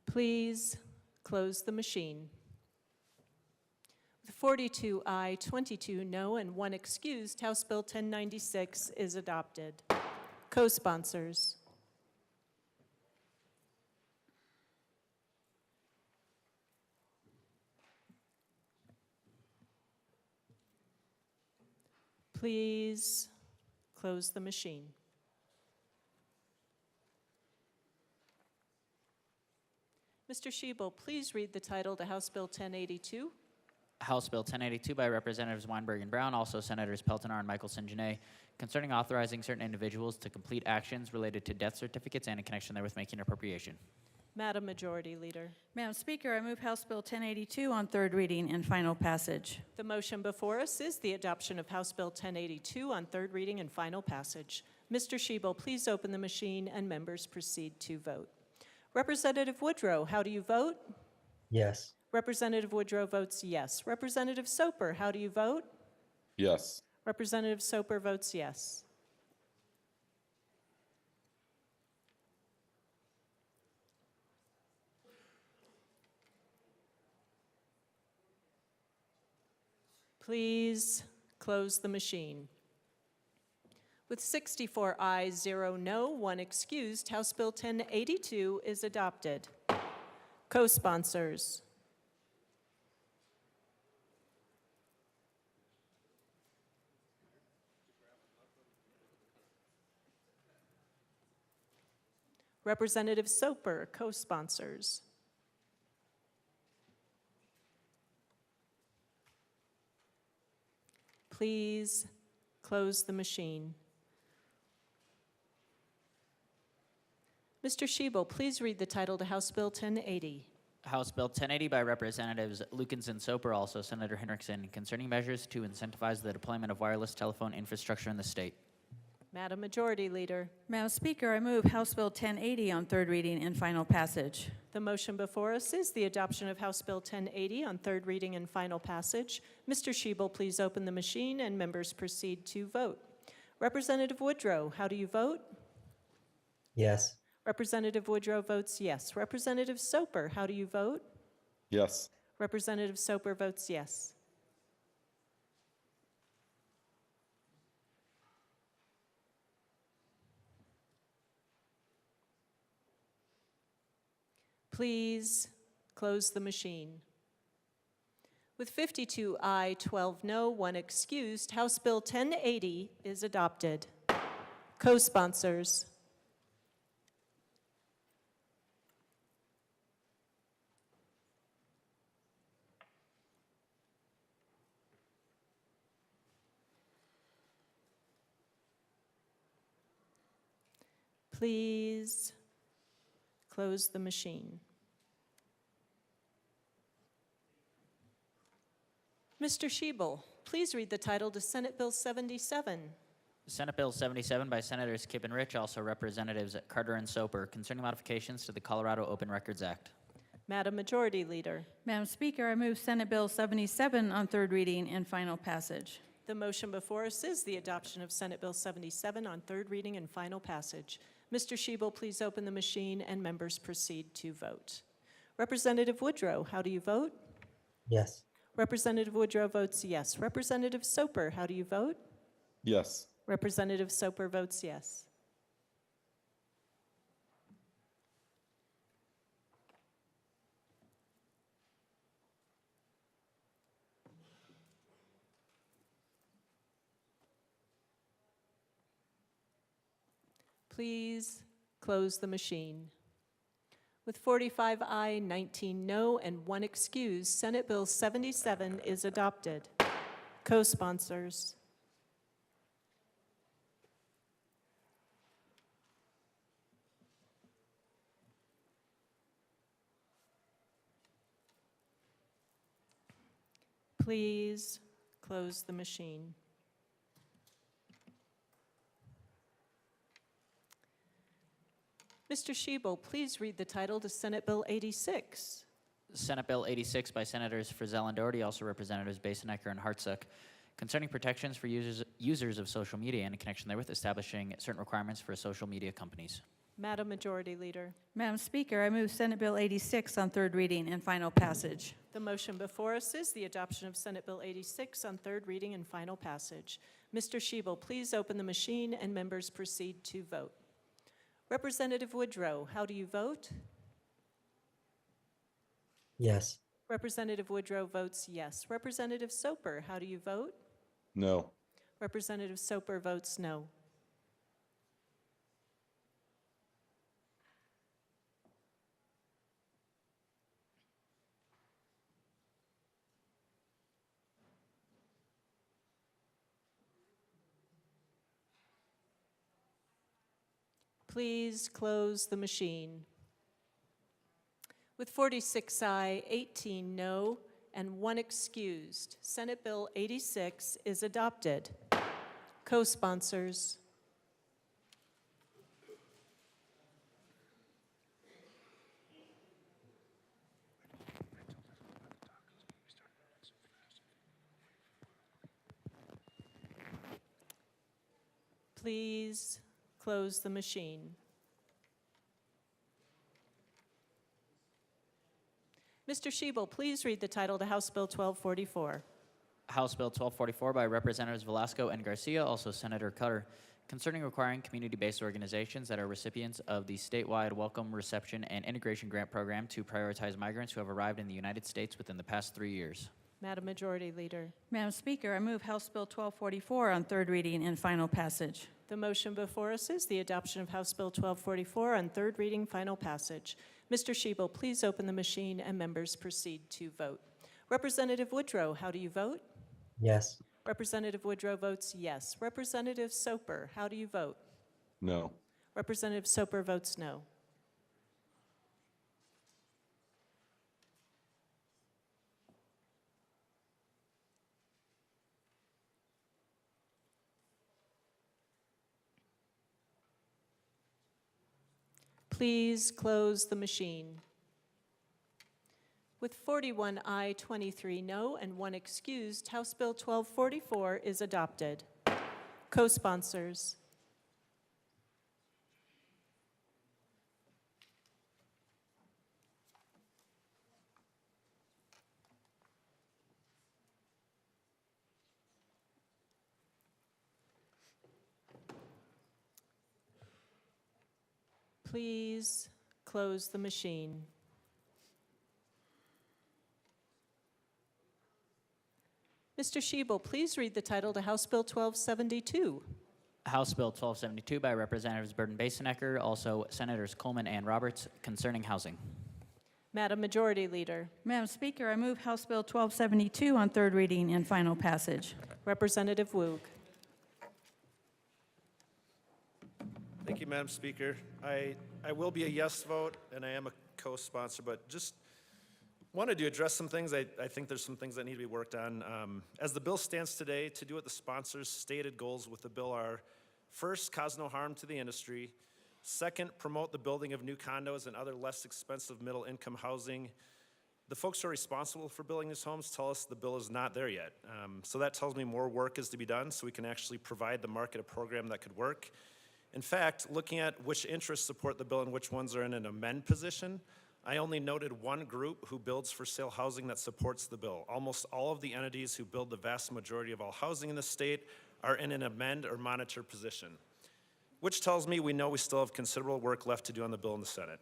Please close the machine. With 42 aye, 22 no, and 1 excused, House Bill 1096 is adopted. Co-sponsors. Please close the machine. Mr. Schiebel, please read the title to House Bill 1082. House Bill 1082 by Representatives Weinberg and Brown, also Senators Peltonar and Michelson-Janae, concerning authorizing certain individuals to complete actions related to death certificates and in connection therewith making appropriation. Madam Majority Leader. Madam Speaker, I move House Bill 1082 on third reading and final passage. The motion before us is the adoption of House Bill 1082 on third reading and final passage. Mr. Schiebel, please open the machine and members proceed to vote. Representative Woodrow, how do you vote? Yes. Representative Woodrow votes yes. Representative Soper, how do you vote? Yes. Representative Soper votes yes. Please close the machine. With 64 ayes, 0 no, 1 excused, House Bill 1082 is adopted. Co-sponsors. Representative Soper, co-sponsors. Please close the machine. Mr. Schiebel, please read the title to House Bill 1080. House Bill 1080 by Representatives Lukens and Soper, also Senator Henriksen, concerning measures to incentivize the deployment of wireless telephone infrastructure in the state. Madam Majority Leader. Madam Speaker, I move House Bill 1080 on third reading and final passage. The motion before us is the adoption of House Bill 1080 on third reading and final passage. Mr. Schiebel, please open the machine and members proceed to vote. Representative Woodrow, how do you vote? Yes. Representative Woodrow votes yes. Representative Soper, how do you vote? Yes. Representative Soper votes yes. Please close the machine. With 52 aye, 12 no, 1 excused, House Bill 1080 is adopted. Co-sponsors. Please close the machine. Mr. Schiebel, please read the title to Senate Bill 77. Senate Bill 77 by Senators Kipp and Rich, also Representatives Carter and Soper, concerning modifications to the Colorado Open Records Act. Madam Majority Leader. Madam Speaker, I move Senate Bill 77 on third reading and final passage. The motion before us is the adoption of Senate Bill 77 on third reading and final passage. Mr. Schiebel, please open the machine and members proceed to vote. Representative Woodrow, how do you vote? Yes. Representative Woodrow votes yes. Representative Soper, how do you vote? Yes. Representative Soper votes yes. Please close the machine. With 45 aye, 19 no, and 1 excused, Senate Bill 77 is adopted. Co-sponsors. Please close the machine. Mr. Schiebel, please read the title to Senate Bill 86. Senate Bill 86 by Senators Frizzell and Doherty, also Representatives Basenecker and Hartsook, concerning protections for users of social media and in connection therewith establishing certain requirements for social media companies. Madam Majority Leader. Madam Speaker, I move Senate Bill 86 on third reading and final passage. The motion before us is the adoption of Senate Bill 86 on third reading and final passage. Mr. Schiebel, please open the machine and members proceed to vote. Representative Woodrow, how do you vote? Yes. Representative Woodrow votes yes. Representative Soper, how do you vote? No. Representative Soper votes no. Please close the machine. With 46 aye, 18 no, and 1 excused, Senate Bill 86 is adopted. Co-sponsors. Please close the machine. Mr. Schiebel, please read the title to House Bill 1244. House Bill 1244 by Representatives Velasco and Garcia, also Senator Cutter, concerning requiring community-based organizations that are recipients of the statewide Welcome, Reception, and Integration Grant Program to prioritize migrants who have arrived in the United States within the past 3 years. Madam Majority Leader. Madam Speaker, I move House Bill 1244 on third reading and final passage. The motion before us is the adoption of House Bill 1244 on third reading, final passage. Mr. Schiebel, please open the machine and members proceed to vote. Representative Woodrow, how do you vote? Yes. Representative Woodrow votes yes. Representative Soper, how do you vote? No. Representative Soper votes no. Please close the machine. With 41 aye, 23 no, and 1 excused, House Bill 1244 is adopted. Co-sponsors. Please close the machine. Mr. Schiebel, please read the title to House Bill 1272. House Bill 1272 by Representatives Burton-Basenecker, also Senators Coleman and Roberts, concerning housing. Madam Majority Leader. Madam Speaker, I move House Bill 1272 on third reading and final passage. Representative Woog. Thank you, Madam Speaker. I will be a yes vote, and I am a co-sponsor, but just wanted to address some things. I think there's some things that need to be worked on. As the bill stands today, to do what the sponsors' stated goals with the bill are: first, cause no harm to the industry; second, promote the building of new condos and other less expensive middle-income housing. The folks who are responsible for building these homes tell us the bill is not there yet. So that tells me more work is to be done so we can actually provide the market a program that could work. In fact, looking at which interests support the bill and which ones are in an amend position, I only noted one group who builds for sale housing that supports the bill. Almost all of the entities who build the vast majority of all housing in the state are in an amend or monitor position, which tells me we know we still have considerable work left to do on the bill in the Senate.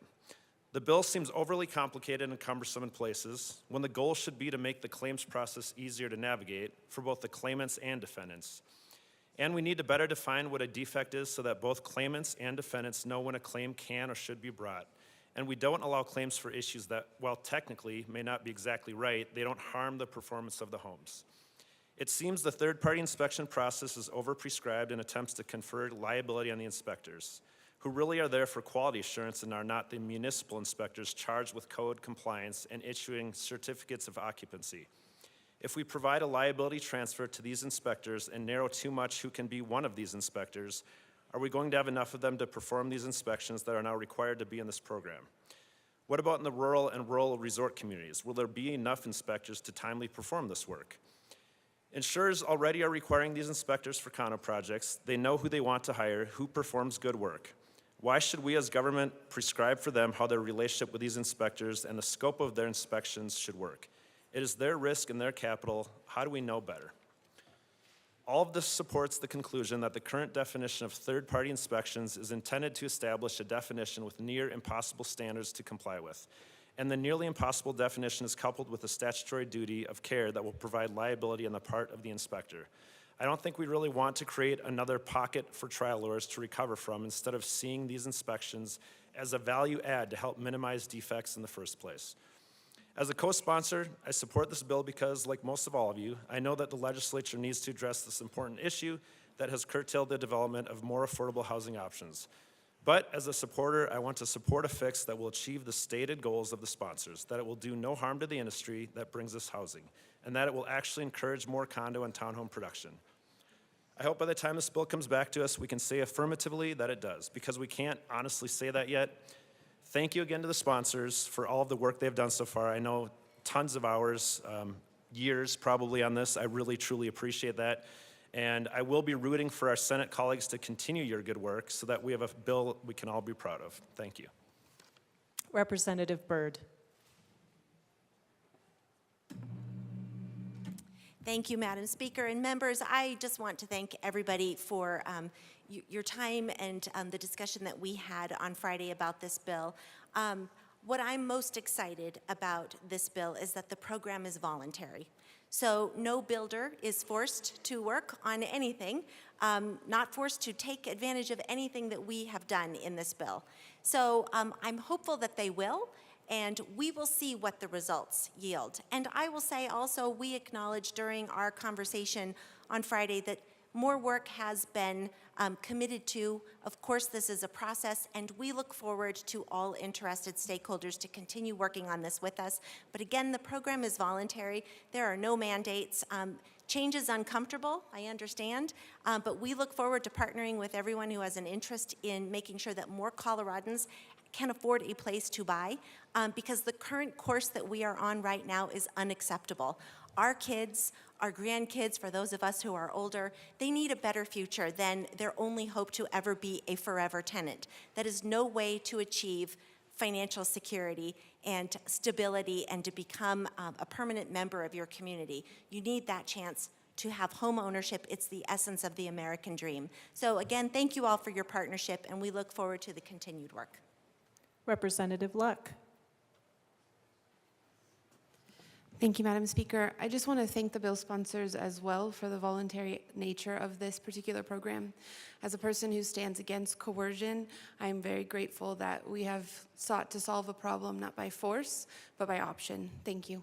The bill seems overly complicated and cumbersome in places, when the goal should be to make the claims process easier to navigate for both the claimants and defendants. And we need to better define what a defect is so that both claimants and defendants know when a claim can or should be brought. And we don't allow claims for issues that, while technically may not be exactly right, they don't harm the performance of the homes. It seems the third-party inspection process is overprescribed in attempts to confer liability on the inspectors, who really are there for quality assurance and are not the municipal inspectors charged with code compliance and issuing certificates of occupancy. If we provide a liability transfer to these inspectors and narrow too much who can be one of these inspectors, are we going to have enough of them to perform these inspections that are now required to be in this program? What about in the rural and rural resort communities? Will there be enough inspectors to timely perform this work? Insurers already are requiring these inspectors for condo projects. They know who they want to hire, who performs good work. Why should we as government prescribe for them how their relationship with these inspectors and the scope of their inspections should work? It is their risk and their capital. How do we know better? All of this supports the conclusion that the current definition of third-party inspections is intended to establish a definition with near impossible standards to comply with. And the nearly impossible definition is coupled with a statutory duty of care that will provide liability on the part of the inspector. I don't think we really want to create another pocket for trial lawyers to recover from instead of seeing these inspections as a value add to help minimize defects in the first place. As a co-sponsor, I support this bill because, like most of all of you, I know that the legislature needs to address this important issue that has curtailed the development of more affordable housing options. But as a supporter, I want to support a fix that will achieve the stated goals of the sponsors, that it will do no harm to the industry that brings us housing, and that it will actually encourage more condo and townhome production. I hope by the time this bill comes back to us, we can say affirmatively that it does, because we can't honestly say that yet. Thank you again to the sponsors for all of the work they've done so far. I know tons of hours, years probably on this. I really, truly appreciate that. And I will be rooting for our Senate colleagues to continue your good work so that we have a bill we can all be proud of. Thank you. Representative Byrd. Thank you, Madam Speaker. And members, I just want to thank everybody for your time and the discussion that we had on Friday about this bill. What I'm most excited about this bill is that the program is voluntary. So no builder is forced to work on anything, not forced to take advantage of anything that we have done in this bill. So I'm hopeful that they will, and we will see what the results yield. And I will say also, we acknowledged during our conversation on Friday that more work has been committed to. Of course, this is a process, and we look forward to all interested stakeholders to continue working on this with us. But again, the program is voluntary. There are no mandates. Change is uncomfortable, I understand, but we look forward to partnering with everyone who has an interest in making sure that more Coloradans can afford a place to buy, because the current course that we are on right now is unacceptable. Our kids, our grandkids, for those of us who are older, they need a better future than their only hope to ever be a forever tenant. That is no way to achieve financial security and stability and to become a permanent member of your community. You need that chance to have home ownership. It's the essence of the American dream. So again, thank you all for your partnership, and we look forward to the continued work. Representative Luck. Thank you, Madam Speaker. I just want to thank the bill sponsors as well for the voluntary nature of this particular program. As a person who stands against coercion, I am very grateful that we have sought to solve a problem not by force, but by option. Thank you.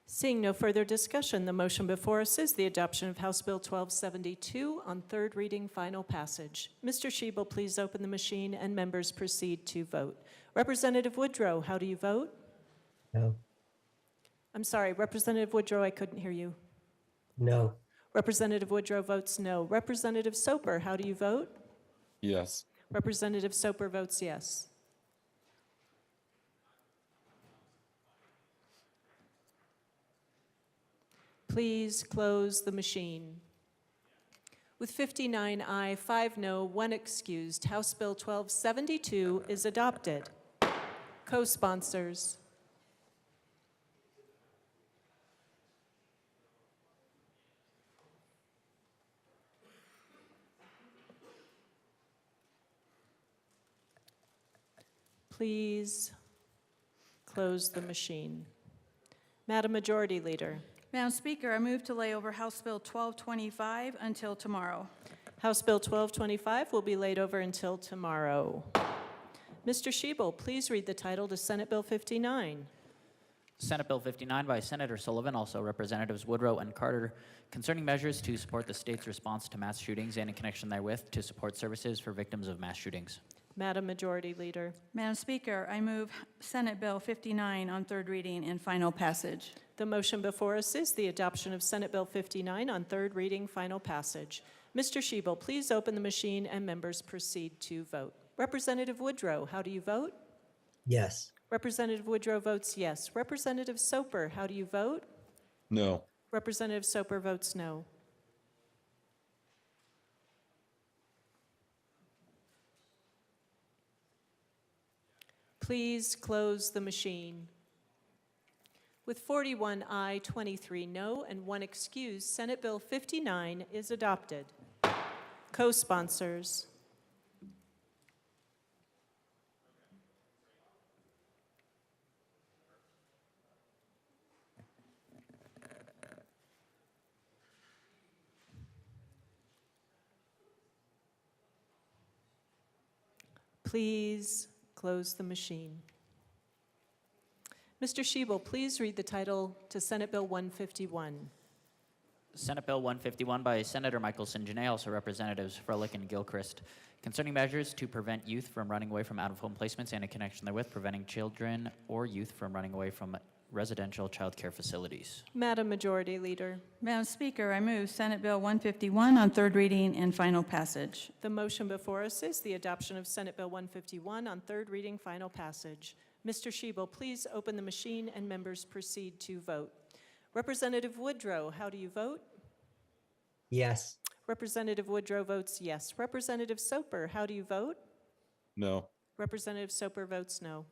Seeing no further discussion, the motion before us is the adoption of House Bill 1272 on third reading, final passage. Mr. Schiebel, please open the machine and members proceed to vote. Representative Woodrow, how do you vote? No. I'm sorry, Representative Woodrow, I couldn't hear you. No. Representative Woodrow votes no. Representative Soper, how do you vote? Yes. Representative Soper votes yes. Please close the machine. With 59 aye, 5 no, 1 excused, House Bill 1272 is adopted. Co-sponsors. Please close the machine. Madam Majority Leader. Madam Speaker, I move to lay over House Bill 1225 until tomorrow. House Bill 1225 will be laid over until tomorrow. Mr. Schiebel, please read the title to Senate Bill 59. Senate Bill 59 by Senator Sullivan, also Representatives Woodrow and Carter, concerning measures to support the state's response to mass shootings and in connection therewith to support services for victims of mass shootings. Madam Majority Leader. Madam Speaker, I move Senate Bill 59 on third reading and final passage. The motion before us is the adoption of Senate Bill 59 on third reading, final passage. Mr. Schiebel, please open the machine and members proceed to vote. Representative Woodrow, how do you vote? Yes. Representative Woodrow votes yes. Representative Soper, how do you vote? No. Representative Soper votes no. Please close the machine. With 41 aye, 23 no, and 1 excuse, Senate Bill 59 is adopted. Co-sponsors. Please close the machine. Mr. Schiebel, please read the title to Senate Bill 151. Senate Bill 151 by Senator Michelson, Janae, also Representatives Froelich and Gilchrist, concerning measures to prevent youth from running away from out-of-home placements and in connection therewith, preventing children or youth from running away from residential child care facilities. Madam Majority Leader. Madam Speaker, I move Senate Bill 151 on third reading and final passage. The motion before us is the adoption of Senate Bill 151 on third reading, final passage. Mr. Schiebel, please open the machine and members proceed to vote. Representative Woodrow, how do you vote? Yes. Representative Woodrow votes yes. Representative Soper, how do you vote? No. Representative Soper votes no.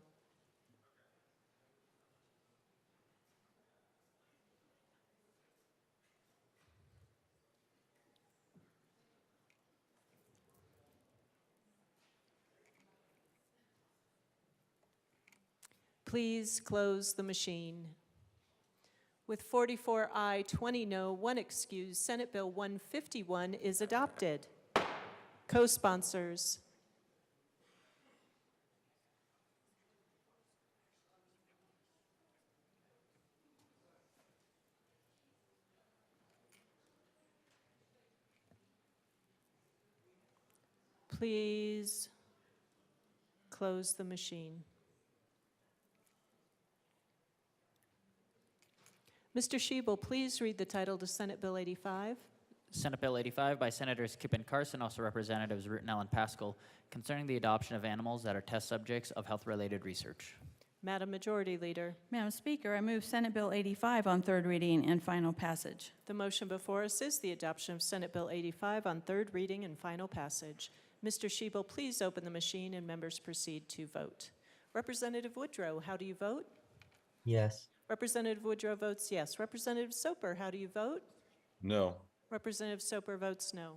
Please close the machine. With 44 aye, 20 no, 1 excuse, Senate Bill 151 is adopted. Co-sponsors. Please close the machine. Mr. Schiebel, please read the title to Senate Bill 85. Senate Bill 85 by Senators Kipp and Carson, also Representatives Rutenell and Pascal, concerning the adoption of animals that are test subjects of health-related research. Madam Majority Leader. Madam Speaker, I move Senate Bill 85 on third reading and final passage. The motion before us is the adoption of Senate Bill 85 on third reading and final passage. Mr. Schiebel, please open the machine and members proceed to vote. Representative Woodrow, how do you vote? Yes. Representative Woodrow votes yes. Representative Soper, how do you vote? No. Representative Soper votes no.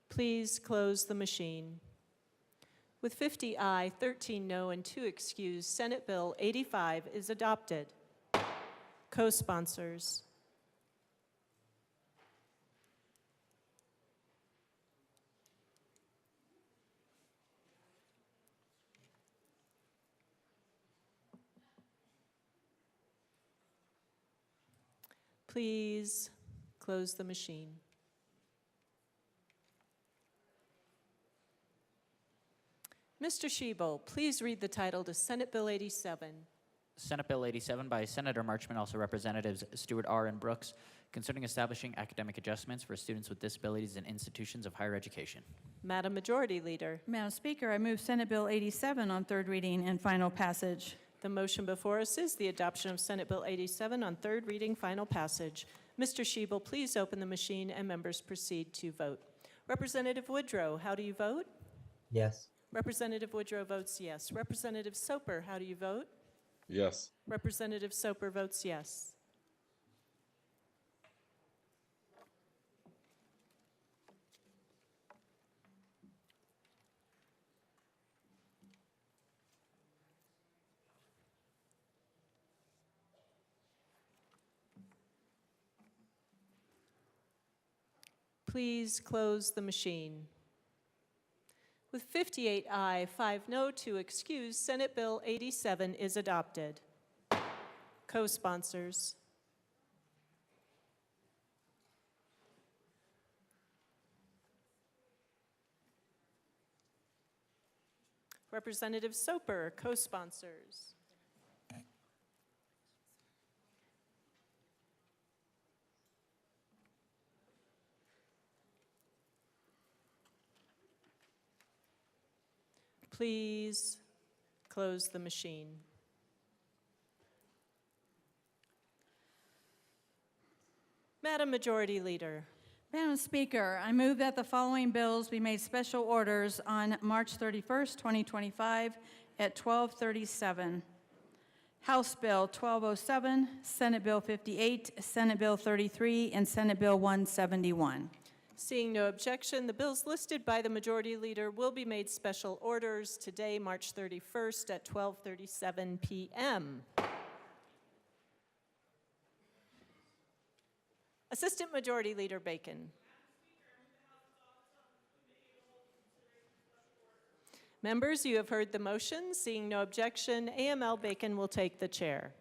Please close the machine. With 50 aye, 13 no, and 2 excused, Senate Bill 85 is adopted. Co-sponsors. Please close the machine. Mr. Schiebel, please read the title to Senate Bill 87. Senate Bill 87 by Senator Marchman, also Representatives Stewart R. and Brooks, concerning establishing academic adjustments for students with disabilities in institutions of higher education. Madam Majority Leader. Madam Speaker, I move Senate Bill 87 on third reading and final passage. The motion before us is the adoption of Senate Bill 87 on third reading, final passage. Mr. Schiebel, please open the machine and members proceed to vote. Representative Woodrow, how do you vote? Yes. Representative Woodrow votes yes. Representative Soper, how do you vote? Yes. Representative Soper votes yes. Please close the machine. With 58 aye, 5 no, 2 excused, Senate Bill 87 is adopted. Co-sponsors. Representative Soper, co-sponsors. Please close the machine. Madam Majority Leader. Madam Speaker, I move that the following bills be made special orders on March 31st, 2025 at 12:37. House Bill 1207, Senate Bill 58, Senate Bill 33, and Senate Bill 171. Seeing no objection, the bills listed by the Majority Leader will be made special orders today, March 31st at 12:37 p.m. Assistant Majority Leader Bacon. Members, you have heard the motion. Seeing no objection, AML Bacon will take the chair.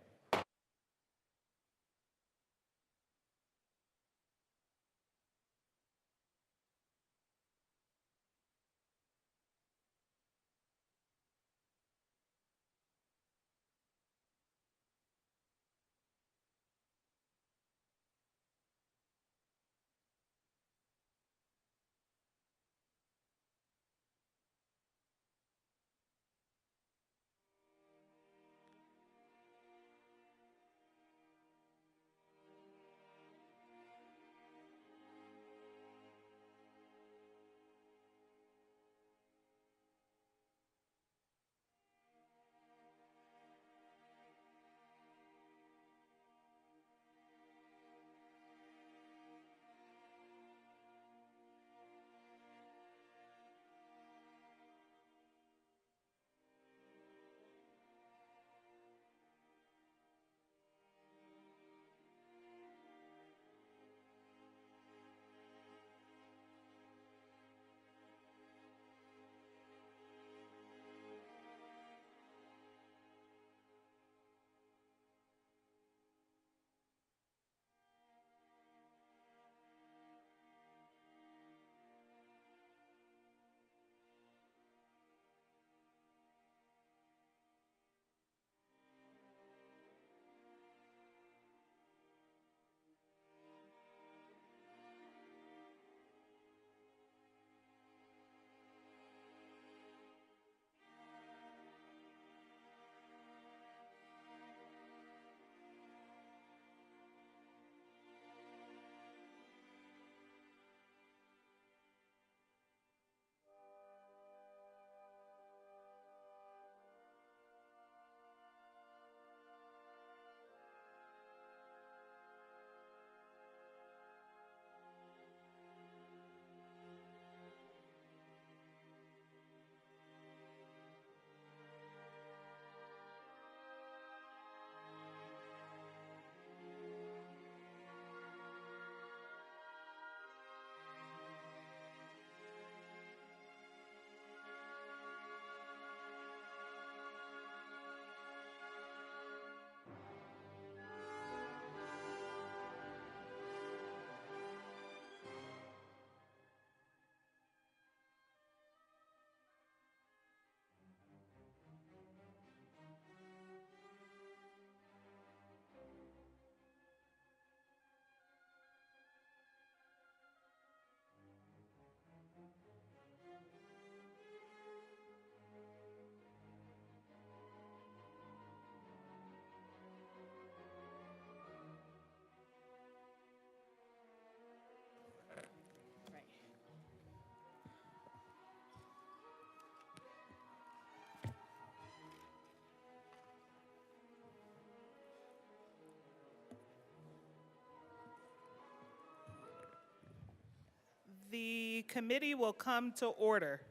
The committee will come to order.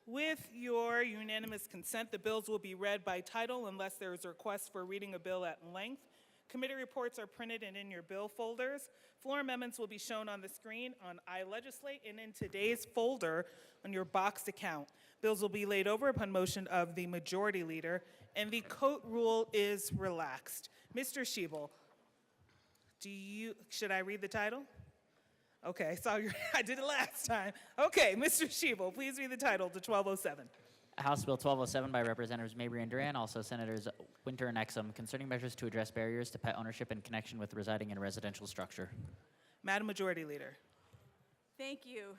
With your unanimous consent, the bills will be read by title unless there is a request for reading a bill at length. Committee reports are printed and in your bill folders. Floor amendments will be shown on the screen on iLegislate and in today's folder on your boxed account. Bills will be laid over upon motion of the majority leader, and the coat rule is relaxed. Mr. Schiebel, should I read the title? Okay, I did it last time. Okay, Mr. Schiebel, please read the title to 1207. House Bill 1207 by Representatives Mabry and Duran, also Senators Winter and Exum, concerning measures to address barriers to pet ownership in connection with residing in a residential structure. Madam Majority Leader. Thank you.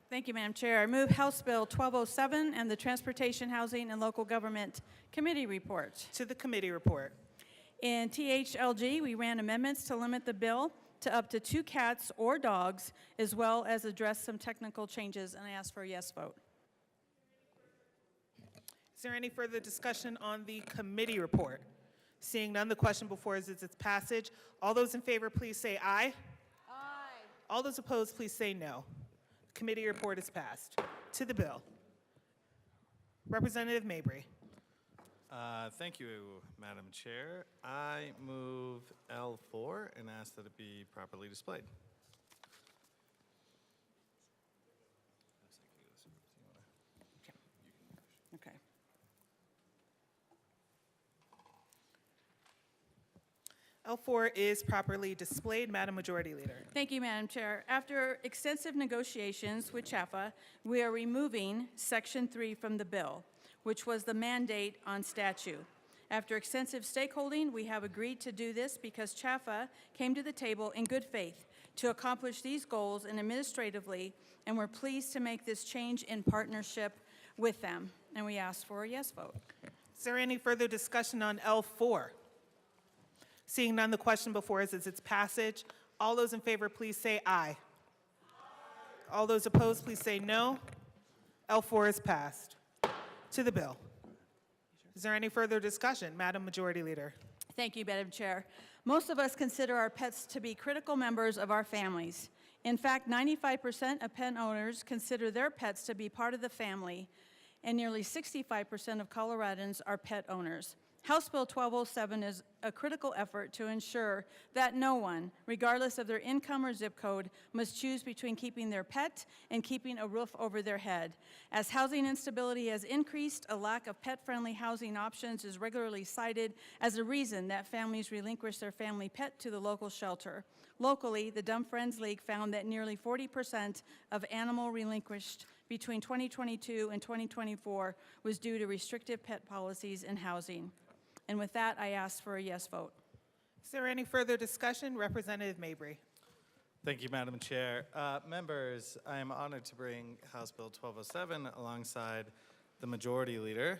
Thank you, Madam Chair. I move House Bill 1207 and the Transportation, Housing, and Local Government Committee report. To the committee report. In THLG, we ran amendments to limit the bill to up to 2 cats or dogs, as well as address some technical changes, and I ask for a yes vote. Is there any further discussion on the committee report? Seeing none, the question before us is its passage. All those in favor, please say aye. Aye. All those opposed, please say no. The committee report is passed. To the bill. Representative Mabry. Thank you, Madam Chair. I move L4 and ask that it be properly displayed. L4 is properly displayed. Madam Majority Leader. Thank you, Madam Chair. After extensive negotiations with CHAFA, we are removing Section 3 from the bill, which was the mandate on statute. After extensive stakeholding, we have agreed to do this because CHAFA came to the table in good faith to accomplish these goals and administratively, and we're pleased to make this change in partnership with them. And we ask for a yes vote. Is there any further discussion on L4? Seeing none, the question before us is its passage. All those in favor, please say aye. All those opposed, please say no. L4 is passed. To the bill. Is there any further discussion? Madam Majority Leader. Thank you, Madam Chair. Most of us consider our pets to be critical members of our families. In fact, 95% of pet owners consider their pets to be part of the family, and nearly 65% of Coloradans are pet owners. House Bill 1207 is a critical effort to ensure that no one, regardless of their income or zip code, must choose between keeping their pet and keeping a roof over their head. As housing instability has increased, a lack of pet-friendly housing options is regularly cited as a reason that families relinquish their family pet to the local shelter. Locally, the Dumb Friends League found that nearly 40% of animal relinquished between 2022 and 2024 was due to restrictive pet policies in housing. And with that, I ask for a yes vote. Is there any further discussion? Representative Mabry. Thank you, Madam Chair. Members, I am honored to bring House Bill 1207 alongside the Majority Leader.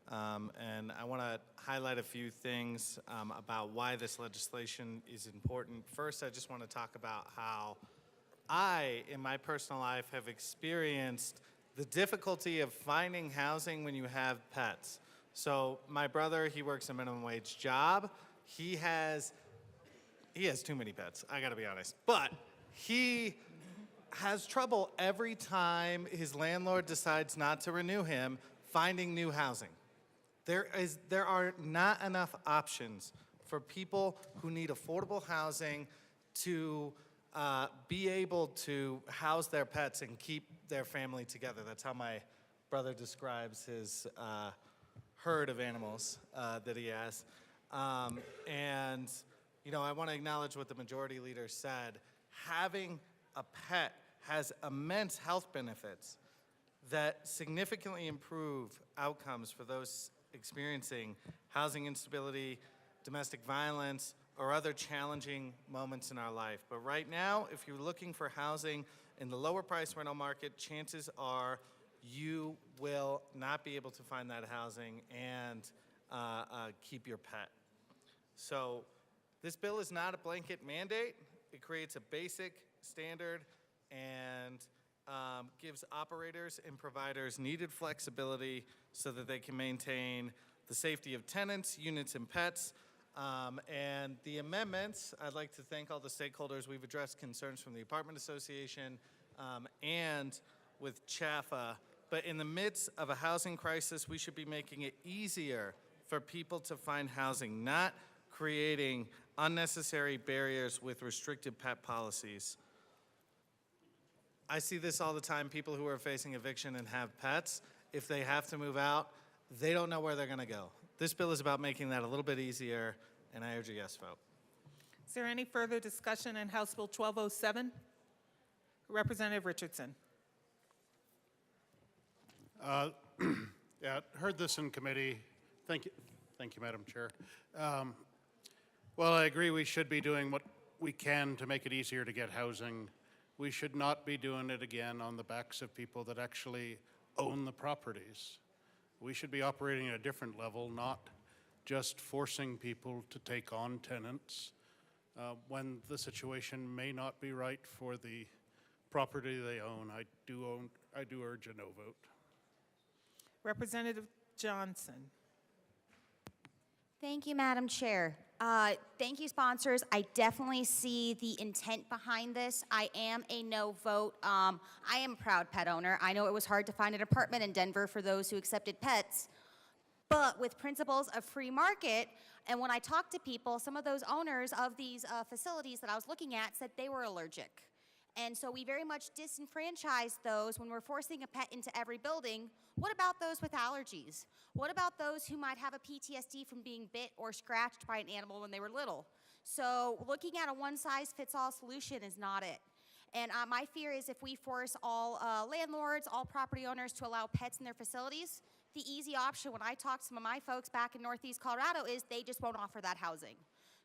And I want to highlight a few things about why this legislation is important. First, I just want to talk about how I, in my personal life, have experienced the difficulty of finding housing when you have pets. So my brother, he works a minimum wage job. He has too many pets, I gotta be honest. But he has trouble every time his landlord decides not to renew him finding new housing. There are not enough options for people who need affordable housing to be able to house their pets and keep their family together. That's how my brother describes his herd of animals that he has. And, you know, I want to acknowledge what the Majority Leader said. Having a pet has immense health benefits that significantly improve outcomes for those experiencing housing instability, domestic violence, or other challenging moments in our life. But right now, if you're looking for housing in the lower price rental market, chances are you will not be able to find that housing and keep your pet. So this bill is not a blanket mandate. It creates a basic standard and gives operators and providers needed flexibility so that they can maintain the safety of tenants, units, and pets. And the amendments, I'd like to thank all the stakeholders. We've addressed concerns from the Apartment Association and with CHAFA. But in the midst of a housing crisis, we should be making it easier for people to find housing, not creating unnecessary barriers with restrictive pet policies. I see this all the time, people who are facing eviction and have pets, if they have to move out, they don't know where they're gonna go. This bill is about making that a little bit easier, and I urge a yes vote. Is there any further discussion on House Bill 1207? Representative Richardson. Yeah, heard this in committee. Thank you, Madam Chair. Well, I agree we should be doing what we can to make it easier to get housing. We should not be doing it again on the backs of people that actually own the properties. We should be operating at a different level, not just forcing people to take on tenants when the situation may not be right for the property they own. I do urge a no vote. Representative Johnson. Thank you, Madam Chair. Thank you, sponsors. I definitely see the intent behind this. I am a no vote. I am a proud pet owner. I know it was hard to find an apartment in Denver for those who accepted pets, but with principles of free market, and when I talked to people, some of those owners of these facilities that I was looking at said they were allergic. And so we very much disenfranchise those when we're forcing a pet into every building. What about those with allergies? What about those who might have a PTSD from being bit or scratched by an animal when they were little? So looking at a one-size-fits-all solution is not it. And my fear is if we force all landlords, all property owners to allow pets in their facilities, the easy option when I talk to some of my folks back in Northeast Colorado is they just won't offer that housing.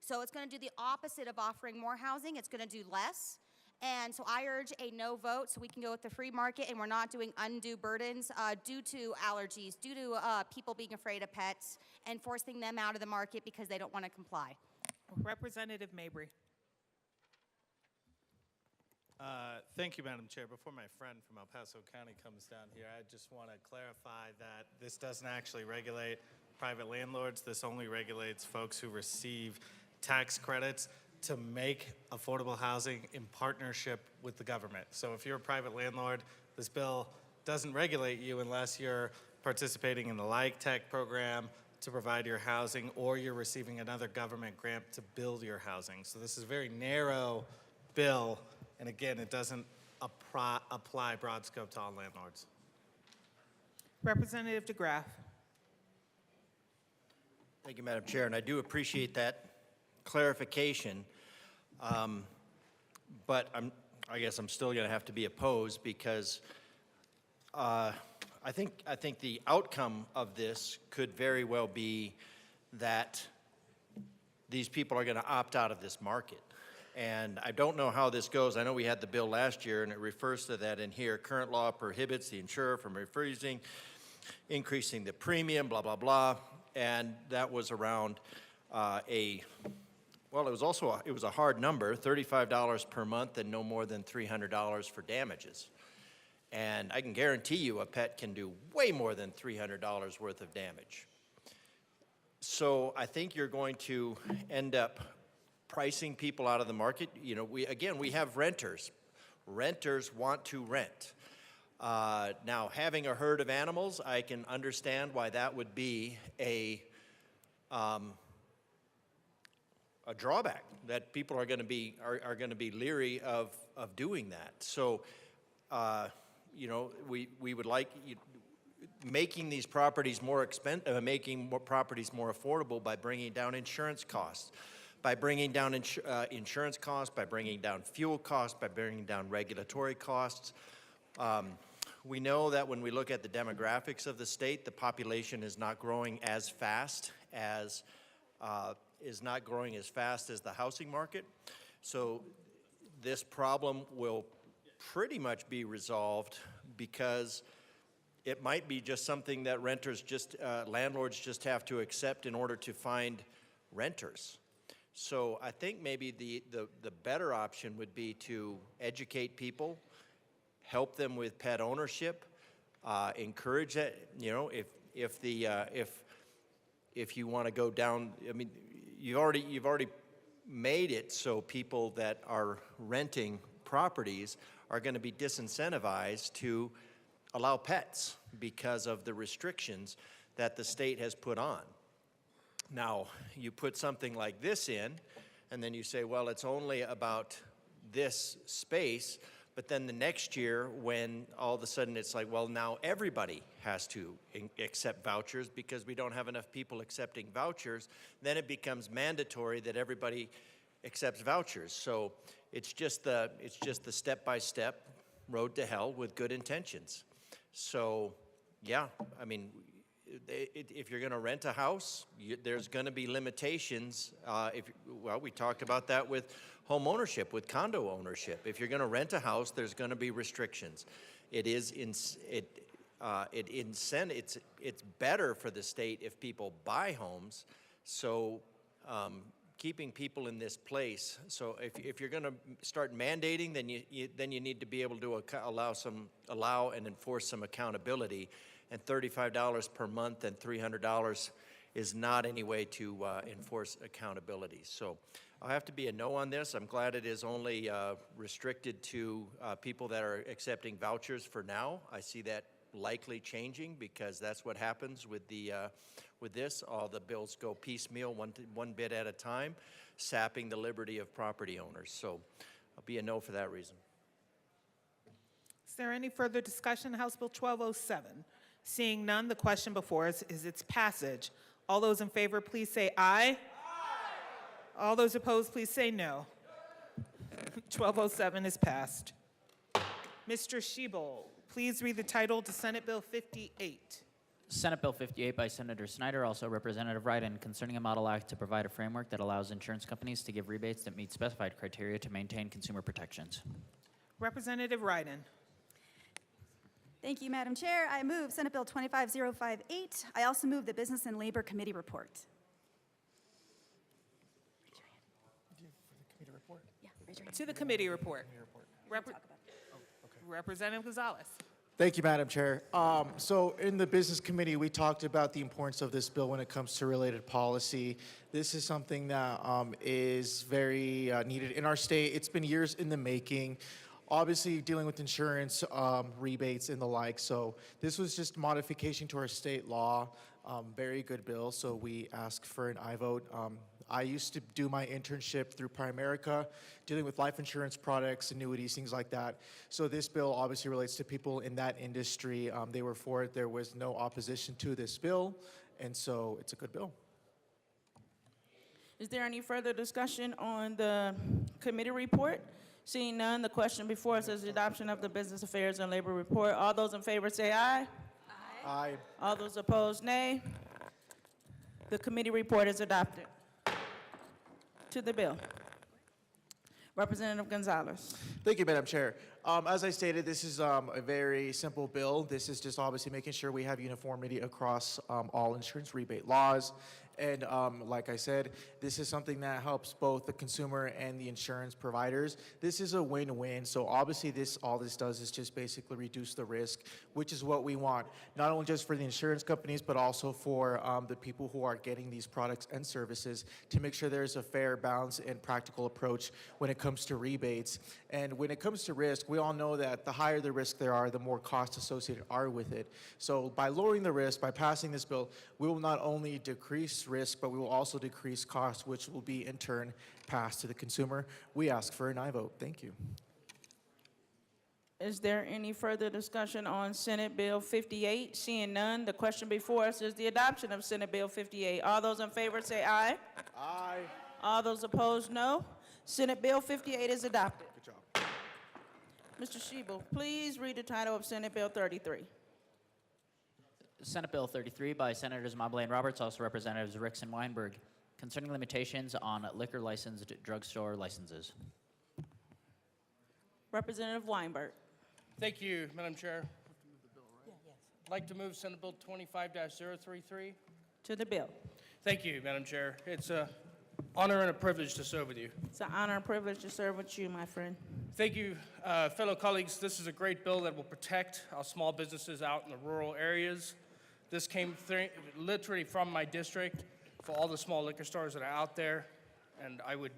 So it's going to do the opposite of offering more housing. It's going to do less. And so I urge a no vote so we can go with the free market and we're not doing undue burdens due to allergies, due to people being afraid of pets and forcing them out of the market because they don't want to comply. Representative Mabry. Thank you, Madam Chair. Before my friend from El Paso County comes down here, I just want to clarify that this doesn't actually regulate private landlords. This only regulates folks who receive tax credits to make affordable housing in partnership with the government. So if you're a private landlord, this bill doesn't regulate you unless you're participating in the LIHTC program to provide your housing or you're receiving another government grant to build your housing. So this is a very narrow bill, and again, it doesn't apply broad scope to all landlords. Representative DeGraff. Thank you, Madam Chair, and I do appreciate that clarification, but I guess I'm still going to have to be opposed because I think the outcome of this could very well be that these people are going to opt out of this market. And I don't know how this goes. I know we had the bill last year, and it refers to that in here. Current law prohibits the insurer from refusing, increasing the premium, blah, blah, blah. And that was around it was a hard number, $35 per month and no more than $300 for damages. And I can guarantee you a pet can do way more than $300 worth of damage. So I think you're going to end up pricing people out of the market. You know, we have renters. Renters want to rent. Now, having a herd of animals, I can understand why that would be a drawback, that people are going to be leery of doing that. So, we would like making these properties more expensive, making more properties more affordable by bringing down insurance costs. By bringing down insurance costs, by bringing down fuel costs, by bringing down regulatory costs. We know that when we look at the demographics of the state, the population is not growing as fast as the housing market. So this problem will pretty much be resolved because it might be just something that landlords just have to accept in order to find renters. So I think maybe the better option would be to educate people, help them with pet ownership, encourage it. You know, if you want to go down, I mean, you've already made it so people that are renting properties are going to be disincentivized to allow pets because of the restrictions that the state has put on. Now, you put something like this in, and then you say, well, it's only about this space, but then the next year when all of a sudden it's like, well, now everybody has to accept vouchers because we don't have enough people accepting vouchers, then it becomes mandatory that everybody accepts vouchers. So it's just the step-by-step road to hell with good intentions. So, yeah, I mean, if you're going to rent a house, there's going to be limitations. We talked about that with home ownership, with condo ownership. If you're going to rent a house, there's going to be restrictions. It's better for the state if people buy homes. So keeping people in this place. So if you're going to start mandating, then you need to be able to allow and enforce some accountability. And $35 per month and $300 is not any way to enforce accountability. So I'll have to be a no on this. I'm glad it is only restricted to people that are accepting vouchers for now. I see that likely changing because that's what happens with this. All the bills go piecemeal, one bit at a time, sapping the liberty of property owners. So I'll be a no for that reason. Is there any further discussion? House Bill 1207. Seeing none, the question before us is its passage. All those in favor, please say aye. Aye. All those opposed, please say no. 1207 is passed. Mr. Schiebel, please read the title to Senate Bill 58. Senate Bill 58 by Senator Snyder, also Representative Wyden, concerning a model act to provide a framework that allows insurance companies to give rebates that meet specified criteria to maintain consumer protections. Representative Wyden. Thank you, Madam Chair. I move Senate Bill 25058. I also move the Business and Labor Committee report. To the committee report. Representative Gonzalez. Thank you, Madam Chair. So in the Business Committee, we talked about the importance of this bill when it comes to related policy. This is something that is very needed in our state. It's been years in the making. Obviously, dealing with insurance rebates and the like. So this was just modification to our state law. Very good bill, so we ask for an aye vote. I used to do my internship through Primerica, dealing with life insurance products, annuities, things like that. So this bill obviously relates to people in that industry. They were for it. There was no opposition to this bill, and so it's a good bill. Is there any further discussion on the committee report? Seeing none, the question before us is the adoption of the Business Affairs and Labor Report. All those in favor say aye. Aye. Aye. All those opposed, nay. The committee report is adopted. To the bill. Representative Gonzalez. Thank you, Madam Chair. As I stated, this is a very simple bill. This is just obviously making sure we have uniformity across all insurance rebate laws. And like I said, this is something that helps both the consumer and the insurance providers. This is a win-win. So obviously all this does is just basically reduce the risk, which is what we want, not only just for the insurance companies, but also for the people who are getting these products and services to make sure there's a fair, balanced, and practical approach when it comes to rebates. And when it comes to risk, we all know that the higher the risk there are, the more costs associated are with it. So by lowering the risk, by passing this bill, we will not only decrease risk, but we will also decrease costs, which will be in turn passed to the consumer. We ask for an aye vote. Thank you. Is there any further discussion on Senate Bill 58? Seeing none, the question before us is the adoption of Senate Bill 58. All those in favor say aye. Aye. All those opposed, no. Senate Bill 58 is adopted. Good job. Mr. Schiebel, please read the title of Senate Bill 33. Senate Bill 33 by Senators Mobley and Roberts, also Representatives Ricks and Weinberg, concerning limitations on liquor licensed drugstore licenses. Representative Weinberg. Thank you, Madam Chair. I'd like to move Senate Bill 25-033. To the bill. Thank you, Madam Chair. It's an honor and a privilege to serve with you. It's an honor and privilege to serve with you, my friend. Thank you, fellow colleagues. This is a great bill that will protect our small businesses out in the rural areas. This came literally from my district for all the small liquor stores that are out there, and I would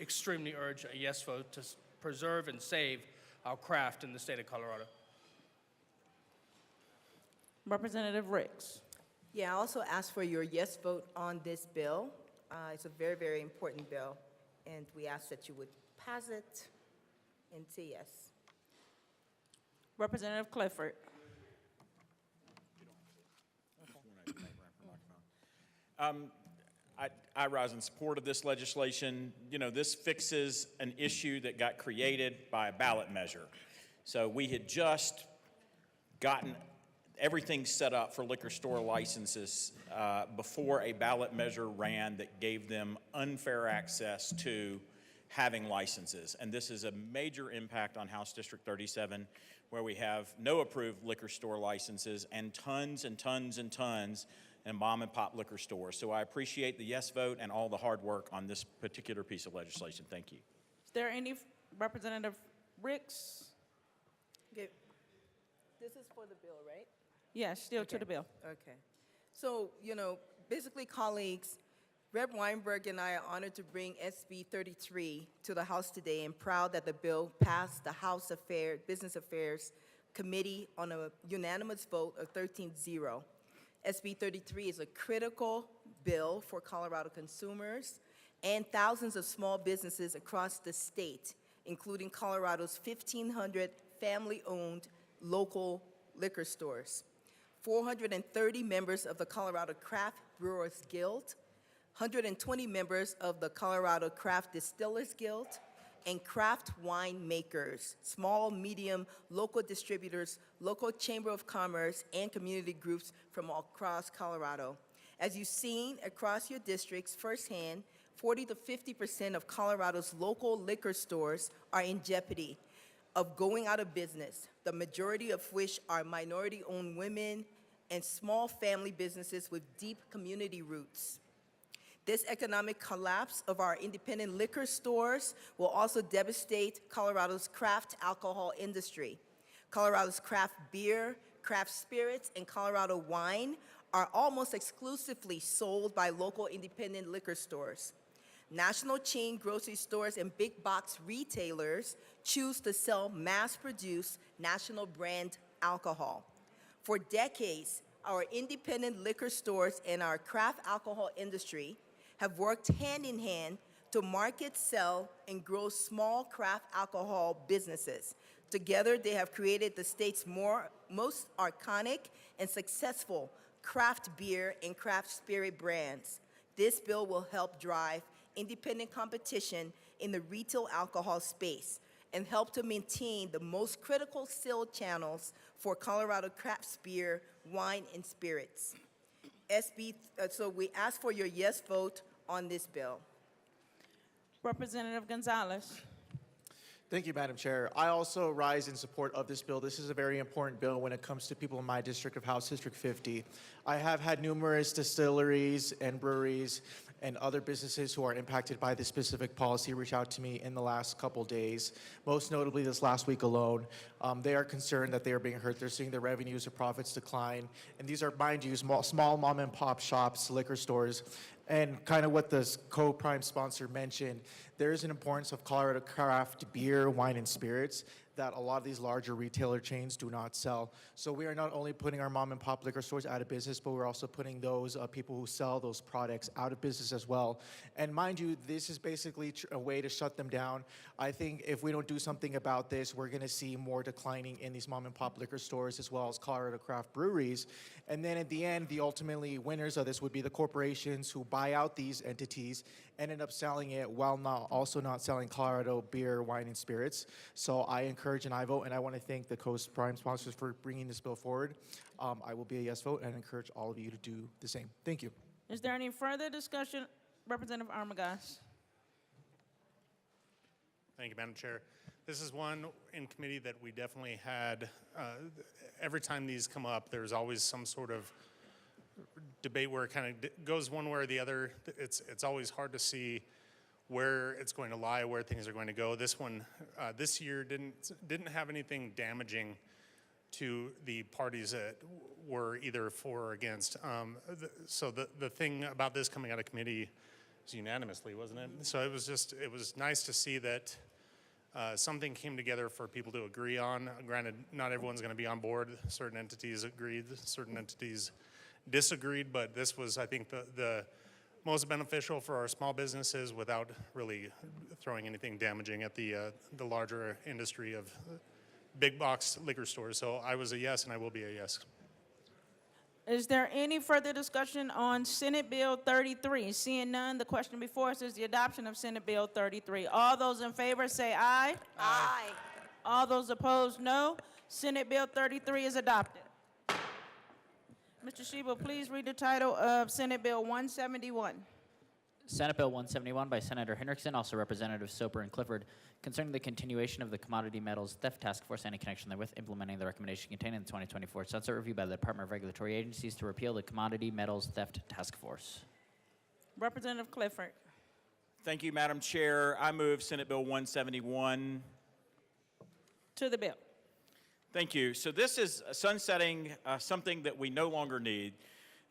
extremely urge a yes vote to preserve and save our craft in the state of Colorado. Representative Ricks. Yeah, I also ask for your yes vote on this bill. It's a very, very important bill, and we ask that you would pass it and say yes. Representative Clifford. I rise in support of this legislation. You know, this fixes an issue that got created by a ballot measure. So we had just gotten everything set up for liquor store licenses before a ballot measure ran that gave them unfair access to having licenses. And this is a major impact on House District 37, where we have no approved liquor store licenses and tons and tons and tons in mom and pop liquor stores. So I appreciate the yes vote and all the hard work on this particular piece of legislation. Thank you. Is there any Representative Ricks? Okay. This is for the bill, right? Yes, still to the bill. Okay. So, you know, basically, colleagues, Rep. Weinberg and I are honored to bring SB 33 to the House today and proud that the bill passed the House Business Affairs Committee on a unanimous vote of 13-0. SB 33 is a critical bill for Colorado consumers and thousands of small businesses across the state, including Colorado's 1,500 family-owned local liquor stores, 430 members of the Colorado Craft Brewers Guild, 120 members of the Colorado Craft Distillers Guild, and craft wine makers, small, medium, local distributors, local chamber of commerce, and community groups from all across Colorado. As you've seen across your districts firsthand, 40 to 50% of Colorado's local liquor stores are in jeopardy of going out of business, the majority of which are minority-owned women and small family businesses with deep community roots. This economic collapse of our independent liquor stores will also devastate Colorado's craft alcohol industry. Colorado's craft beer, craft spirits, and Colorado wine are almost exclusively sold by local independent liquor stores. National chain grocery stores and big box retailers choose to sell mass-produced national brand alcohol. For decades, our independent liquor stores and our craft alcohol industry have worked hand in hand to market, sell, and grow small craft alcohol businesses. Together, they have created the state's most iconic and successful craft beer and craft spirit brands. This bill will help drive independent competition in the retail alcohol space and help to maintain the most critical sale channels for Colorado craft beer, wine, and spirits. So we ask for your yes vote on this bill. Representative Gonzalez. Thank you, Madam Chair. I also rise in support of this bill. This is a very important bill when it comes to people in my district of House District 50. I have had numerous distilleries and breweries and other businesses who are impacted by this specific policy reach out to me in the last couple days, most notably this last week alone. They are concerned that they are being hurt. They're seeing their revenues or profits decline. And these are, mind you, small mom and pop shops, liquor stores. And kind of what the co-prime sponsor mentioned, there is an importance of Colorado craft beer, wine, and spirits that a lot of these larger retailer chains do not sell. So we are not only putting our mom and pop liquor stores out of business, but we're also putting those people who sell those products out of business as well. And mind you, this is basically a way to shut them down. I think if we don't do something about this, we're gonna see more declining in these mom and pop liquor stores as well as Colorado craft breweries. And then at the end, the ultimately winners of this would be the corporations who buy out these entities and end up selling it while also not selling Colorado beer, wine, and spirits. So I encourage and I vote, and I want to thank the co-prime sponsors for bringing this bill forward. I will be a yes vote and encourage all of you to do the same. Thank you. Is there any further discussion? Representative Armagas. Thank you, Madam Chair. This is one in committee that we definitely had, every time these come up, there's always some sort of debate where it kind of goes one way or the other. It's always hard to see where it's going to lie, where things are going to go. This one, this year didn't have anything damaging to the parties that were either for or against. So the thing about this coming out of committee was unanimously, wasn't it? So it was nice to see that something came together for people to agree on. Granted, not everyone's going to be on board. Certain entities agreed, certain entities disagreed, but this was, I think, the most beneficial for our small businesses without really throwing anything damaging at the larger industry of big box liquor stores. So I was a yes, and I will be a yes. Is there any further discussion on Senate Bill 33? Seeing none, the question before us is the adoption of Senate Bill 33. All those in favor say aye. Aye. All those opposed, no. Senate Bill 33 is adopted. Mr. Sheba, please read the title of Senate Bill 171. Senate Bill 171 by Senator Hendrickson, also Representative Soper and Clifford, concerning the continuation of the Commodity Metals Theft Task Force and in connection therewith implementing the recommendation contained in the 2024 Sunset Review by the Department of Regulatory Agencies to repeal the Commodity Metals Theft Task Force. Representative Clifford. Thank you, Madam Chair. I move Senate Bill 171. To the bill. Thank you. So this is sunsetting something that we no longer need.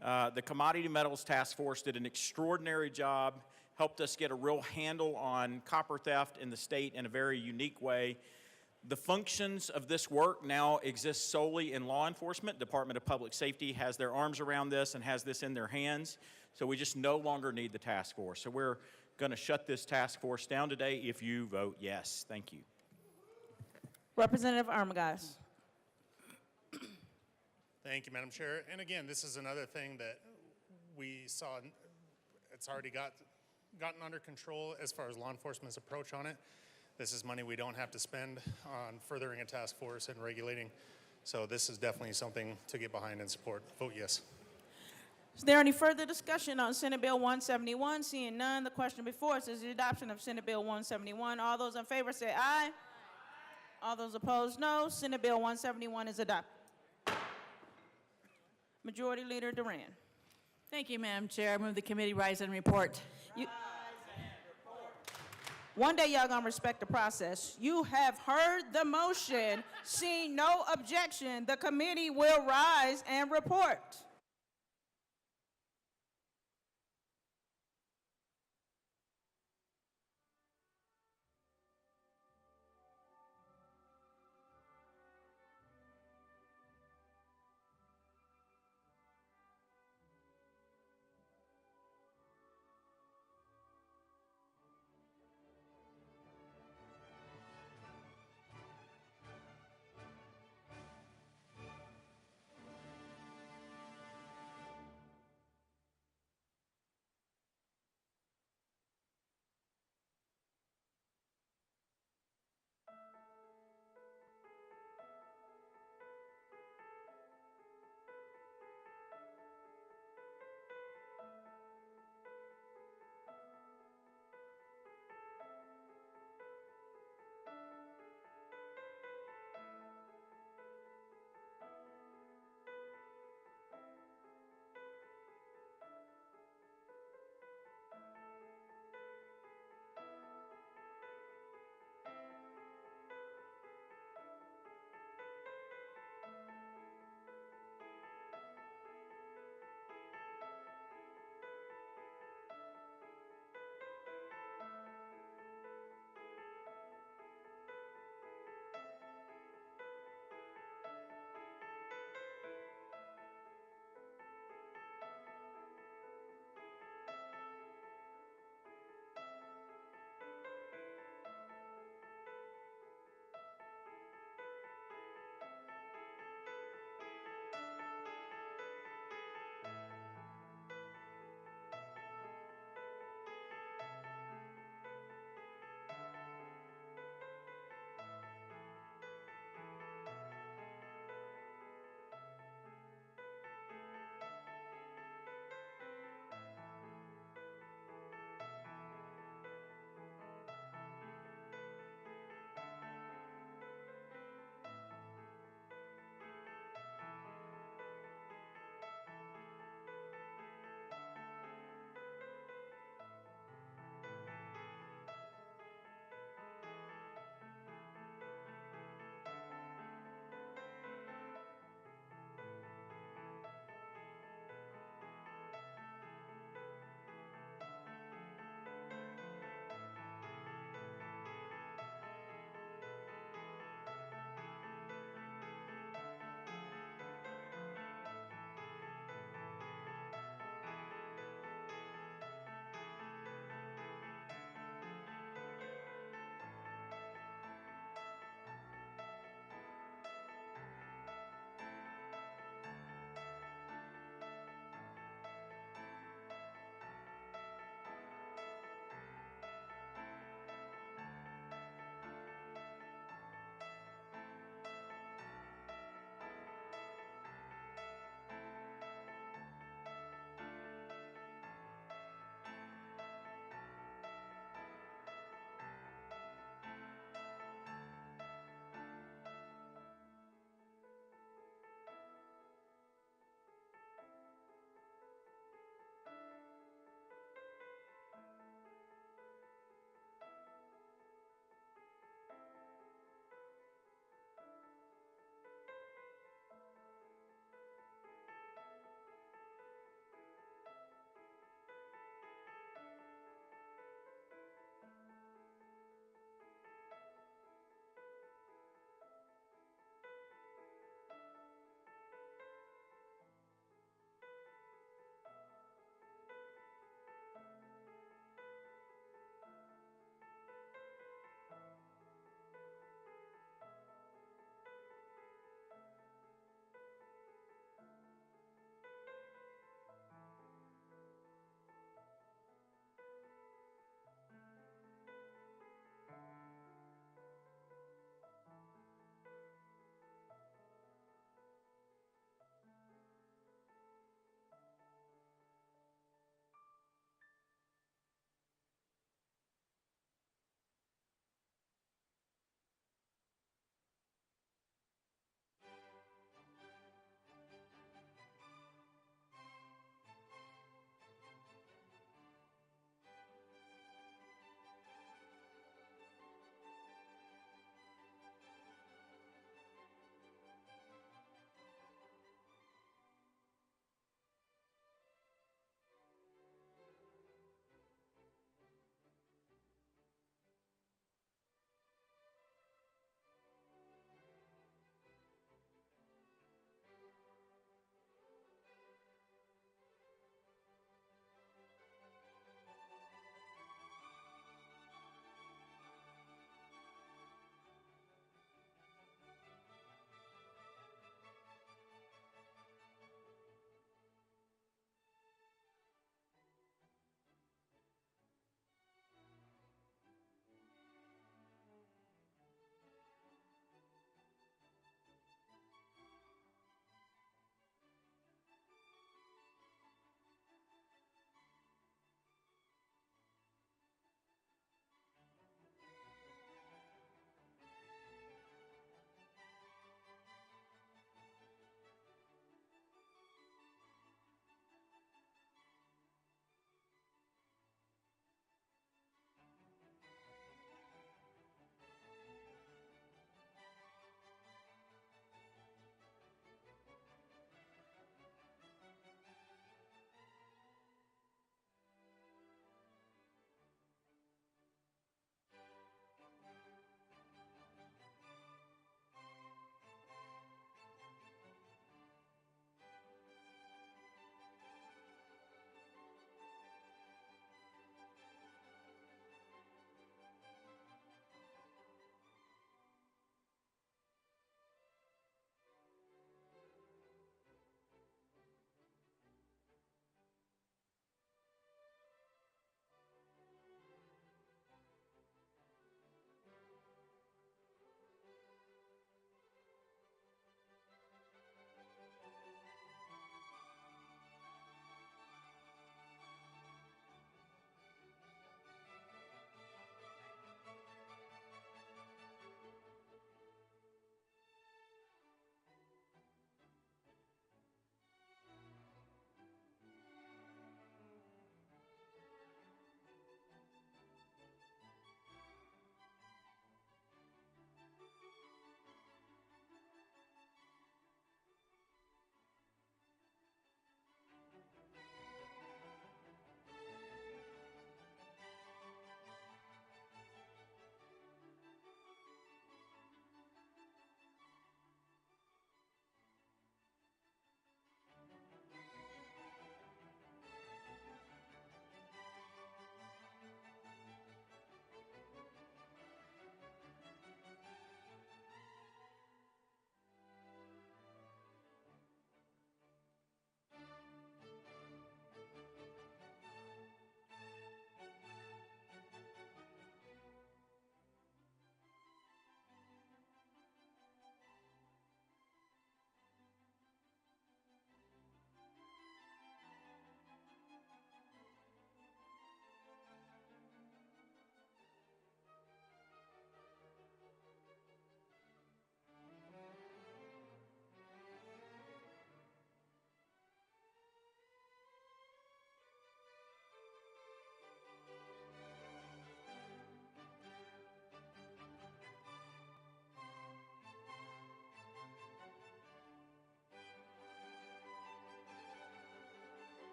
The Commodity Metals Task Force did an extraordinary job, helped us get a real handle on copper theft in the state in a very unique way. The functions of this work now exist solely in law enforcement. Department of Public Safety has their arms around this and has this in their hands. So we just no longer need the task force. So we're going to shut this task force down today if you vote yes. Thank you. Representative Armagas. Thank you, Madam Chair. And again, this is another thing that we saw, It's already gotten under control as far as law enforcement's approach on it. This is money we don't have to spend on furthering a task force and regulating. So this is definitely something to get behind and support. Vote yes. Is there any further discussion on Senate Bill 171? Seeing none, the question before us is the adoption of Senate Bill 171. All those in favor say aye. All those opposed, no. Senate Bill 171 is adopted. Majority Leader Duran. Thank you, Madam Chair. I move the committee rise and report. One day y'all gonna respect the process. You have heard the motion. Seeing no objection, the committee will rise and report.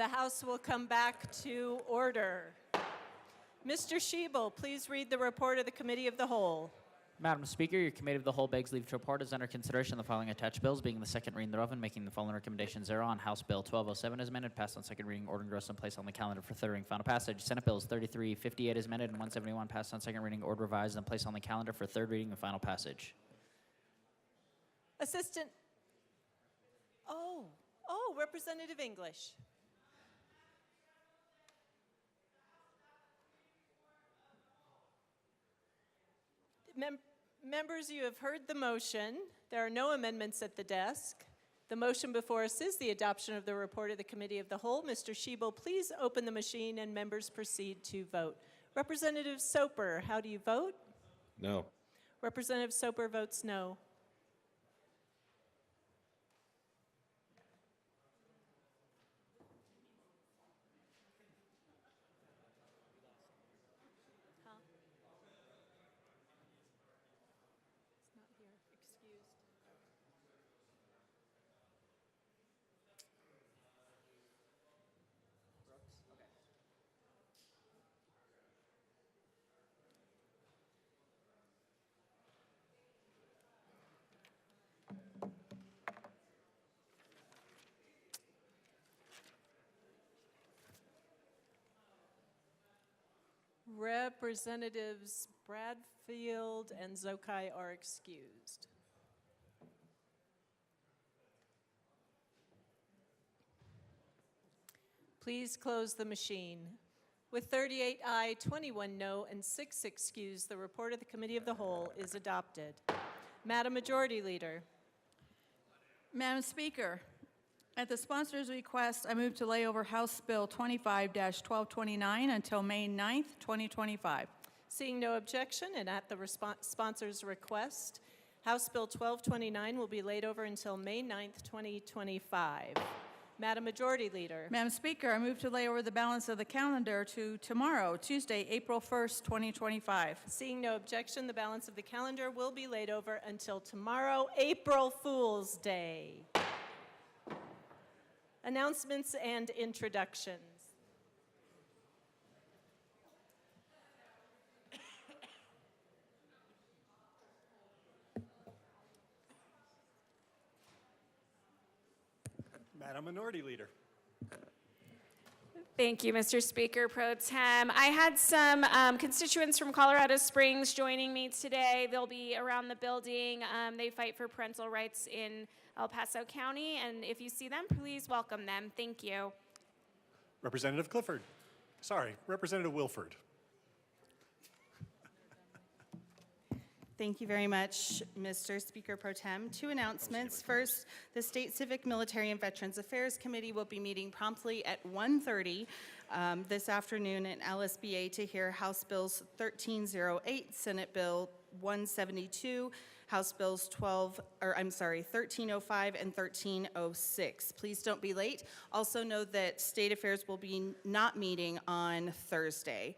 The House will come back to order. Mr. Schiebel, please read the report of the Committee of the Whole. Madam Speaker, your Committee of the Whole begs leave to report as under consideration the following attached bills, being the second reading thereof and making the following recommendations thereon. House Bill 1207 as amended, passed on second reading, order engrossed and placed on the calendar for third reading, final passage. Senate Bills 3358 as amended and 171 passed on second reading, order revised and placed on the calendar for third reading and final passage. Assistant. Oh, Representative English. Members, you have heard the motion. There are no amendments at the desk. The motion before us is the adoption of the report of the Committee of the Whole. Mr. Schiebel, please open the machine and members proceed to vote. Representative Soper, how do you vote? No. Representative Soper votes no. Representatives Bradfield and Zokai are excused. Please close the machine. With 38 aye, 21 no, and 6 excused, the report of the Committee of the Whole is adopted. Madam Majority Leader. Madam Speaker, at the sponsor's request, I move to lay over House Bill 25-1229 until May 9th, 2025. Seeing no objection and at the sponsor's request, House Bill 1229 will be laid over until May 9th, 2025. Madam Majority Leader. Madam Speaker, I move to lay over the balance of the calendar to tomorrow, Tuesday, April 1st, 2025. Seeing no objection, the balance of the calendar will be laid over until tomorrow, April Fool's Day. Announcements and introductions. Madam Minority Leader. Thank you, Mr. Speaker Pro Tem. I had some constituents from Colorado Springs joining me today. They'll be around the building. They fight for parental rights in El Paso County, and if you see them, please welcome them. Thank you. Representative Representative Wilford. Thank you very much, Mr. Speaker Pro Tem. Two announcements. First, the State Civic, Military, and Veterans Affairs Committee will be meeting promptly at 1:30 this afternoon in LSBA to hear House Bills 1308, Senate Bill 172, House Bills 1305 and 1306. Please don't be late. Also know that State Affairs will be not meeting on Thursday.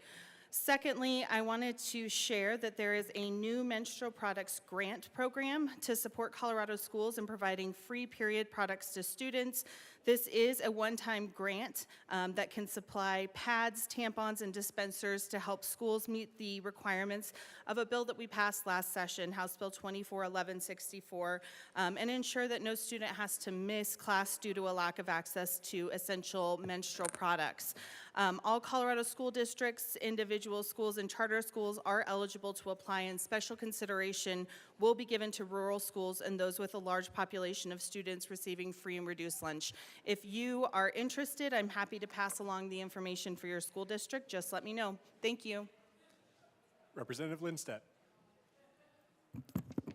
Secondly, I wanted to share that there is a new menstrual products grant program to support Colorado schools in providing free period products to students. This is a one-time grant that can supply pads, tampons, and dispensers to help schools meet the requirements of a bill that we passed last session, House Bill 241164, and ensure that no student has to miss class due to a lack of access to essential menstrual products. All Colorado school districts, individual schools, and charter schools are eligible to apply, and special consideration will be given to rural schools and those with a large population of students receiving free and reduced lunch. If you are interested, I'm happy to pass along the information for your school district. Just let me know. Thank you. Representative Lindstedt.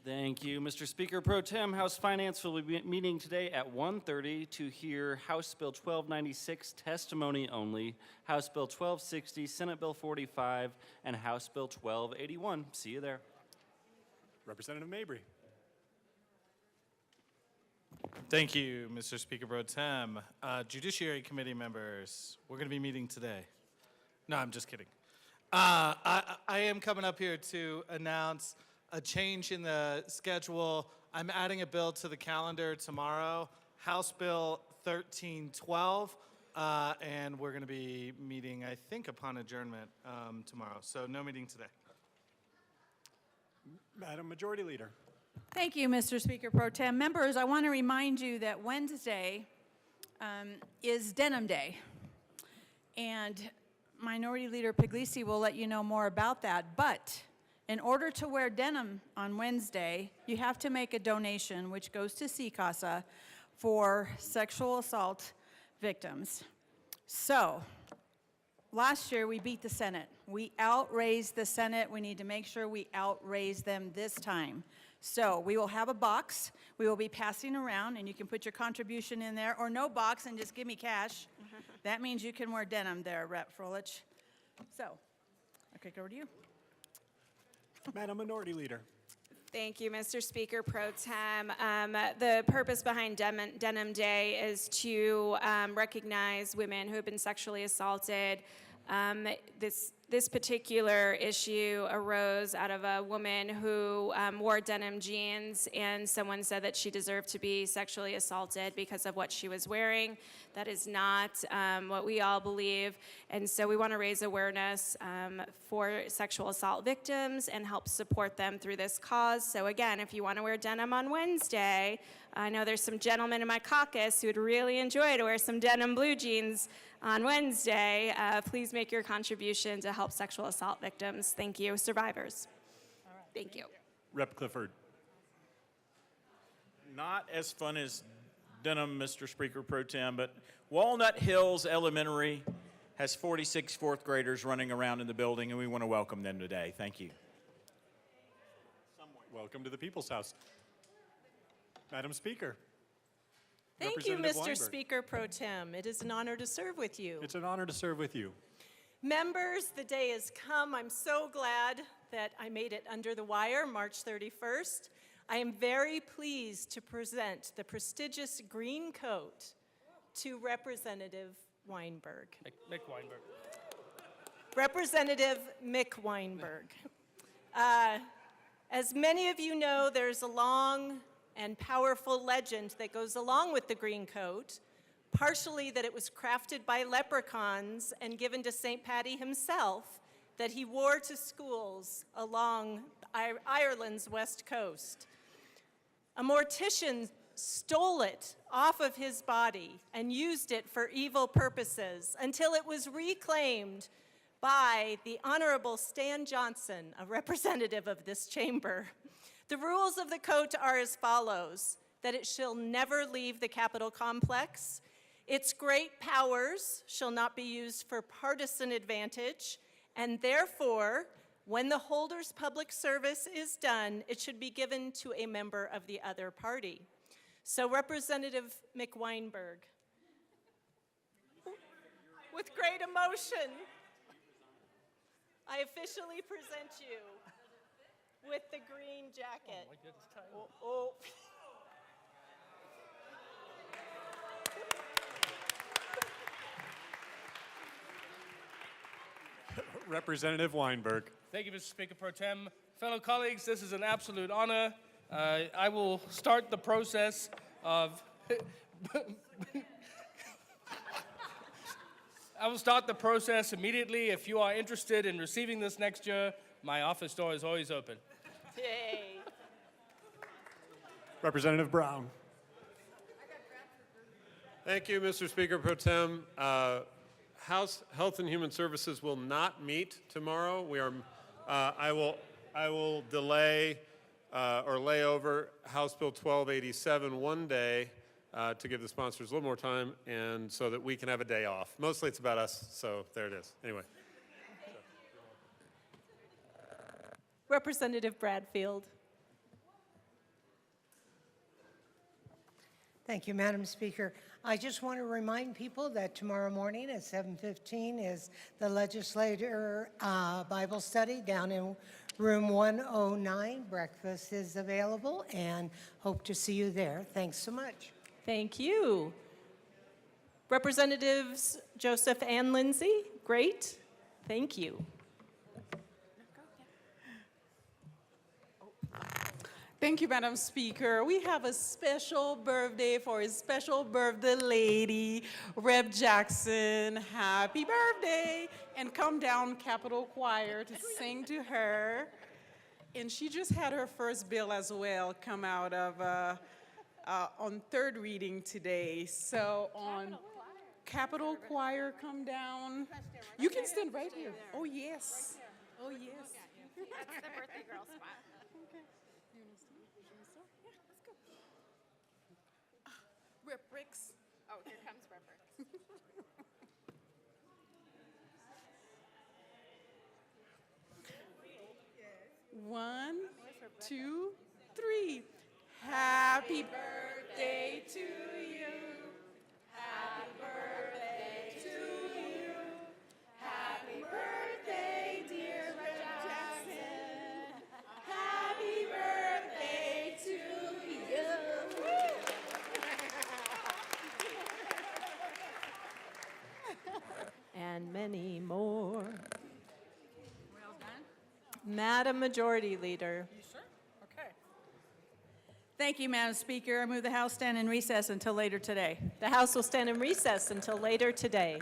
Thank you, Mr. Speaker Pro Tem. House Finance will be meeting today at 1:30 to hear House Bill 1296 testimony only, House Bill 1260, Senate Bill 45, and House Bill 1281. See you there. Representative Mabry. Thank you, Mr. Speaker Pro Tem. Judiciary Committee members, we're going to be meeting today. No, I'm just kidding. I am coming up here to announce a change in the schedule. I'm adding a bill to the calendar tomorrow, House Bill 1312. And we're going to be meeting, I think, upon adjournment tomorrow. So no meeting today. Madam Majority Leader. Thank you, Mr. Speaker Pro Tem. Members, I want to remind you that Wednesday is Denim Day. And Minority Leader Puglisi will let you know more about that. But in order to wear denim on Wednesday, you have to make a donation, which goes to CCASA, for sexual assault victims. So, last year we beat the Senate. We outraised the Senate. We need to make sure we outraise them this time. So, we will have a box. We will be passing around, and you can put your contribution in there, or no box and just give me cash. That means you can wear denim there, Rep. Froelich. So, I'll kick it over to you. Madam Minority Leader. Thank you, Mr. Speaker Pro Tem. The purpose behind Denim Day is to recognize women who have been sexually assaulted. This particular issue arose out of a woman who wore denim jeans, and someone said that she deserved to be sexually assaulted because of what she was wearing. That is not what we all believe, and so we want to raise awareness for sexual assault victims and help support them through this cause. So again, if you want to wear denim on Wednesday, I know there's some gentlemen in my caucus who would really enjoy to wear some denim blue jeans on Wednesday. Please make your contribution to help sexual assault victims. Thank you. Survivors. Thank you. Rep. Clifford. Not as fun as denim, Mr. Speaker Pro Tem, but Walnut Hills Elementary has 46 fourth graders running around in the building, and we want to welcome them today. Thank you. Welcome to the People's House. Madam Speaker. Thank you, Representative Mr. Weinberg. Speaker Pro Tem. It is an honor to serve with you. It's an honor to serve with you. Members, the day has come. I'm so glad that I made it under the wire March 31st. I am very pleased to present the prestigious green coat to Representative Weinberg. Mick Weinberg. Representative Mick Weinberg. As many of you know, there's a long and powerful legend that goes along with the green coat, partially that it was crafted by leprechauns and given to St. Paddy himself, that he wore to schools along Ireland's west coast. A mortician stole it off of his body and used it for evil purposes until it was reclaimed by the Honorable Stan Johnson, a representative of this chamber. The rules of the coat are as follows: that it shall never leave the Capitol complex. Its great powers shall not be used for partisan advantage, and therefore, when the holder's public service is done, it should be given to a member of the other party. So Representative Mick Weinberg, with great emotion, I officially present you with the green jacket. Oh, my goodness, time. Oh. Representative Weinberg. Thank you, Mr. Speaker Pro Tem. Fellow colleagues, this is an absolute honor. I will start the process of immediately. If you are interested in receiving this next year, my office door is always open. Yay. Representative Brown. Thank you, Mr. Speaker Pro Tem. House Health and Human Services will not meet tomorrow. I will delay or lay over House Bill 1287 one day to give the sponsors a little more time, and so that we can have a day off. Mostly it's about us, so there it is. Anyway. Representative Bradfield. Thank you, Madam Speaker. I just want to remind people that tomorrow morning at 7:15 is the Legislator Bible Study down in room 109. Breakfast is available, and hope to see you there. Thanks so much. Thank you. Representatives Joseph and Lindsay, great. Thank you. Thank you, Madam Speaker. We have a special birthday for a special birthday lady, Reb Jackson. Happy birthday! And come down, Capitol Choir, to sing to her. And she just had her first bill as well come out of on third reading today. So on Capitol Choir, come down. You can stand right here. Oh, yes. Oh, yes. That's the birthday girl spot. Rip Ricks. Oh, here comes Rip Ricks. 1, 2, 3. Happy birthday to you. Happy birthday to you. Happy birthday, dear Jackson. Happy birthday to you. And many more. Well done. Madam Majority Leader. You sure? Okay. Thank you, Madam Speaker. I move the House stand in recess until later today. The House will stand in recess until later today.